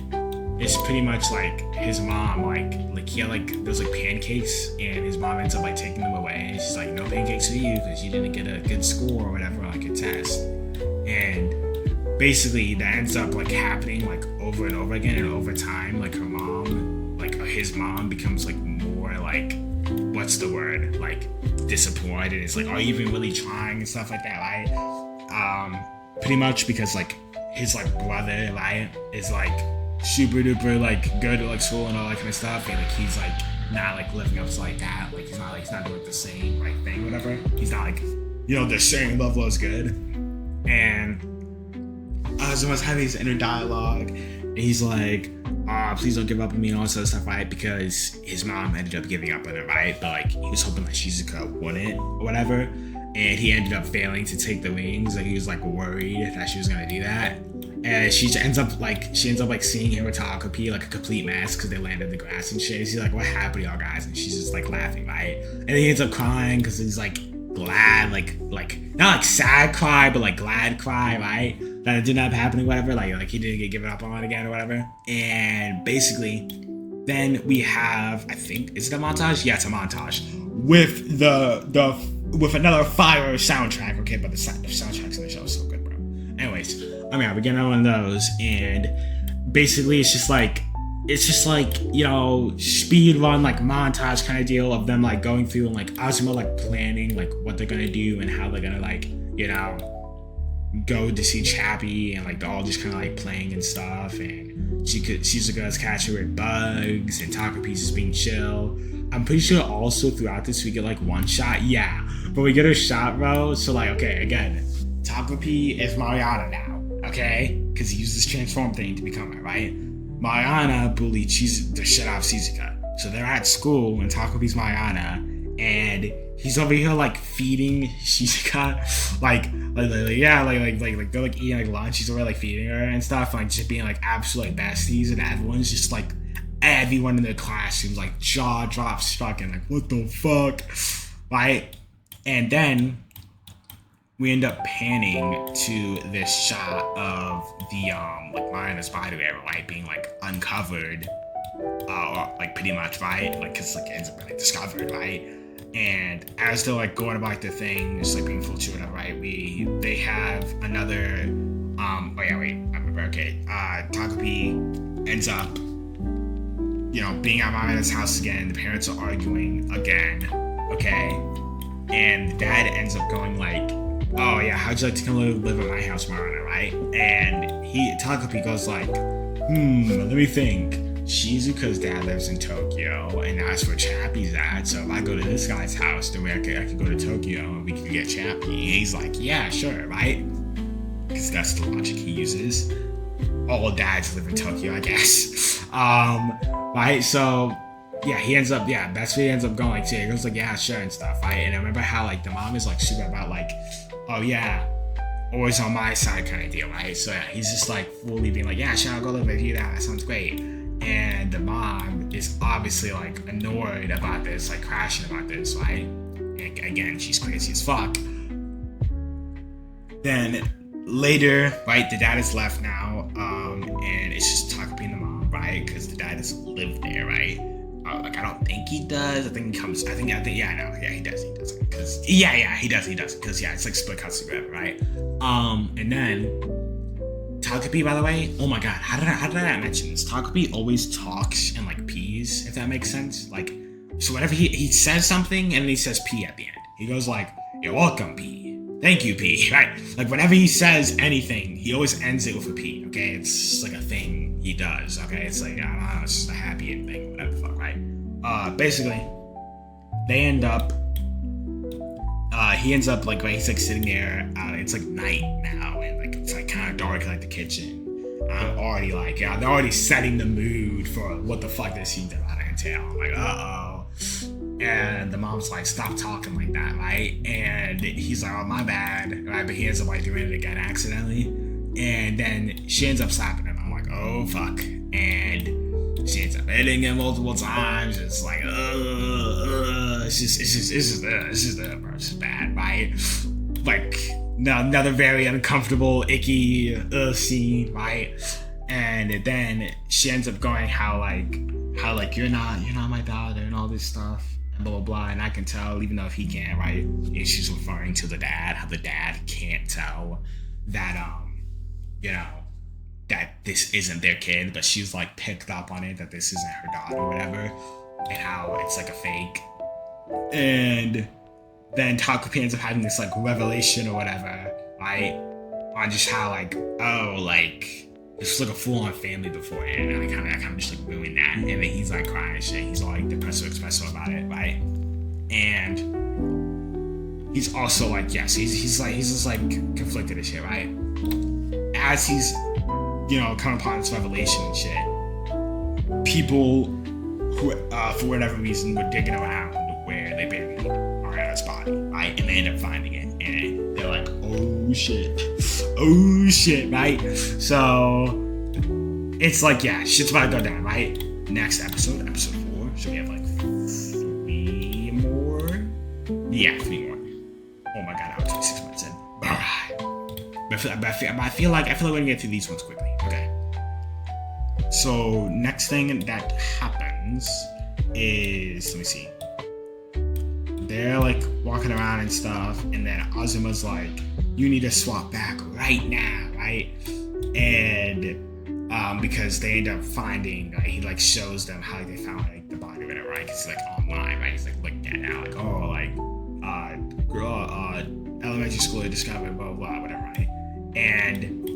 it's pretty much like his mom, like he had like those like pancakes, and his mom ends up like taking them away, and she's like, "No pancakes for you because you didn't get a good score or whatever on like a test." And basically that ends up like happening like over and over again, and over time like her mom, like his mom becomes like more like, what's the word, like disappointed. It's like, are you even really trying and stuff like that, right? Pretty much because like his like brother, right, is like super duper like good at like school and all that kind of stuff, and like he's like not like living up to like that, like he's not doing the same like thing, whatever. He's not like, you know, the same level as good. And Azuma's having his inner dialogue, and he's like, please don't give up on me and all this other stuff, right? Because his mom ended up giving up on him, right? But like he was hoping like Shizuka wouldn't or whatever, and he ended up failing to take the wings. Like he was like worried that she was gonna do that. And she ends up like seeing him with Takopi like a complete mess because they landed in the grass and shit. She's like, "What happened to y'all guys?" And she's just like laughing, right? And then he ends up crying because he's like glad, like not like sad cry, but like glad cry, right? That it didn't end up happening, whatever. Like he didn't get given up on again or whatever. And basically, then we have, I think, is it a montage? Yeah, it's a montage with with another fire soundtrack. Okay, but the soundtracks in the show is so good, bro. Anyways, we're getting on one of those, and basically it's just like, you know, speed run like montage kind of deal of them like going through and like Azuma like planning like what they're gonna do and how they're gonna like, you know, go to see Chappie, and like they're all just kind of like playing and stuff, and Shizuka's catching with bugs, and Takopi's just being chill. I'm pretty sure also throughout this we get like one shot, yeah, but we get a shot, bro. So like, okay, again, Takopi is Mariana now, okay, because he used this transform thing to become it, right? Mariana bullied the shit out of Shizuka, so they're at school and Takopi's Mariana, and he's over here like feeding Shizuka, like they're like eating like lunch. He's over like feeding her and stuff, and like just being like absolute like besties, and everyone's just like, everyone in the classroom's like jaw drop struck and like, what the fuck, right? And then we end up panning to this shot of the like Mariana's body, right, being like uncovered, or like pretty much, right, like because like it ends up being like discovered, right? And as they're like going about their thing, it's like being full to whatever, right? They have another Takopi ends up, you know, being at Mariana's house again. The parents are arguing again, okay? And the dad ends up going like, "Oh yeah, how'd you like to come live at my house, Mariana, right?" And Takopi goes like, let me think. Shizuka's dad lives in Tokyo, and that's where Chappie's at. So if I go to this guy's house, then I could go to Tokyo and we can get Chappie. And he's like, yeah, sure, right? Because that's the logic he uses. All dads live in Tokyo, I guess. Right? So yeah, that's where he ends up going. Like, he goes like, yeah, sure, and stuff, right? And I remember how like the mom is like super about like, oh yeah, always on my side kind of deal, right? So yeah, he's just like fully being like, yeah, sure, I'll go live with you. That sounds great. And the mom is obviously like annoyed about this, like crashing about this, right? And again, she's crazy as fuck. Then later, right, the dad is left now, and it's just Takopi and the mom, right? Because the dad doesn't live there, right? Like, I don't think he does. I think he comes. I think. Yeah, I know. Yeah, he does. Cause he does. Cause it's like split cuts together, right? And then Takopi, by the way. Oh my god, how did I mention this? Takopi always talks and like pees, if that makes sense. Like, so whenever he says something and then he says P at the end, he goes like, "You're welcome, P. Thank you, P." Right? Like, whenever he says anything, he always ends it with a P. Okay, it's like a thing he does. Okay, it's like, I don't know, it's just a happy ending, whatever the fuck, right? Basically, they end up. He ends up like he's like sitting there. It's like night now, and like it's like kind of dark in like the kitchen. I'm already like, yeah, they're already setting the mood for what the fuck this scene's about to entail. I'm like, uh-oh. And the mom's like, stop talking like that, right? And he's like, oh, my bad, right? But he ends up like doing it again accidentally. And then she ends up slapping him. I'm like, oh, fuck. And she ends up hitting him multiple times. It's like, it's just bad, right? Like, another very uncomfortable, icky scene, right? And then she ends up going how you're not my daughter and all this stuff and blah blah blah. And I can tell, even though if he can't, right? And she's referring to the dad, how the dad can't tell that that this isn't their kid, but she's like picked up on it that this isn't her daughter or whatever, and how it's like a fake. And then Takopi ends up having this like revelation or whatever, right? On just how like, oh, like it's like a full-on family beforehand, and I kind of just like ruined that. And then he's like crying and shit. He's all like depresso expresso about it, right? And he's also like, yes, he's just like conflicted and shit, right? As he's coming upon this revelation and shit, people who for whatever reason were digging around where they buried Ariana's body, right? And they end up finding it, and they're like, oh shit, right? So it's like, yeah, shit's about to go down, right? Next episode 4. So we have like 3 more. Yeah, 3 more. Oh my god, I was 26 minutes in. Alright. But I feel like we're gonna get through these ones quickly. Okay. So next thing that happens is, let me see. They're like walking around and stuff, and then Azuma's like, you need to swap back right now, right? And because they end up finding, like, he like shows them how they found like the body of it, right? Because he's like online, right? He's like looking at it now, like, oh, like elementary school discovered, blah blah, whatever, right? And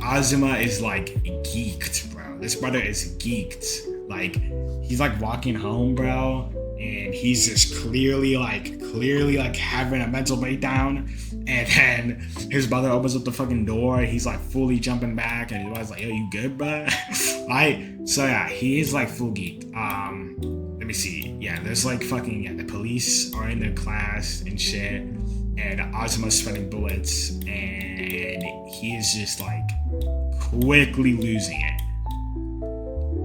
Azuma is like geeked, bro. This brother is geeked. Like, he's like walking home, bro, and he's just clearly like having a mental breakdown. And then his brother opens up the fucking door. He's like fully jumping back, and his brother's like, yo, you good, bro? Right? So yeah, he is like full geek. Let me see. Yeah, there's like fucking, the police are in their class and shit, and Azuma's spreading bullets, and he is just like quickly losing it.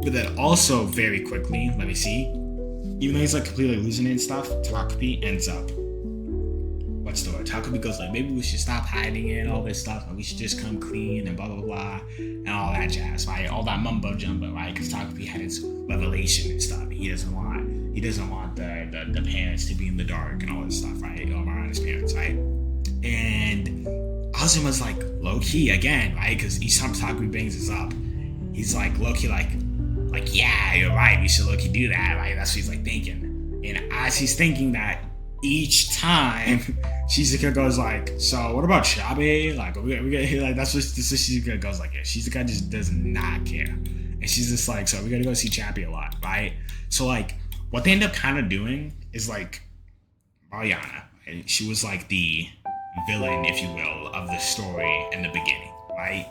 But then also very quickly, let me see, even though he's like completely losing it and stuff, Takopi ends up, what's the word? Takopi goes like, maybe we should stop hiding it and all this stuff, and we should just come clean and blah blah blah and all that jazz, right? All that mumbo jumbo, right? Because Takopi had his revelation and stuff. He doesn't want the parents to be in the dark and all this stuff, right? Around his parents, right? And Azuma's like low key again, right? Because each time Takopi brings this up, he's like low key like, yeah, you're right, we should low key do that, right? That's what he's like thinking. And as he's thinking that, each time Shizuka goes like, so what about Shabe? Like, we like, that's what Shizuka goes like, yeah, Shizuka just does not care. And she's just like, so we gotta go see Chappie a lot, right? So like, what they end up kind of doing is like, Mariana, and she was like the villain, if you will, of the story in the beginning, right?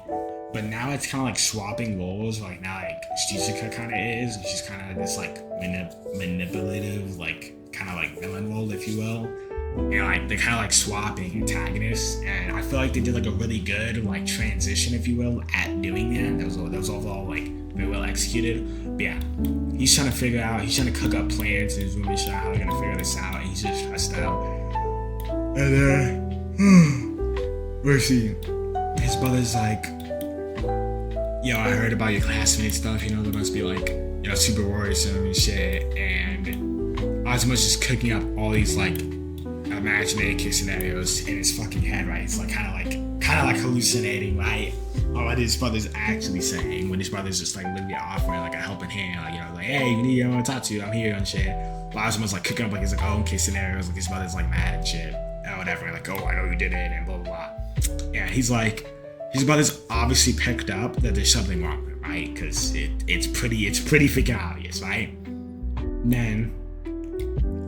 But now it's kind of like swapping roles. Like, now like Shizuka kind of is, and she's kind of this like manipulative, like kind of like villain role, if you will. And like they're kind of like swapping antagonists, and I feel like they did like a really good like transition, if you will, at doing that. That was all like very well executed. But yeah, he's trying to cook up plans in his room and show how they're gonna figure this out, and he's just stressed out. And then let's see, his brother's like, yo, I heard about your classmate stuff, there must be like super worrisome and shit. And Azuma's just cooking up all these like imaginary case scenarios in his fucking head, right? It's like kind of like hallucinating, right? Or what his brother's actually saying when his brother's just like literally offering like a helping hand, like hey, you need anyone to talk to, I'm here and shit. While Azuma's like cooking up like his like own case scenarios, like his brother's like mad and shit or whatever, like oh I know you did it and blah blah blah. Yeah, he's like his brother's obviously picked up that there's something wrong with it, right? Because it's pretty freaking obvious, right? And then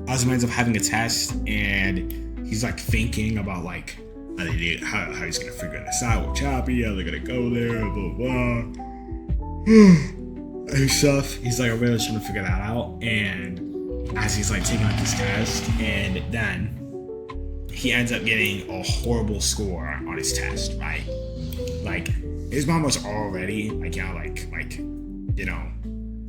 Azuma ends up having a test and he's like thinking about like how he's gonna figure this out with Choppy, how they're gonna go there, blah blah and stuff. He's like really trying to figure that out, and as he's like taking like his test, and then he ends up getting a horrible score on his test, right? Like his mom was already like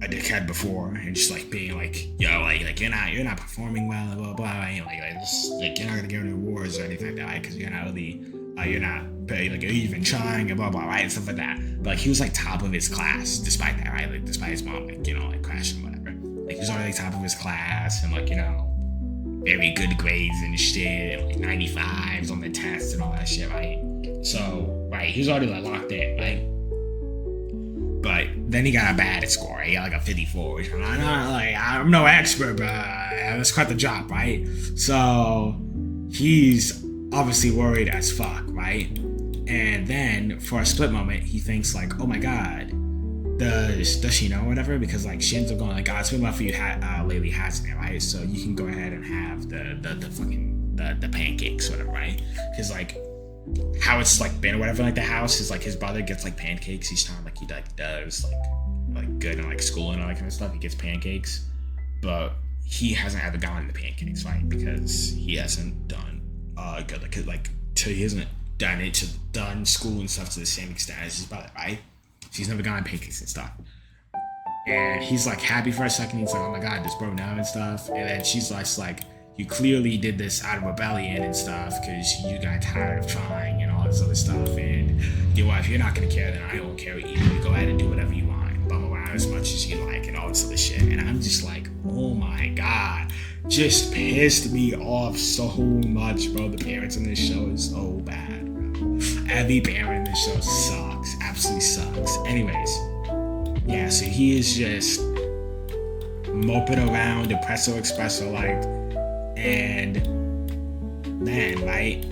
a dickhead before, and just like being like like you're not performing well, blah blah, and like you're not gonna get any awards or anything like that, right? Because you're not really you're not like you're even trying and blah blah, right? And stuff like that. But like he was like top of his class despite that, right? Like despite his mom like crashing or whatever. Like he was already top of his class and like very good grades and shit, and like 95s on the tests and all that shit, right? So right, he was already like locked in, right? But then he got a bad score. He got like a 54. Which I'm no expert, but that's quite the drop, right? So he's obviously worried as fuck, right? And then for a split moment, he thinks like, oh my god, does she know or whatever? Because like she ends up going like, God, it's been about for you, Laylee has it, right? So you can go ahead and have the pancakes or whatever, right? Because like how it's like been or whatever, like the house is like his brother gets like pancakes each time like he like does like good in like school and all that kind of stuff. He gets pancakes, but he hasn't ever gotten the pancakes, right? Because he hasn't done good like he hasn't done school and stuff to the same extent as his brother, right? So he's never gotten pancakes and stuff. And he's like happy for a second. He's like, oh my god, this bro now and stuff. And then she's like, you clearly did this out of rebellion and stuff because you got tired of trying and all this other stuff. And if you're not gonna care, then I won't care either. You go ahead and do whatever you want, bum around as much as you like and all this other shit. And I'm just like, oh my god, just pissed me off so much, bro. The parents in this show is so bad, bro. Every parent in this show sucks, absolutely sucks. Anyways, yeah, so he is just moping around, depresso espresso like. And then, right,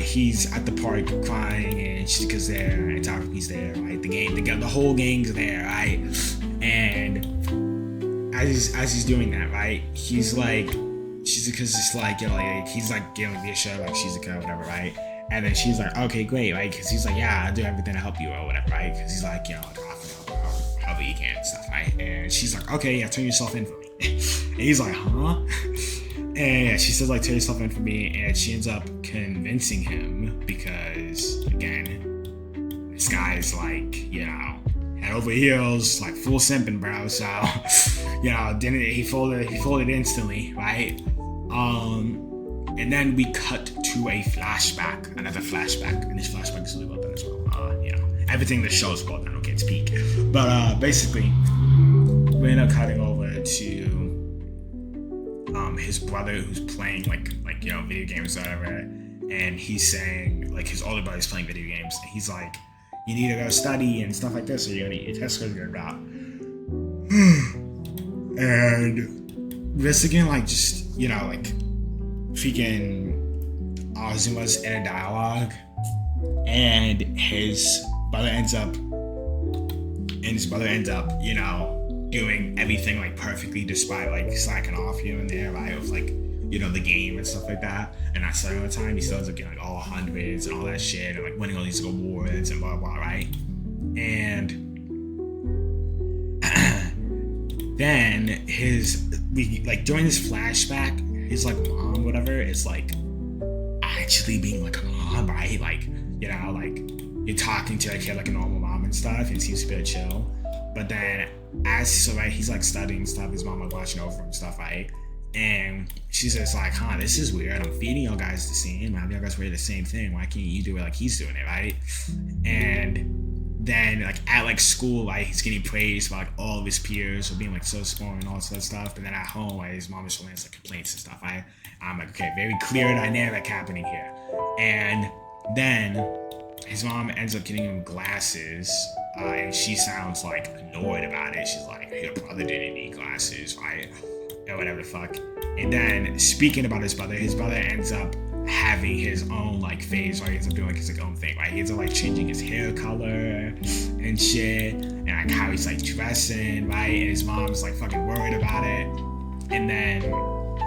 he's at the park crying, and Shizaka's there, and Takopi's there, right? The whole gang's there, right? And as he's doing that, right, he's like, Shizaka's just like, he's like giving me a show like Shizuka or whatever, right? And then she's like, okay, great, right? Because he's like, yeah, I'll do everything to help you or whatever, right? Because he's like, however you can and stuff, right? And she's like, okay, yeah, turn yourself in for me. And he's like, huh? And she says like, turn yourself in for me, and she ends up convincing him because again, this guy's like, head over heels, like full simping, bro. So he folded instantly, right? And then we cut to another flashback, and this flashback is really well done as well. Everything in the show is well done. Okay, it's peak, but basically, we end up cutting over to his brother who's playing like video games or whatever, and he's saying like his older brother's playing video games, and he's like, you need to go study and stuff like this, or your test scores are gonna drop. And this again, like just freaking Azuma's inner dialogue, and his brother ends up doing everything like perfectly despite like slacking off here and there, right? With like the game and stuff like that. And not studying all the time, he still ends up getting like all hundreds and all that shit, and like winning all these awards and blah blah, right? And then during this flashback, his like mom, whatever, is like actually being like a mom, right? Like you're talking to a kid like a normal mom and stuff, and seems to be chill. But then he's like studying stuff, his mom like watching over him stuff, right? And she's just like, this is weird. I'm feeding y'all guys the same. Y'all guys wear the same thing. Why can't you do it like he's doing it, right? And then like at like school, like he's getting praised by like all of his peers for being like so smart and all this other stuff. But then at home, like his mom is like complaints and stuff. I'm like, okay, very clear dynamic happening here. And then his mom ends up getting him glasses, and she sounds like annoyed about it. She's like, your brother didn't need glasses, right? Or whatever the fuck. And then speaking about his brother ends up having his own like phase, right? He ends up doing like his like, own thing, right? He ends up like changing his hair color and shit, and like how he's like dressing, right? And his mom's like fucking worried about it. And then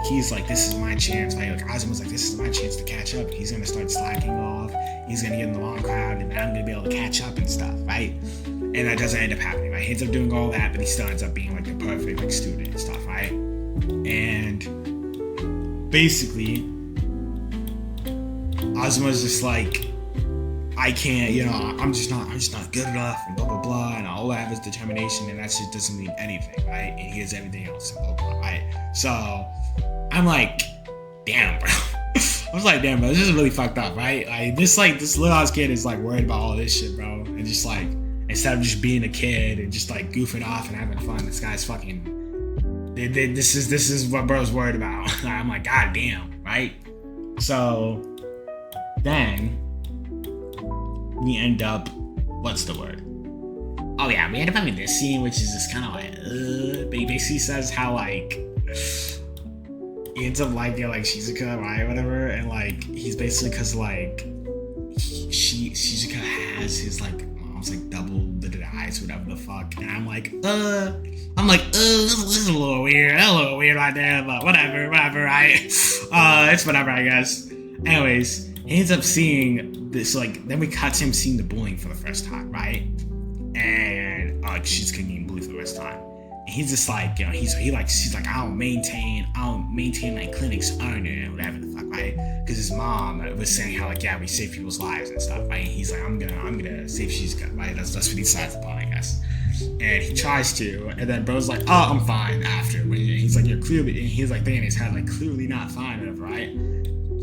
he's like, this is my chance, right? Like Azuma's like, this is my chance to catch up. He's gonna start slacking off. He's gonna get in the long crowd, and then I'm gonna be able to catch up and stuff, right? And that doesn't end up happening, right? He ends up doing all that, but he still ends up being like the perfect like student and stuff, right? And basically, Azuma's just like, I can't, I'm just not good enough, and blah blah blah, and all I have is determination, and that shit doesn't mean anything, right? And he has everything else, and blah blah, right? So I'm like, damn, bro. I was like, damn, bro, this is really fucked up, right? Like this little ass kid is like worried about all this shit, bro, and just like instead of just being a kid and just like goofing off and having fun, this guy's fucking. This is what bro's worried about. I'm like, god damn, right? So then we end up, what's the word? Oh yeah, we end up having this scene, which is just kind of like, but he basically says how like he ends up liking like Shizuka, right, whatever, and like he's basically because like Shizuka has his like mom's like double-lidded eyes, whatever the fuck, and I'm like, this is a little weird, right there, but whatever, right? It's whatever, I guess. Anyways, he ends up seeing this, like, then we cut to him seeing the bullying for the first time, right? And she's getting bullied for the first time. And he's just like, he's like, I don't maintain my clinic's honor, whatever the fuck, right? Because his mom was saying how like, yeah, we save people's lives and stuff, right? And he's like, I'm gonna save Shizuka, right? That's what he decides upon, I guess. And he tries to, and then bro's like, oh, I'm fine after. He's like, you're clearly, and he's like thinking in his head, like, clearly not fine, whatever, right?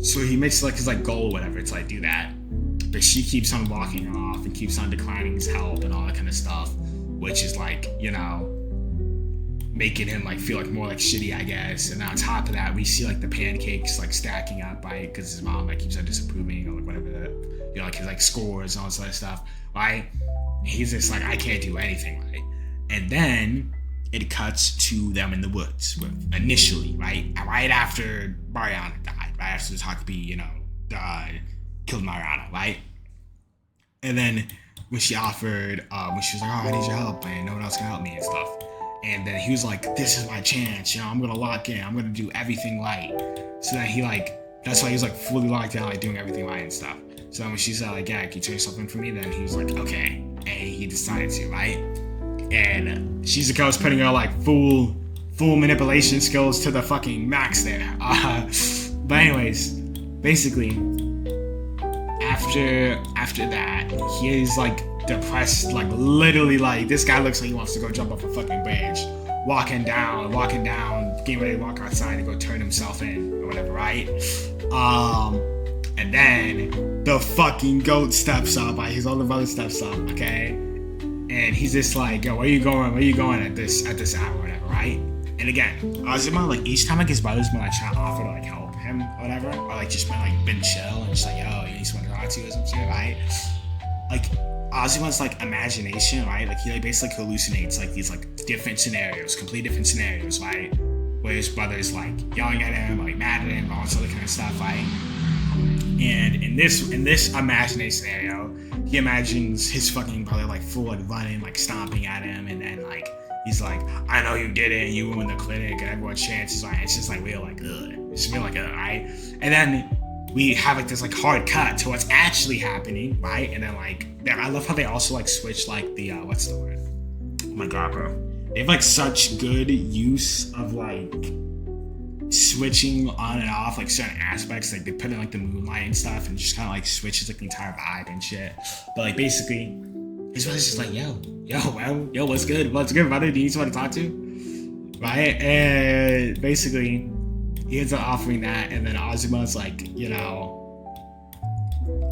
So he makes like his like goal, whatever, to like do that. But she keeps on walking off and keeps on declining his help and all that kind of stuff, which is like, making him like feel like more like shitty, I guess. And on top of that, we see like the pancakes like stacking up, right? Because his mom like keeps on disapproving or like whatever like his like scores and all this other stuff, right? And he's just like, I can't do anything, right? And then it cuts to them in the woods initially, right? Right after Mariana died, right after Takopi, killed Mariana, right? And then when she offered, when she was like, oh, I need your help, and no one else can help me and stuff. And then he was like, this is my chance, I'm gonna lock in, I'm gonna do everything right. So then he like, that's why he was like fully locked down, like doing everything right and stuff. So then when she said like, yeah, can you turn yourself in for me? Then he was like, okay. And he decided to, right? And Shizuka was putting her like full manipulation skills to the fucking max there. But anyways, basically, after that, he is like depressed, like literally, like this guy looks like he wants to go jump off a fucking bridge, walking down, getting ready to walk outside and go turn himself in or whatever, right? And then the fucking goat steps up, like his older brother steps up, okay? And he's just like, yo, where you going at this hour or whatever, right? And again, Azuma, like each time like his brother's been like trying to offer to like help him or whatever, or like just been chill and just like, yo, you need someone to talk to or some shit, right? Like Azuma's like imagination, right? Like he like basically hallucinates like these like different scenarios, completely different scenarios, right? Where his brother's like yelling at him, like mad at him, all this other kind of stuff, right? And in this imaginary scenario, he imagines his fucking brother like full like running, like stomping at him, and then like he's like, I know you did it, and you ruined the clinic, and everyone's chances, right? It's just like real like ugh. It's real like ugh, right? And then we have like this like hard cut to what's actually happening, right? And then like I love how they also like switch like the what's the word? Oh my god, bro. They have like such good use of like switching on and off like certain aspects. Like they put in like the moonlight and stuff, and just kind of like switches like the entire vibe and shit. But like basically, his brother's just like, yo, what's good, brother? Do you need someone to talk to? Right? And basically, he ends up offering that, and then Azuma's like,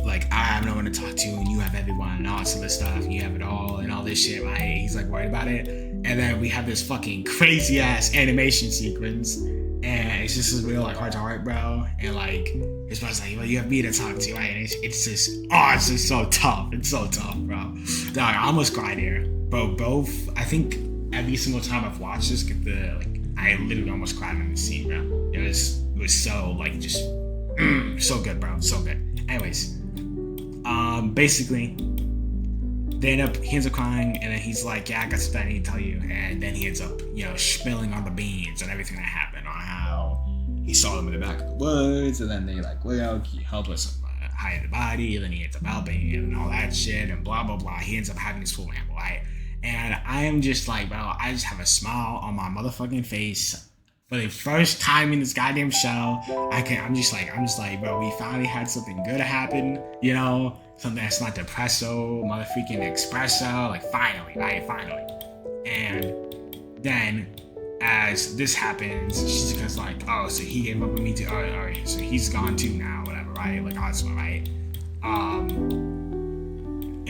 like, I have no one to talk to, and you have everyone, and all this other stuff, and you have it all, and all this shit, right? He's like worried about it. And then we have this fucking crazy ass animation sequence, and it's just this real like heart to heart, bro. And like his brother's like, well, you have me to talk to, right? And it's just so tough. It's so tough, bro. Dog, I almost cried here. Bro, both, I think every single time I've watched this, I literally almost cried in the scene, bro. It was so like just so good, bro. So good. Anyways, basically, he ends up crying, and then he's like, yeah, I got something I need to tell you. And then he ends up, spilling on the beans and everything that happened, on how he saw them in the back of the woods, and then they like, well, can you help us hide the body? And then he ends up helping and all that shit, and blah, blah, blah. He ends up having this full ramble, right? And I am just like, bro, I just have a smile on my motherfucking face. For the first time in this goddamn show, I'm just like, bro, we finally had something good happen, something that's not depresso, motherfucking espresso, like finally, right? Finally. And then as this happens, Shizuka's like, oh, so he gave up on me too. All right, so he's gone too now, whatever, right? Like, awesome, right?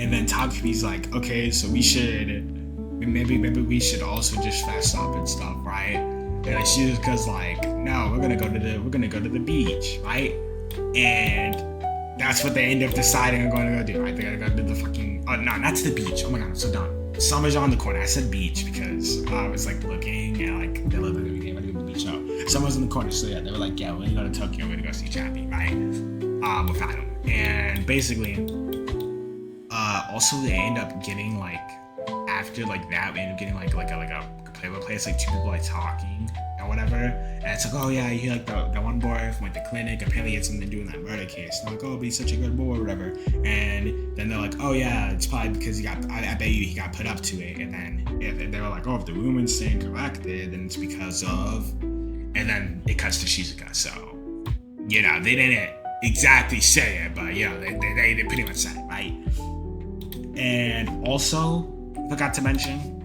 And then Takopi's like, okay, so maybe we should also just fast up and stuff, right? And Shizuka's like, no, we're gonna go to the beach, right? And that's what they end up deciding they're going to go do, right? They're gonna go to the fucking, oh no, not to the beach. Oh my god, I'm so dumb. Summer's on the corner. I said beach because I was like looking and like they looked at me, I'm gonna go to the beach. No, Summer's in the corner, so yeah, they were like, yeah, we're gonna go to Tokyo, we're gonna go see Chappie, right? Without him. And basically, also they end up getting like, after like that, we end up getting like a play-by-play. It's like two people like talking or whatever, and it's like, oh yeah, you like the one boy from like the clinic, apparently he had something to do in that murder case. And I'm like, oh, but he's such a good boy or whatever. And then they're like, oh yeah, it's probably because I bet you he got put up to it. And then they were like, oh, if the woman's incorrected, then it's because of, and then it cuts to Shizuka. So they didn't exactly say it, but they pretty much said it, right? And also, forgot to mention,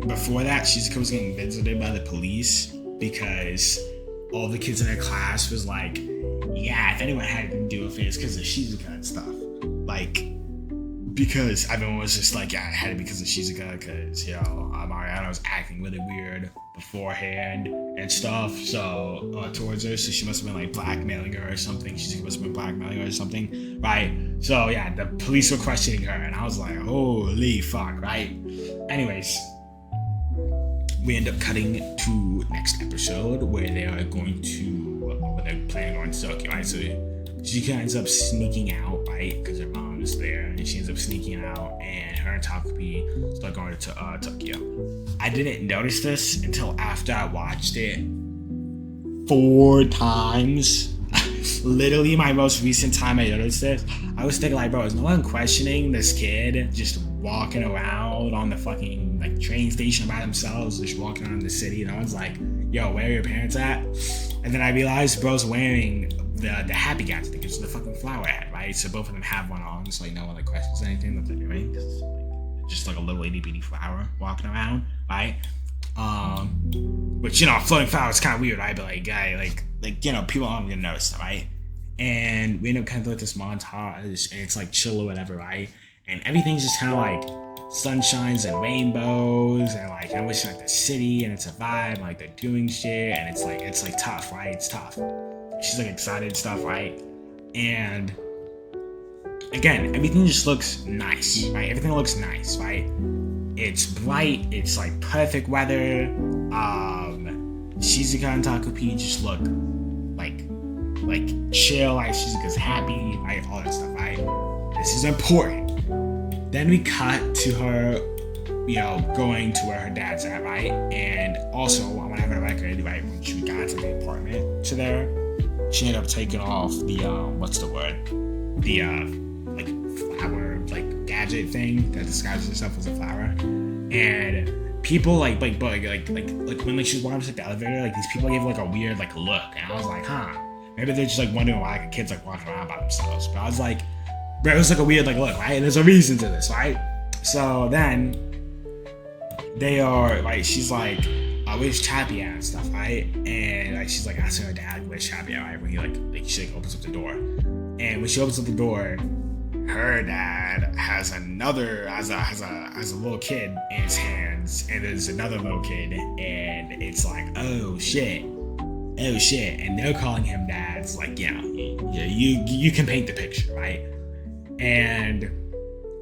before that, Shizuka was getting visited by the police because all the kids in her class was like, yeah, if anyone had to do with it, it's because of Shizuka and stuff. Like, because everyone was just like, yeah, it had to be because of Shizuka, because, Mariana was acting really weird beforehand and stuff, so, towards her, so she must have been, like, blackmailing her or something. Shizuka must have been blackmailing her or something, right? So, yeah, the police were questioning her, and I was like, holy fuck, right? Anyways, we end up cutting to next episode where they are going to, where they're planning on Tokyo, right? So she ends up sneaking out, right? Because her mom is there, and she ends up sneaking out, and her and Takopi start going to Tokyo. I didn't notice this until after I watched it 4 times. Literally, my most recent time I noticed this, I was thinking like, bro, is no one questioning this kid just walking around on the fucking like train station by themselves, just walking around the city? No one's like, yo, where are your parents at? And then I realized bro's wearing the happy guy thing, it's the fucking flower hat, right? So both of them have one on, so like no one like questions anything that they're doing, because it's like just like a little itty bitty flower walking around, right? Which floating flower is kind of weird, right? But like, people aren't gonna notice that, right? And we end up kind of doing this montage, and it's like chill or whatever, right? And everything's just kind of like sunshines and rainbows, and like I'm wishing like the city, and it's a vibe, like they're doing shit, and it's like tough, right? It's tough. She's like excited and stuff, right? And again, everything just looks nice, right? Everything looks nice, right? It's bright, it's like perfect weather. Shizuka and Takopi just look like chill, like Shizuka's happy, right? All that stuff, right? This is important. Then we cut to her, going to where her dad's at, right? And also, I want to have it on record, right? When she got to the apartment to there, she ended up taking off the, like flower, like gadget thing that disguises herself as a flower. And people like when like she was walking to the elevator, like these people gave like a weird like look, and I was like, maybe they're just like wondering why like a kid's like walking around by themselves. But I was like, bro, it was like a weird like look, right? And there's a reason to this, right? So then they are like, she's like, where's Chappie at and stuff, right? And like she's like asking her dad, where's Chappie at, right? When he like she like opens up the door. And when she opens up the door, her dad has a little kid in his hands, and there's another little kid, and it's like, oh shit, and they're calling him dad. It's like, yeah, you can paint the picture, right? And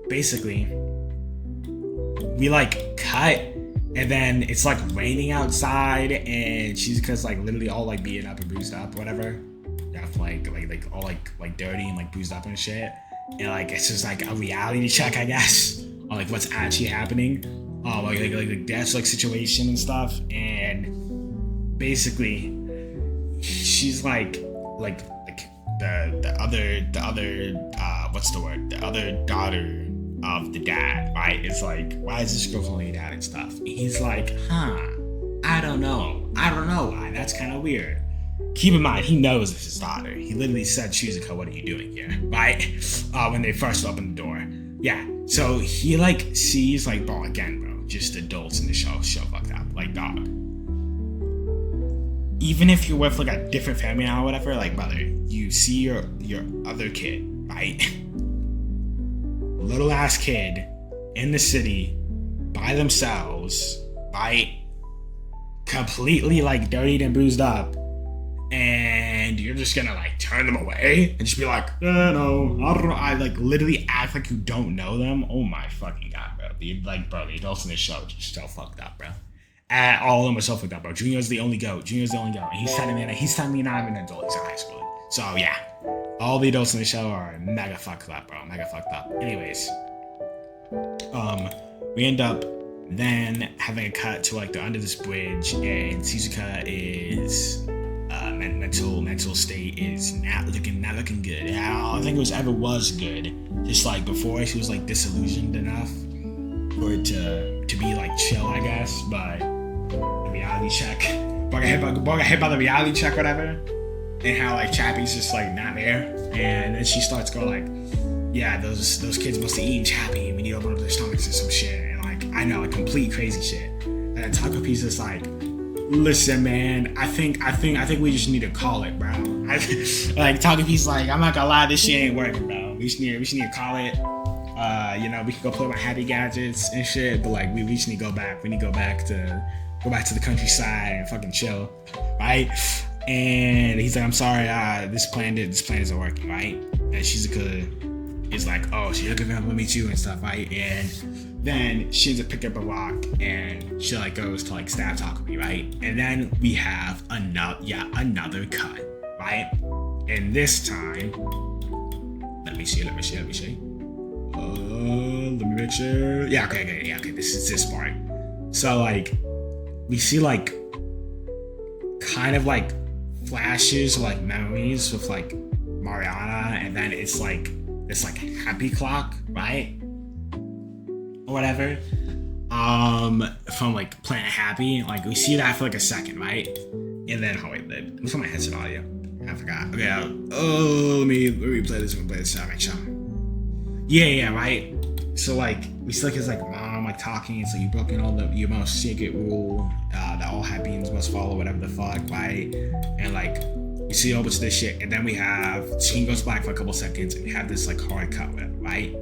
basically, we like cut, and then it's like raining outside, and Shizuka's like literally all like beaten up and bruised up, whatever. Yeah, like all like dirty and like bruised up and shit. And like it's just like a reality check, I guess, on like what's actually happening, like the death like situation and stuff. And basically, she's like the other daughter of the dad, right? It's like, why is this girl calling your dad and stuff? And he's like, I don't know why. That's kind of weird. Keep in mind, he knows it's his daughter. He literally said, Shizuka, what are you doing here? Right? When they first opened the door. Yeah. So he like sees like, bro, just adults in the show fucked up. Like, dog. Even if you're with like a different family now or whatever, like, brother, you see your other kid, right? Little ass kid in the city by themselves, right? Completely like dirtied and bruised up. And you're just gonna like turn them away and just be like, no, I don't know. I like literally act like you don't know them. Oh my fucking god, bro. The adults in this show are just so fucked up, bro. All of them are so fucked up, bro. Junior's the only goat. And he's telling me not even an adult. He's a high schooler. So yeah, all the adults in the show are mega fucked up, bro. Mega fucked up. Anyways, we end up then having a cut to like they're under this bridge, and Shizuka is mental state is not looking good. I don't think it was good. Just like before, she was like disillusioned enough for it to be like chill, I guess. But the reality check, got hit by the reality check, whatever, and how like Chappie's just like not there, and then she starts going like, yeah, those kids must have eaten Chappie. We need to open up their stomachs or some shit, and like I know, like complete crazy shit. And then Takopi's just like, listen, man, I think we just need to call it, bro. Like Takopi's like, I'm not gonna lie, this shit ain't working, bro. We just need to call it. We can go play with Happy Gadgets and shit, but like we just need to go back. We need to go back to the countryside and fucking chill, right? And he's like, I'm sorry, this plan isn't working, right? And Shizuka is like, oh, she's looking for me too and stuff, right? And then she ends up picking up a rock and she like goes to like stab Takopi, right? And then we have another cut, right? And this time, let me see. Let me make sure. Yeah, okay. This is this part. So like, we see like kind of like flashes or like memories with like Mariana, and then it's like this like happy clock, right? Or whatever. From like Planet Happy. Like we see that for like a second, right? And then let me put my headset audio. I forgot. Okay, let me play this. Make sure. Yeah, right. So like we see like his like mom like talking. It's like you've broken your most sacred rule that all happy beings must follow, whatever the fuck, right? And like you see all bunch of this shit, and then we have screen goes black for a couple seconds, and we have this like hard cut, whatever, right?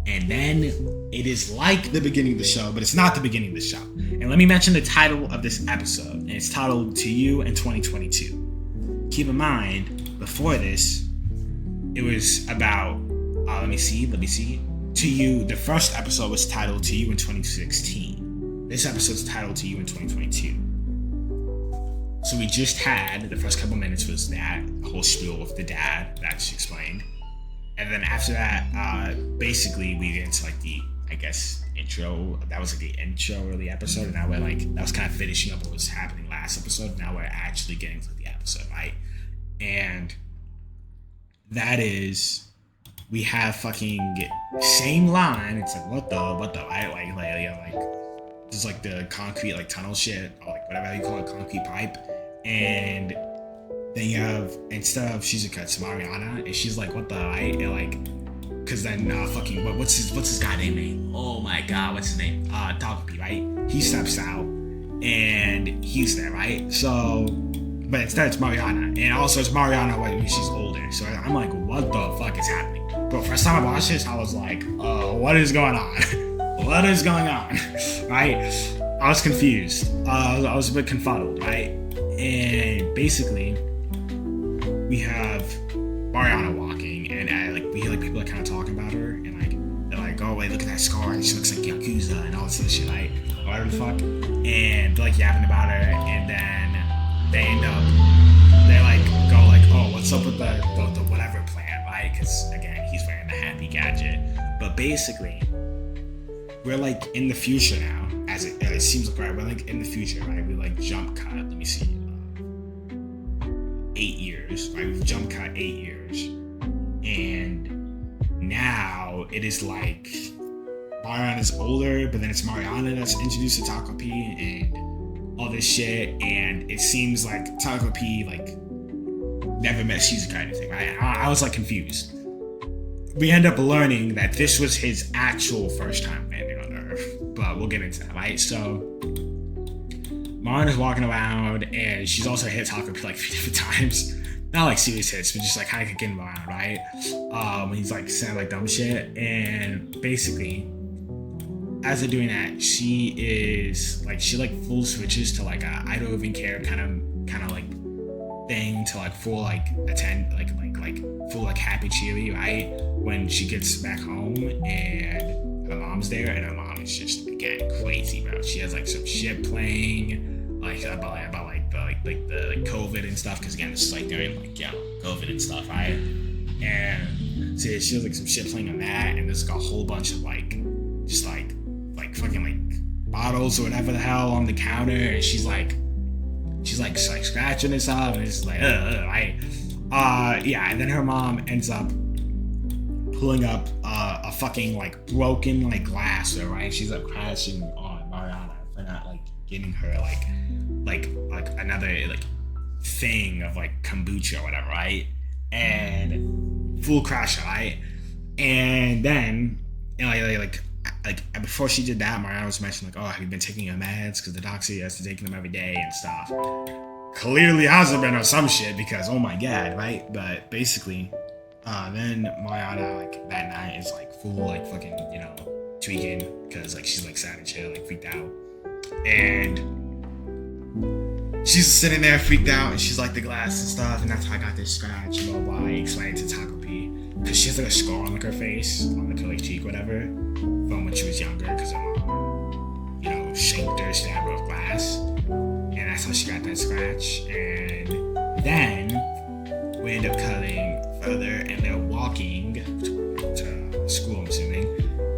And then it is like the beginning of the show, but it's not the beginning of the show. And let me mention the title of this episode, and it's titled "To You in 2022." Keep in mind, before this, it was about. Let me see. To You, the first episode was titled To You in 2016. This episode's titled To You in 2022. So we just had, the first couple minutes was that whole spiel with the dad that she explained. And then after that, basically we get into like the, I guess, intro. That was like the intro of the episode. And now we're like, that was kind of finishing up what was happening last episode. Now we're actually getting to the episode, right? And that is... we have fucking same line. It's like what the right? Like just like the concrete like tunnel shit or like whatever you call it, concrete pipe. And then you have, instead of Shizuka, it's Mariana, and she's like what the right? And like, cause then fucking what's his goddamn name? Oh my god, what's his name? Takopi, right? He steps out, and he's there, right? So, but instead it's Mariana, and also it's Mariana when she's older. So I'm like, what the fuck is happening? But first time I watched this, I was like, what is going on? What is going on? Right? I was confused. I was a bit confuddled, right? And basically, we have Mariana walking, and we hear like people are kind of talking about her, and like they're like, oh wait, look at that scar, and she looks like Yakuza and all this other shit, right? Whatever the fuck. And they're like yapping about her, and then they like go like, oh, what's up with the whatever plan, right? Because again, he's wearing the happy gadget. But basically, we're like in the future now, as it seems like, right? We're like in the future, right? We like jump cut. Let me see, 8 years, right? We've jump cut 8 years, and now it is like Mariana's older, but then it's Mariana that's introduced to Takopi and all this shit, and it seems like Takopi like never met Shizuka or anything, right? I was like confused. We end up learning that this was his actual first time landing on Earth, but we'll get into that, right? So Mariana's walking around, and she's also hit Takopi like 3 different times. Not like serious hits, but just like kind of kicking him around, right? When he's like saying like dumb shit, and basically, as they're doing that, she full switches to like a Ido-reviews kind of like thing to like full like attend like full like happy cheery, right? When she gets back home and her mom's there, and her mom is just again crazy, bro. She has like some shit playing like about the COVID and stuff, because again this is like during like COVID and stuff, right? And so she has like some shit playing on that, and there's like a whole bunch of like just like fucking like bottles or whatever the hell on the counter, and she's like scratching this up, and it's like right? And then her mom ends up pulling up a fucking like broken like glass, right? She's like crashing on Mariana for not like getting her like another like thing of like kombucha or whatever, right? And full crash, right? And then before she did that, Mariana was mentioning like, oh, have you been taking your meds? Because the doc said you has to take them every day and stuff. Clearly hasn't been or some shit, because oh my god, right? But basically, then Mariana like that night is like full like fucking tweaking, because like she's like sad and shit, like freaked out, and she's sitting there freaked out, and she's like the glass and stuff, and that's how I got this scratch, blah. I explained to Takopi, because she has like a scar on like her face, on like her like cheek, whatever, from when she was younger, because her mom, shanked her, stabbed her with glass, and that's how she got that scratch. And then we end up cutting further, and they're walking to school, I'm assuming,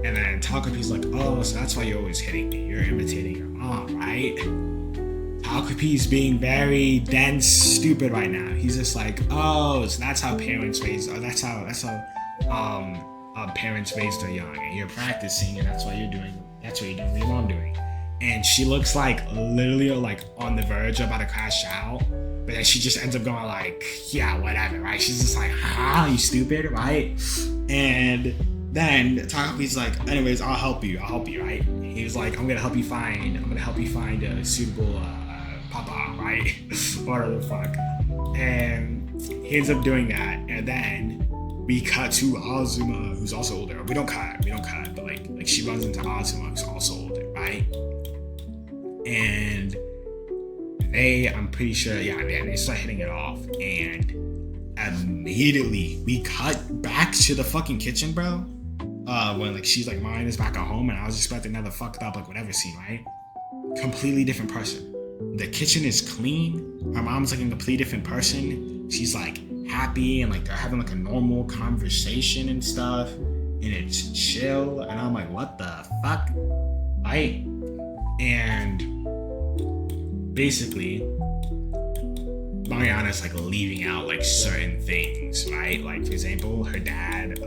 and then Takopi's like, oh, so that's why you're always hitting me, you're imitating your mom, right? Takopi's being very dense, stupid right now. He's just like, oh, so that's how parents raise, or that's how parents raise their young, and you're practicing, and that's what you're doing what your mom doing. And she looks like literally like on the verge of about to crash out, but then she just ends up going like, yeah, whatever, right? She's just like, you stupid, right? And then Takopi's like, anyways, I'll help you, right? He was like, I'm gonna help you find a suitable papa, right? Whatever the fuck. And he ends up doing that, and then we cut to Azuma, who's also older. We don't cut, but like she runs into Azuma, who's also older, right? And I'm pretty sure, they start hitting it off, and immediately we cut back to the fucking kitchen, bro. When like she's like, mine is back at home, and I was expecting another fucked up like whatever scene, right? Completely different person. The kitchen is clean. Her mom's like a completely different person. She's like happy, and like they're having like a normal conversation and stuff, and it's chill, and I'm like, what the fuck, right? And basically Mariana's like leaving out like certain things, right? Like for example, her dad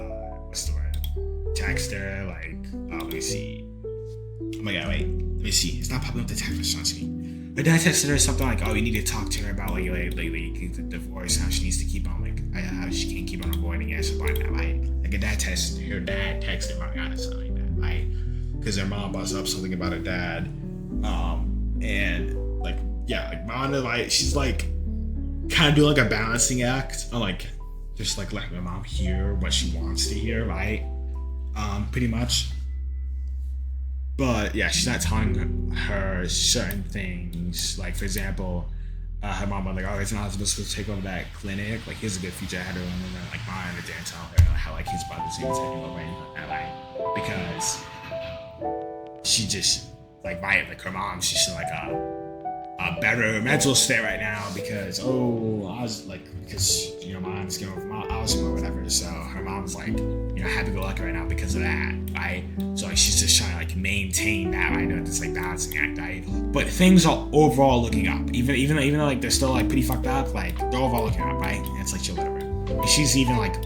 text her like, let me see, oh my god, wait, let me see, it's not popping up the text message on screen. Her dad texted her something like, oh, you need to talk to her about like the divorce, how she needs to keep on like how she can't keep on avoiding it, something like that, right? Like her dad texted Mariana something like that, right? Because her mom buzzed up something about her dad And like, yeah, like Manda, like she's like kind of doing like a balancing act on like just like letting my mom hear what she wants to hear, right? Pretty much. But yeah, she's not telling her certain things. Like for example, her mom was like, "Oh, it's not supposed to take over that clinic. Like, here's a good future ahead of him." And then like Maya didn't tell her how like his brother's even taking over in LA because she just like like her mom, she's in like a better mental state right now because I was like because my mom's getting over from Alzheimer or whatever, so her mom's like happy go lucky right now because of that, right? So like she's just trying to like maintain that right now, this like balancing act, right? But things are overall looking up, even though like they're still like pretty fucked up, like they're overall looking up, right? And it's like chill, whatever. And she's even like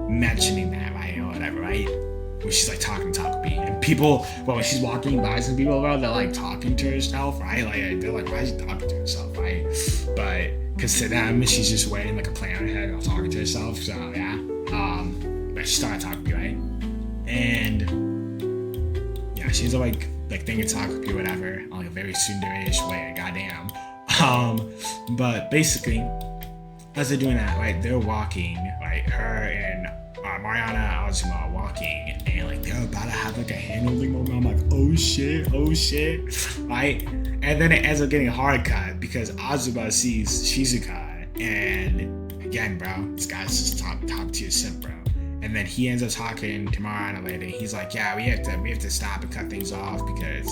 mentioning that, right, or whatever, right? When she's like talking to Takopi, and people, when she's walking by some people around, they're like talking to herself, right? Like they're like, why is she talking to herself, right? But because to them, she's just wearing like a play on her head or talking to herself. So yeah, but she started Takopi, right? And yeah, she's like thinking Takopi or whatever, in like a very tsundere-ish way. Goddamn. But basically, as they're doing that, right, they're walking, right, her and Mariana Azuma are walking, and like they're about to have like a hand-holding moment. I'm like, oh shit, right? And then it ends up getting a hard cut because Azuma sees Shizuka, and again, bro, this guy's just top tier simp, bro. And then he ends up talking to Mariana later. And he's like, yeah, we have to stop and cut things off because.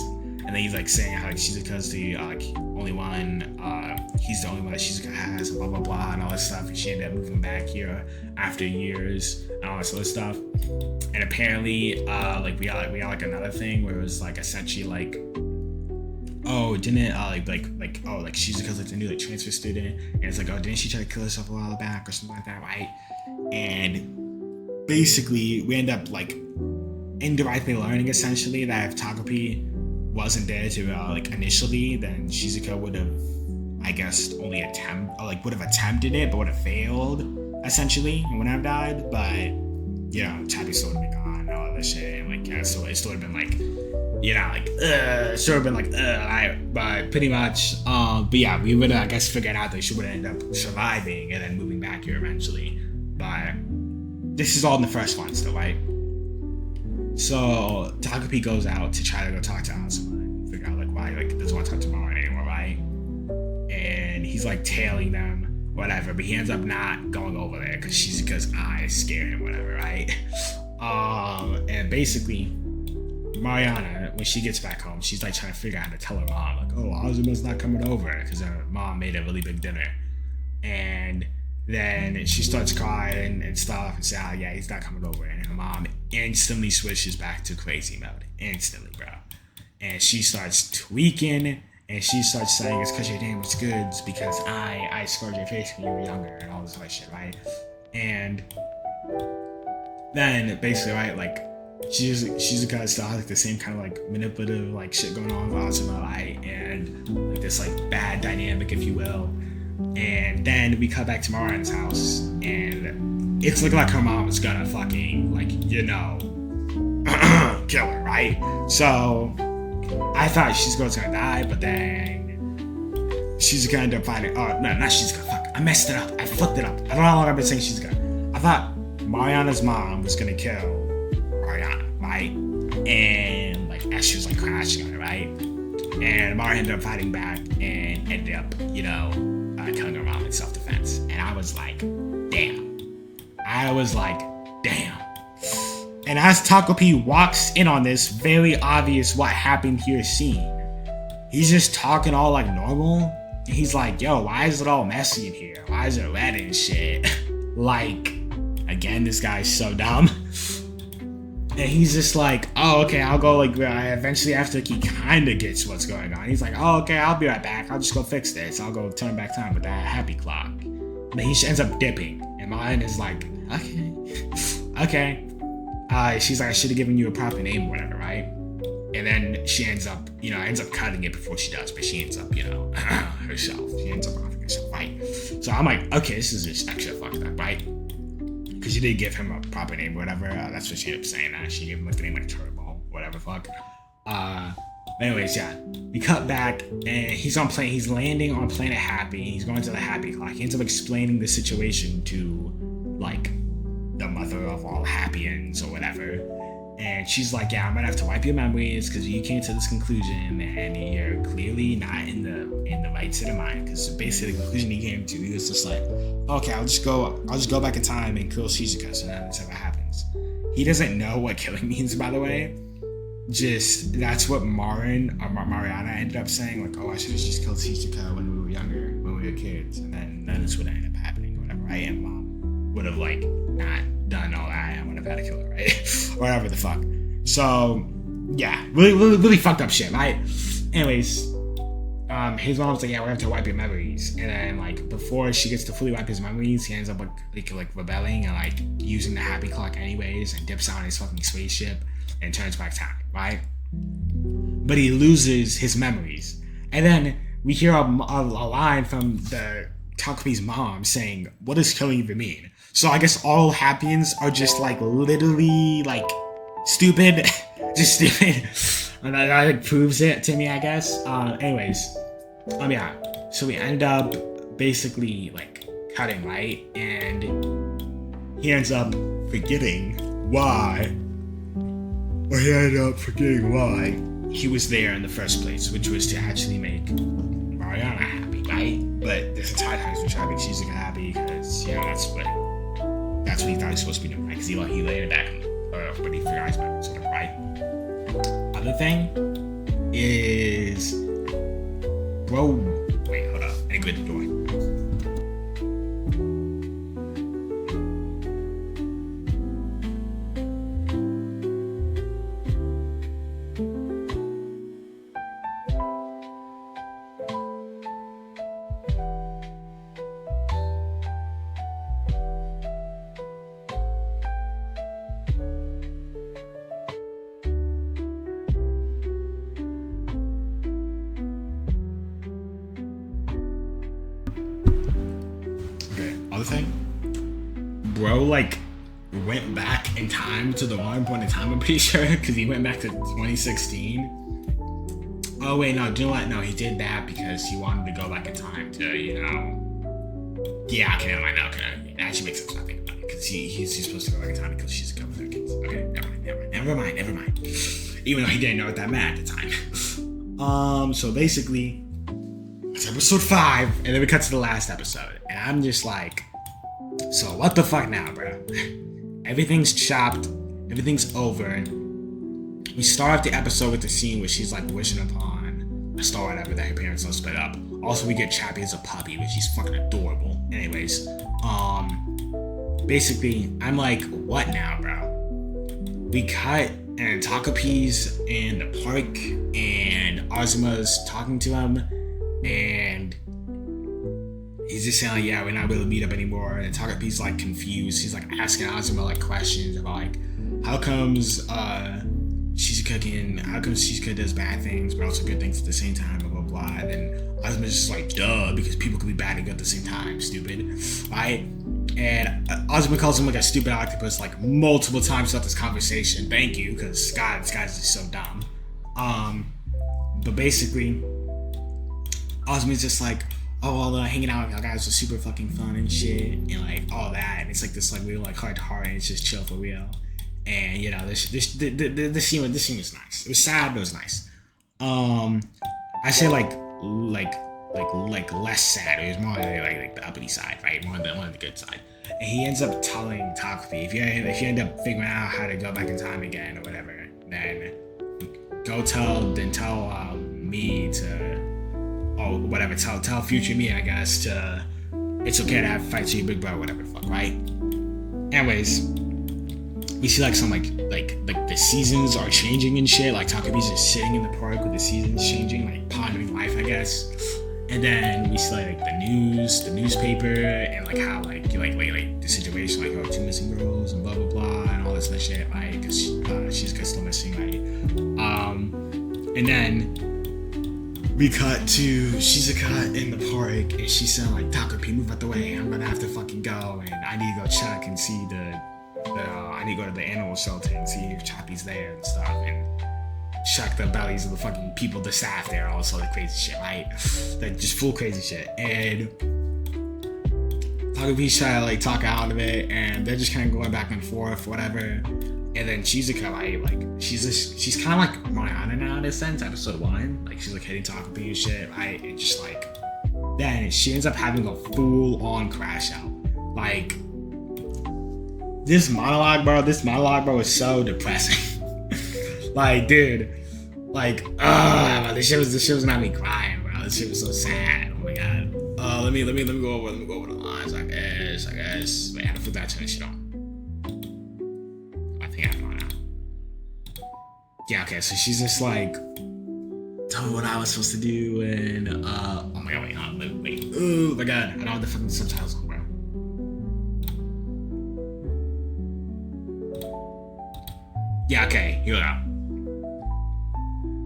And then he's like saying how like Shizuka's the only one, he's the only one that Shizuka has, blah blah blah, and all this stuff. And she ended up moving back here after years and all this other stuff. And apparently, like we got like another thing where it was like essentially like, oh, didn't like Shizuka's like the new like transfer student, and it's like, oh, didn't she try to kill herself a while back or something like that, right? And basically, we end up like indirectly learning essentially that if Takopi wasn't there to like initially, then Shizuka would have, I guess, would have attempted it but would have failed essentially and wouldn't have died. But Tappy still would have been gone and all that shit, and like so it still would have been like but pretty much but yeah, we would I guess figured out that she would end up surviving and then moving back here eventually. But this is all in the first one still, right? So Takopi goes out to try to go talk to Azuma and figure out like why like doesn't want to talk to Mara anymore, right? And he's like tailing them, whatever, but he ends up not going over there because eyes scare him, whatever, right? And basically Mariana, when she gets back home, she's like trying to figure out how to tell her mom, like, oh, Azuma's not coming over because her mom made a really big dinner. And then she starts crying and stuff and says, oh, yeah, he's not coming over. And her mom instantly switches back to crazy mode. Instantly, bro. And she starts tweaking and she starts saying, it's because your name was good. It's because I scarred your face when you were younger and all this other shit, right? And then basically, right, like, she's got still has like the same kind of like manipulative like shit going on with Azuma, right? And like this like bad dynamic, if you will. And then we cut back to Mariana's house, and it's looking like her mom is gonna fucking, like, kill her, right? So I thought Shizuka's gonna die, but then Shizuka ended up finding. Oh, no, not Shizuka, fuck. I messed it up. I fucked it up. I don't know how long I've been saying Shizuka. I thought Mariana's mom was gonna kill Mariana, right? And, like, as she was, like, crashing on it, right? And Mara ended up fighting back and ended up, killing her mom in self-defense. And I was like, damn. And as Takopi walks in on this very obvious what happened here scene, he's just talking all like normal. And he's like, yo, why is it all messy in here? Why is it red and shit? Like, again, this guy's so dumb. And he's just like, oh, okay, I'll go, like, eventually after he kind of gets what's going on. He's like, oh, okay, I'll be right back. I'll just go fix this. I'll go turn back time with that happy clock. And then he ends up dipping. And mine is like, okay. She's like, I should have given you a proper name or whatever, right? And then she ends up cutting it before she does. But she ends up, herself. She ends up offing herself, right? So I'm like, okay, this is just extra fucked up, right? Because she did give him a proper name or whatever. That's what she ended up saying. She gave him like the name like Turbo, whatever, fuck. But anyways, yeah. We cut back and he's landing on planet Happy. He's going to the Happy Clock. He ends up explaining the situation to like the mother of all Happians or whatever. And she's like, yeah, I'm gonna have to wipe your memories because you came to this conclusion and you're clearly not in the right state of mind. Because basically the conclusion he came to, he was just like, okay, I'll just go back in time and kill Shizuka, so none of this ever happens. He doesn't know what killing means, by the way. Just that's what Mariana ended up saying, like, oh, I should have just killed Shizuka when we were younger, when we were kids, and then none of this would have ended up happening or whatever, right? And mom would have like not done all that. I would have had to kill her, right? Or whatever the fuck. So yeah, really fucked up shit, right? Anyways, his mom's like, yeah, we have to wipe your memories, and then like before she gets to fully wipe his memories, he ends up like rebelling and like using the Happy Clock anyways, and dips out on his fucking spaceship and turns back time, right? But he loses his memories, and then we hear a line from the Takopi's mom saying, what does killing even mean? So I guess all Happians are just like literally like stupid. Just stupid. And that like proves it to me, I guess. Anyways, yeah. So we end up basically like cutting, right? And he ends up forgetting why. Or he ended up forgetting why he was there in the first place, which was to actually make Mariana happy, right? But this entire time he's been trying to make Shizuka happy because, you know, that's what he thought he was supposed to be doing, right? Because he laid it back when he forgot his memories, sort of, right? Other thing is, bro. Wait, hold up. I need to go to the door. Other thing, bro, like went back in time to the wrong point in time, I'm pretty sure, because he went back to 2016. Oh wait, no, do you know what? No, he did that because he wanted to go back in time to, you know. Yeah, okay, never mind. Okay, it actually makes sense when I think about it, because he's supposed to go back in time because she's a couple of their kids. Okay, never mind. Even though he didn't know what that meant at the time. So basically, it's episode 5, and then we cut to the last episode, and I'm just like, so what the fuck now, bro? Everything's chopped, everything's over. We start off the episode with the scene where she's like wishing upon a star, whatever, that her parents don't split up. Also, we get Chappie as a puppy, which is fucking adorable. Anyways, basically, I'm like, what now, bro? We cut, and Takopi's in the park, and Azuma's talking to him, and he's just saying like, yeah, we're not able to meet up anymore. And Takopi's like confused. He's like asking Azuma like questions about like, how comes Shizuka does bad things but also good things at the same time, blah blah blah. And then Azuma's just like, duh, because people can be bad and good at the same time, stupid, right? And Azuma calls him like a stupid octopus like multiple times throughout this conversation. Thank you, because God, this guy's just so dumb. But basically, Azuma's just like, oh, well, hanging out with y'all guys was super fucking fun and shit, and like all that, and it's like this like real like heart to heart, and it's just chill for real. And you know, the scene was nice. It was sad, but it was nice. I say like less sad. It was more like the uppity side, right? More on the good side. And he ends up telling Takopi, if you end up figuring out how to go back in time again or whatever, then tell me to. Or whatever, tell future me, I guess, to it's okay to have fights with your big brother, whatever the fuck, right? Anyways, we see like some like the seasons are changing and shit. Like Takopi's just sitting in the park with the seasons changing, like pondering life, I guess. And then we see like the newspaper, and like how like the situation, like oh, 2 missing girls and blah blah blah and all this other shit, like because she's still missing, right? And then we cut to Shizuka in the park, and she's saying like, Takopi, move out the way, I'm gonna have to fucking go, and I need to go check and see I need to go to the animal shelter and see if Chappie's there and stuff. And check the bellies of the fucking people, the staff there, all this other crazy shit, right? Like just full crazy shit. And Takopi's trying to like talk out of it, and they're just kind of going back and forth, whatever. And then Shizuka, right, like she's kind of like Mariana now in a sense, episode 1. Like she's like hitting Takopi and shit, right? And just like then she ends up having a full-on crash out. Like this monologue, bro, is so depressing. Like, dude, like, this shit was not me crying, bro. This shit was so sad. Oh my god. Let me go over the lines. I guess. Wait, how to put that turn shit on? I think I have it on now. Yeah, okay. So she's just like, tell me what I was supposed to do, and oh my god, wait. Oh my god, I don't have the fucking subtitles on, bro. Yeah, okay, here we go.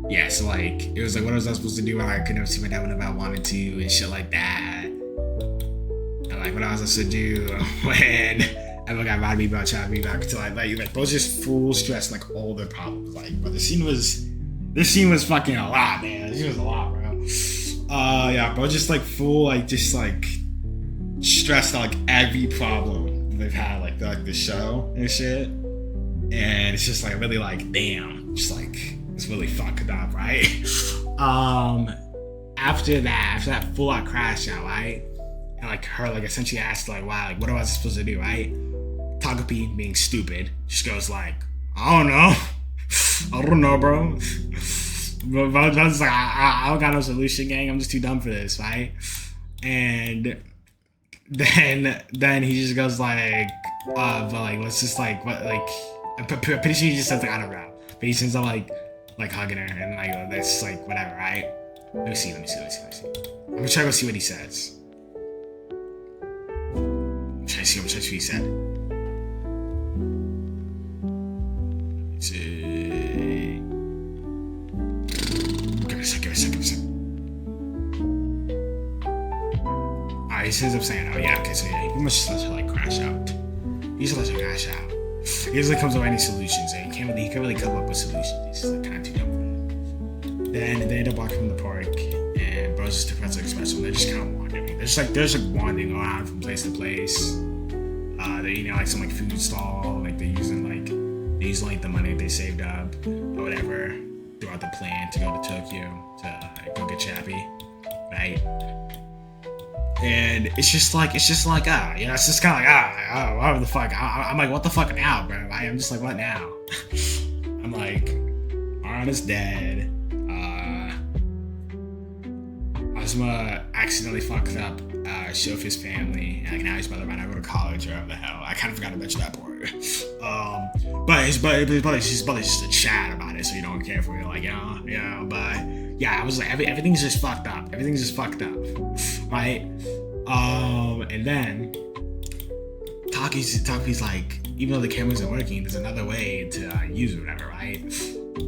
Yeah, so like, it was like, what was I supposed to do? I could never see my dad whenever I wanted to, and shit like that. And like, what I was supposed to do when everyone got mad at me about trying to be back to like, bro was just full stress, like all their problems. Like, but this scene was fucking a lot, man. This was a lot, bro. Yeah, bro, just like full, like, just like stressed out, like every problem they've had, like the show and shit. And it's just like really like, damn, just like, it's really fucked up, right? After that full out crash out, right? And like her, like essentially asked like, why, like what was I supposed to do, right? Takopi, being stupid, just goes like, I don't know, bro. But I was like, I don't got no solution, gang. I'm just too dumb for this, right? And then he just goes like, but like, let's just like, what, like, I'm pretty sure he just says like, I don't know. But he ends up like hugging her and like, that's like, whatever, right? Let me see. I'm gonna try to go see what he says. I'm trying to see what he said. Let's see. Give me a sec. Alright, he ends up saying, oh yeah, okay, so yeah, he pretty much just lets her like crash out. He just lets her crash out. He usually comes up with any solutions, and he can't really come up with solutions. He's just like kind of too dumb for it. Then they end up walking from the park, and bro's just depressed like special. They're just kind of wandering. They're just wandering around from place to place. They're eating like some like food stall, like they're using like the money they saved up or whatever throughout the plan to go to Tokyo to go get Chappie, right? And it's just like, it's just kind of like, what the fuck? I'm like, what the fuck now, bro? I'm just like, what now? I'm like, Arana's dead. Asuma accidentally fucked up Shofi's family, and like now he's about to go to college or whatever the hell. I kind of forgot to mention that part. But his brother's just a chat about it, so you don't care for me, like, but yeah, I was like, everything's just fucked up. Everything's just fucked up, right? And then Takopi's like, even though the camera isn't working, there's another way to use it, whatever, right?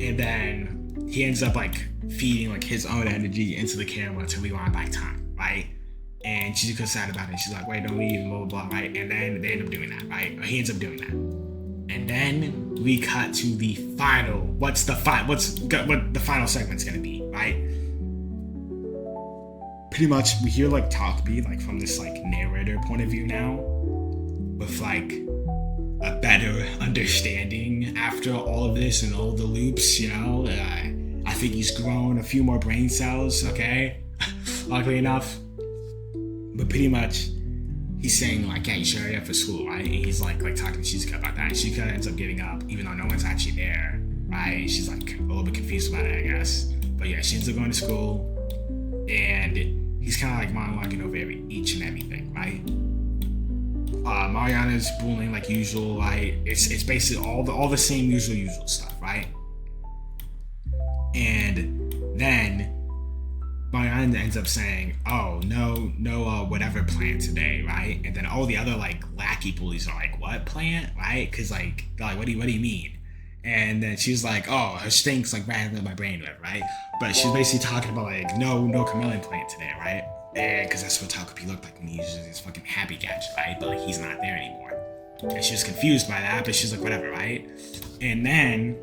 And then he ends up like feeding like his own energy into the camera to rewind back time, right? And Shizuka's sad about it. She's like, wait, don't leave, blah, blah, blah, right? And then they end up doing that, right? Or he ends up doing that. And then we cut to the final, what the final segment's gonna be, right? Pretty much, we hear like Takopi, like from this like narrator point of view now, with like a better understanding after all of this and all the loops, you know? I think he's grown a few more brain cells, okay? Luckily enough. But pretty much, he's saying like, yeah, you should hurry up for school, right? And he's like talking to Shizuka about that. And Shizuka ends up getting up, even though no one's actually there, right? And she's like a little bit confused about it, I guess. But yeah, she ends up going to school, and he's kind of like monologuing over each and everything, right? Mariana's bullying like usual, right? It's basically all the same usual stuff, right? And then Mariana ends up saying, oh, no whatever plant today, right? And then all the other like lackey bullies are like, what plant, right? Because like they're like, what do you mean? And then she's like, oh, her stinks like right into my brain, right? But she's basically talking about like no chameleon plant today, right? And because that's what Takopi looked like when he uses his fucking happy gadget, right? But like he's not there anymore. And she was confused by that, but she's like, whatever, right? And then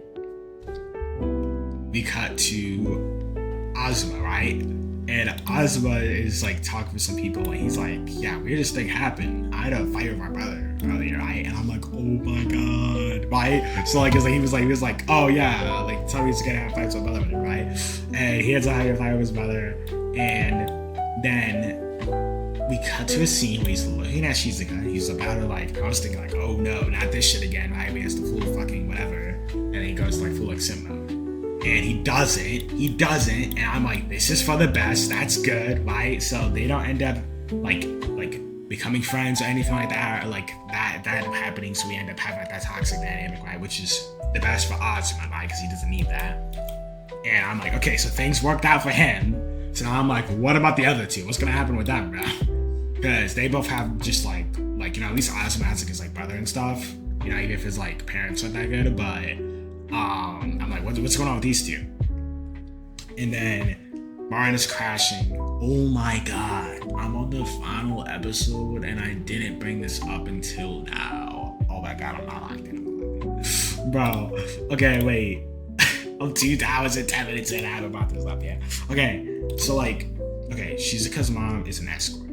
we cut to Ozma, right? And Ozma is like talking with some people, and he's like, yeah, weirdest thing happened. I had a fight with my brother earlier, right? And I'm like, oh my god, right? So like, he was like, oh yeah, like tell me he's gonna have fights with my brother, right? And he had to have a fight with his brother, and then we cut to a scene where he's looking at Shizuka. He's about to like, I was thinking like, oh no, not this shit again, right? He has the full fucking whatever, and then he goes like full like sim mode. And he doesn't, and I'm like, this is for the best, that's good, right? So they don't end up like becoming friends or anything like that, or like that happening, so we end up having like that toxic dynamic, right? Which is the best for Ozma, right? Because he doesn't need that. And I'm like, okay, so things worked out for him. So now I'm like, what about the other two? What's gonna happen with them, bro? Because they both have just like, you know, at least Ozma has like his like brother and stuff, you know, even if his like parents aren't that good, but I'm like, what's going on with these two? And then Marina's crashing. Oh my god, I'm on the final episode and I didn't bring this up until now. Oh my god, I'm not locked in. Bro, okay, wait. I'm 2 hours and 10 minutes in. I haven't brought this up yet. Okay, so like, Shizuka's mom is an escort.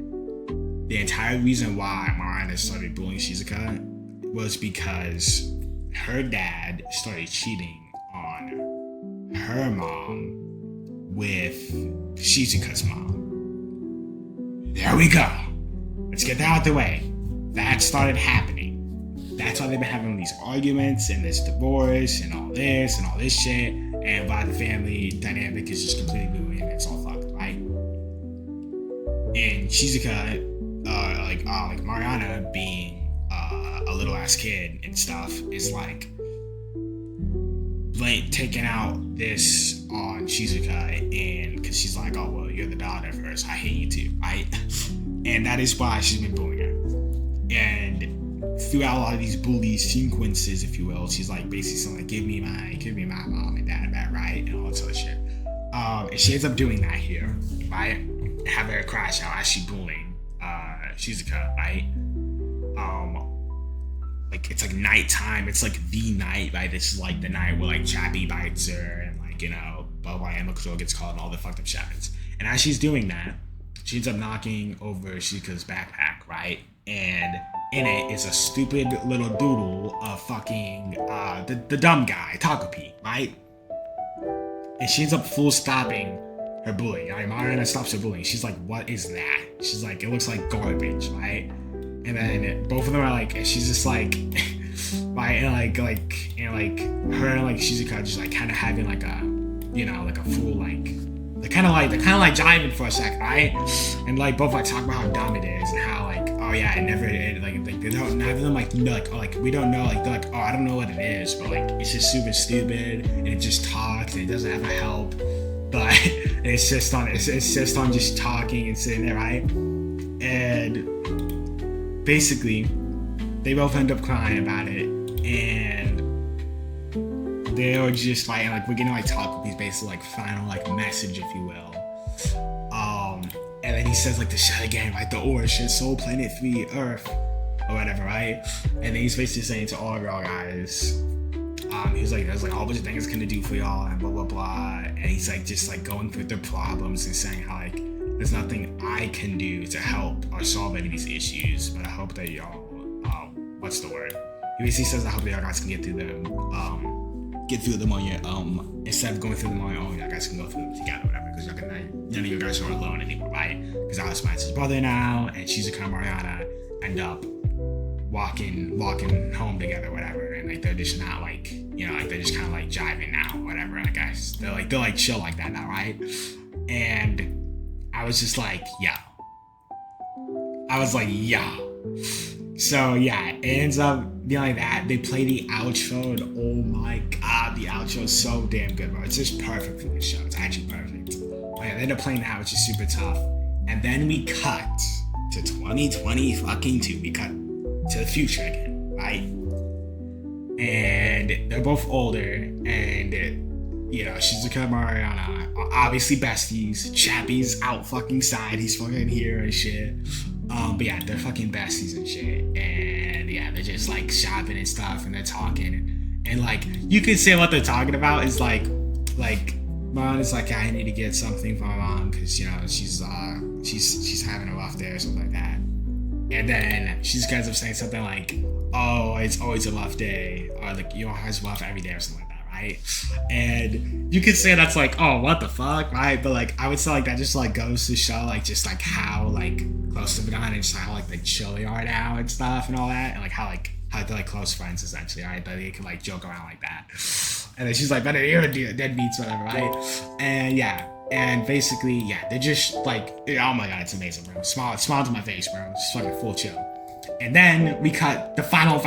The entire reason why Marina started bullying Shizuka was because her dad started cheating on her mom with Shizuka's mom. There we go. Let's get that out the way. That started happening. That's why they've been having these arguments and this divorce and all this shit. And why the family dynamic is just completely ruined and it's all fucked, right? And Shizuka, like Mariana being a little ass kid and stuff is like taking out this on Shizuka, and because she's like, oh well, you're the daughter of hers, I hate you too, right? And that is why she's been bullying her. And throughout a lot of these bully sequences, if you will, she's like basically saying like, give me my mom and dad back, right? And all that sort of shit. And she ends up doing that here, right? Have her crash out as she bullying Shizuka, right? Like it's like nighttime. It's like the night, right? This is like the night where like Chappie bites her and like, you know, blah blah, Emma Control gets called and all the fucked up shit happens. And as she's doing that, she ends up knocking over Shizuka's backpack, right? And in it is a stupid little doodle of fucking the dumb guy, Takopi, right? And she ends up full stopping her bullying. Right? Marina stops her bullying. She's like, what is that? She's like, it looks like garbage, right? And then both of them are like, and she's just like, right, and like her and like Shizuka just like kind of having like a, you know, like a full like, they're kind of like jiving for a second, right? And like both like talk about how dumb it is and how like, oh yeah, like they don't, neither of them like know, like, oh like we don't know, like they're like, oh I don't know what it is, but like it's just super stupid and it just talks and it doesn't have a help, but it's just on just talking and sitting there, right? And basically, they both end up crying about it, and they were just like we're getting like Takopi's basically like final like message, if you will. And then he says like the shit again, like the Or shit, Soul Planet 3 Earth or whatever, right? And then he's basically saying to all of y'all guys, he's like, there's like a whole bunch of things it's gonna do for y'all and blah blah blah. And he's like just like going through their problems and saying how like there's nothing I can do to help or solve any of these issues, but I hope that y'all, what's the word? He basically says I hope that y'all guys can get through them on your instead of going through them on your own, y'all guys can go through them together, whatever. Because none of you guys are alone anymore, right? Because Alex his brother now, and Shizuka and Mariana end up walking home together, whatever. And like they're just not like, you know, like they're just kind of like jiving now, whatever. I guess they're like chill like that now, right? And I was just like, yo. So yeah, it ends up being like that. They play the outro, and oh my god, the outro is so damn good, bro. It's just perfect for this show. It's actually perfect. But yeah, they end up playing that, which is super tough. And then we cut to 2020 fucking 2. We cut to the future again, right? And they're both older, and you know, Shizuka and Mariana are obviously besties. Chappie's out fucking side. He's fucking here and shit. But yeah, they're fucking besties and shit. And yeah, they're just like shopping and stuff and they're talking. And like, you could say what they're talking about is like like mom is like, I need to get something for my mom because you know she's having a rough day or something like that. And then she just ends up saying something like, oh, it's always a rough day, or like you know it's rough every day or something like that, right? And you could say that's like, oh, what the fuck, right? But like I would say like that just like goes to show like just like how like close to Madonna and just how like chill they are now and stuff and all that, and like how they're like close friends essentially, right? That they can like joke around like that. And then she's like, better hear deadbeats, whatever, right? And yeah, and basically, yeah, they're just like, oh my god, it's amazing, bro. Smile to my face, bro. Just fucking full chill. And then we cut the final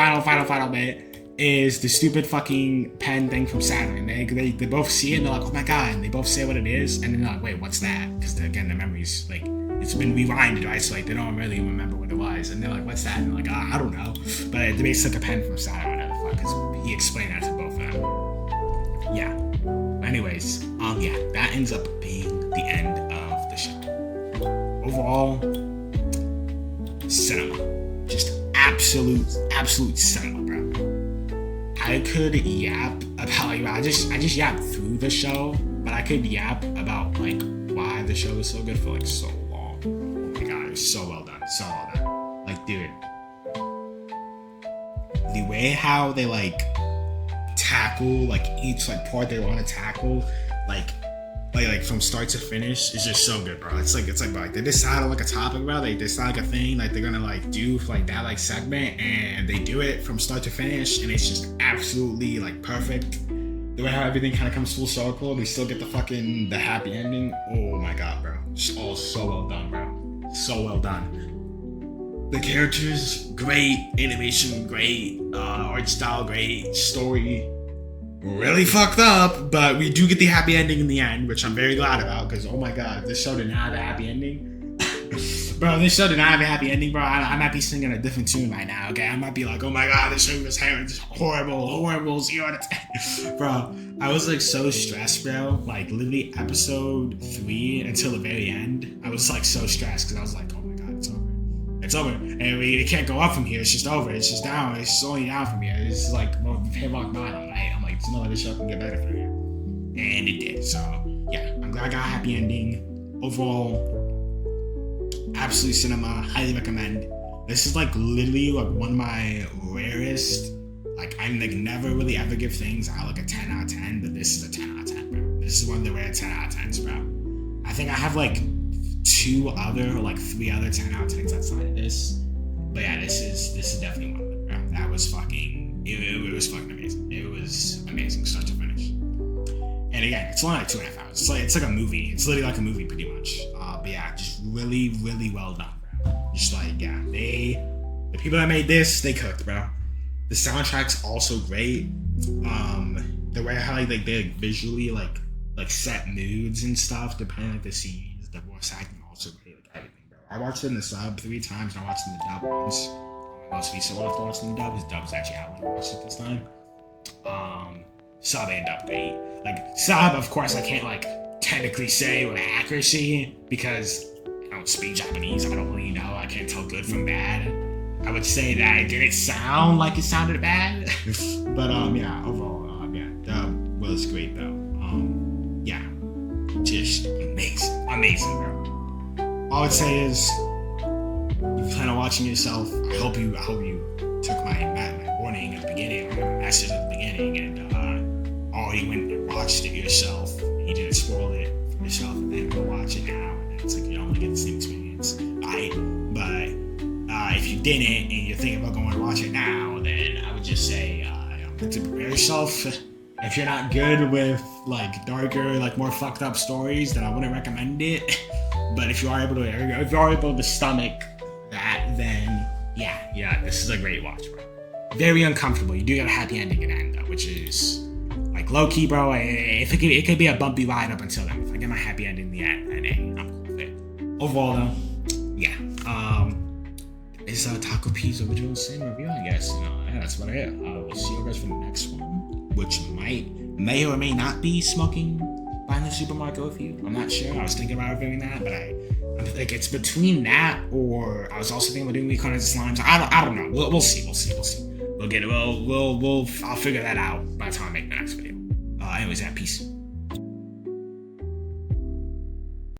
bit is the stupid fucking pen thing from Saturn. They both see it and they're like, oh my god, and they both say what it is, and then they're like, wait, what's that? Because again, the memories like it's been rewinded, right? So like they don't really remember what it was, and they're like, what's that? And they're like, I don't know, but they basically took a pen from Saturn, whatever the fuck, because he explained that to both of them. Yeah. Anyways, yeah, that ends up being the end of the show. Overall, cinema. Just absolute cinema, bro. I could yap about like I just yapped through the show, but I could yap about like why the show was so good for like so long. Oh my god, it was so well done. So well done. Like, dude, the way how they like tackle like each like part they want to tackle like from start to finish is just so good, bro. It's like bro, like they decide on like a topic, bro. They decide like a thing like they're gonna like do for like that like segment, and they do it from start to finish, and it's just absolutely like perfect. The way how everything kind of comes full circle, they still get the happy ending. Oh my god, bro. Just all so well done, bro. So well done. The characters, great. Animation, great. Art style, great. Story, really fucked up. But we do get the happy ending in the end, which I'm very glad about. Because, oh my god, if this show didn't have a happy ending. Bro, this show did not have a happy ending, bro. I might be singing a different tune right now, okay? I might be like, oh my god, this show was horrible, 0 out of 10. Bro, I was like so stressed, bro. Like literally episode 3 until the very end. I was like so stressed because I was like, oh my god, it's over. It's over. And it can't go up from here. It's just over. It's just down. It's just only down from here. It's just like hit rock bottom, right? I'm like, there's no way this show can get better from here. And it did. So, yeah, I'm glad I got a happy ending. Overall, absolute cinema, highly recommend. This is like literally like one of my rarest, like I like never really ever give things out like a 10 out of 10, but this is a 10 out of 10, bro. This is one of the rare 10 out of 10s, bro. I think I have like 3 other 10 out of 10s outside of this. But yeah, this is definitely one of them, bro. That was fucking, it was fucking amazing. It was amazing start to finish. And again, it's only like 2.5 hours. It's like a movie. It's literally like a movie pretty much. But yeah, just really, really well done, bro. Just like, yeah, the people that made this, they cooked, bro. The soundtrack's also great. The way how like they visually like set moods and stuff, depending on like the scenes, the voice acting also great, like everything, bro. I watched it in the sub 3 times, and I watched it in the dub once. Most recent one I watched in the dub. His dub's actually out when I watched it this time. Sub and dub great. Like sub, of course, I can't like technically say with accuracy because I don't speak Japanese. I don't really know. I can't tell good from bad. I would say that it didn't sound like it sounded bad, but yeah, overall, yeah, dub was great though. Yeah, just amazing, bro. All I would say is, if you plan on watching yourself, I hope you took my warning at the beginning, or my message at the beginning, and already went and watched it yourself. You didn't spoil it for yourself, and then go watch it now. And it's like you don't get the same experience, right? But if you didn't and you're thinking about going to watch it now, then I would just say to prepare yourself. If you're not good with like darker, like more fucked up stories, then I wouldn't recommend it. But if you are able to stomach that, then yeah, this is a great watch, bro. Very uncomfortable. You do get a happy ending at the end though, which is like low key, bro. It could be a bumpy ride up until then. If I get my happy ending in the end, then I'm cool with it. Overall though, yeah. Is Takopi's original sin review, I guess. Yeah, that's about it. We'll see you guys for the next one, which may or may not be smoking behind the supermarket review. I'm not sure. I was thinking about reviewing that, but I'm like it's between that or I was also thinking about doing Recon Slimes. I don't know. We'll see. We'll get it. I'll figure that out by the time I make the next video. Anyways, peace.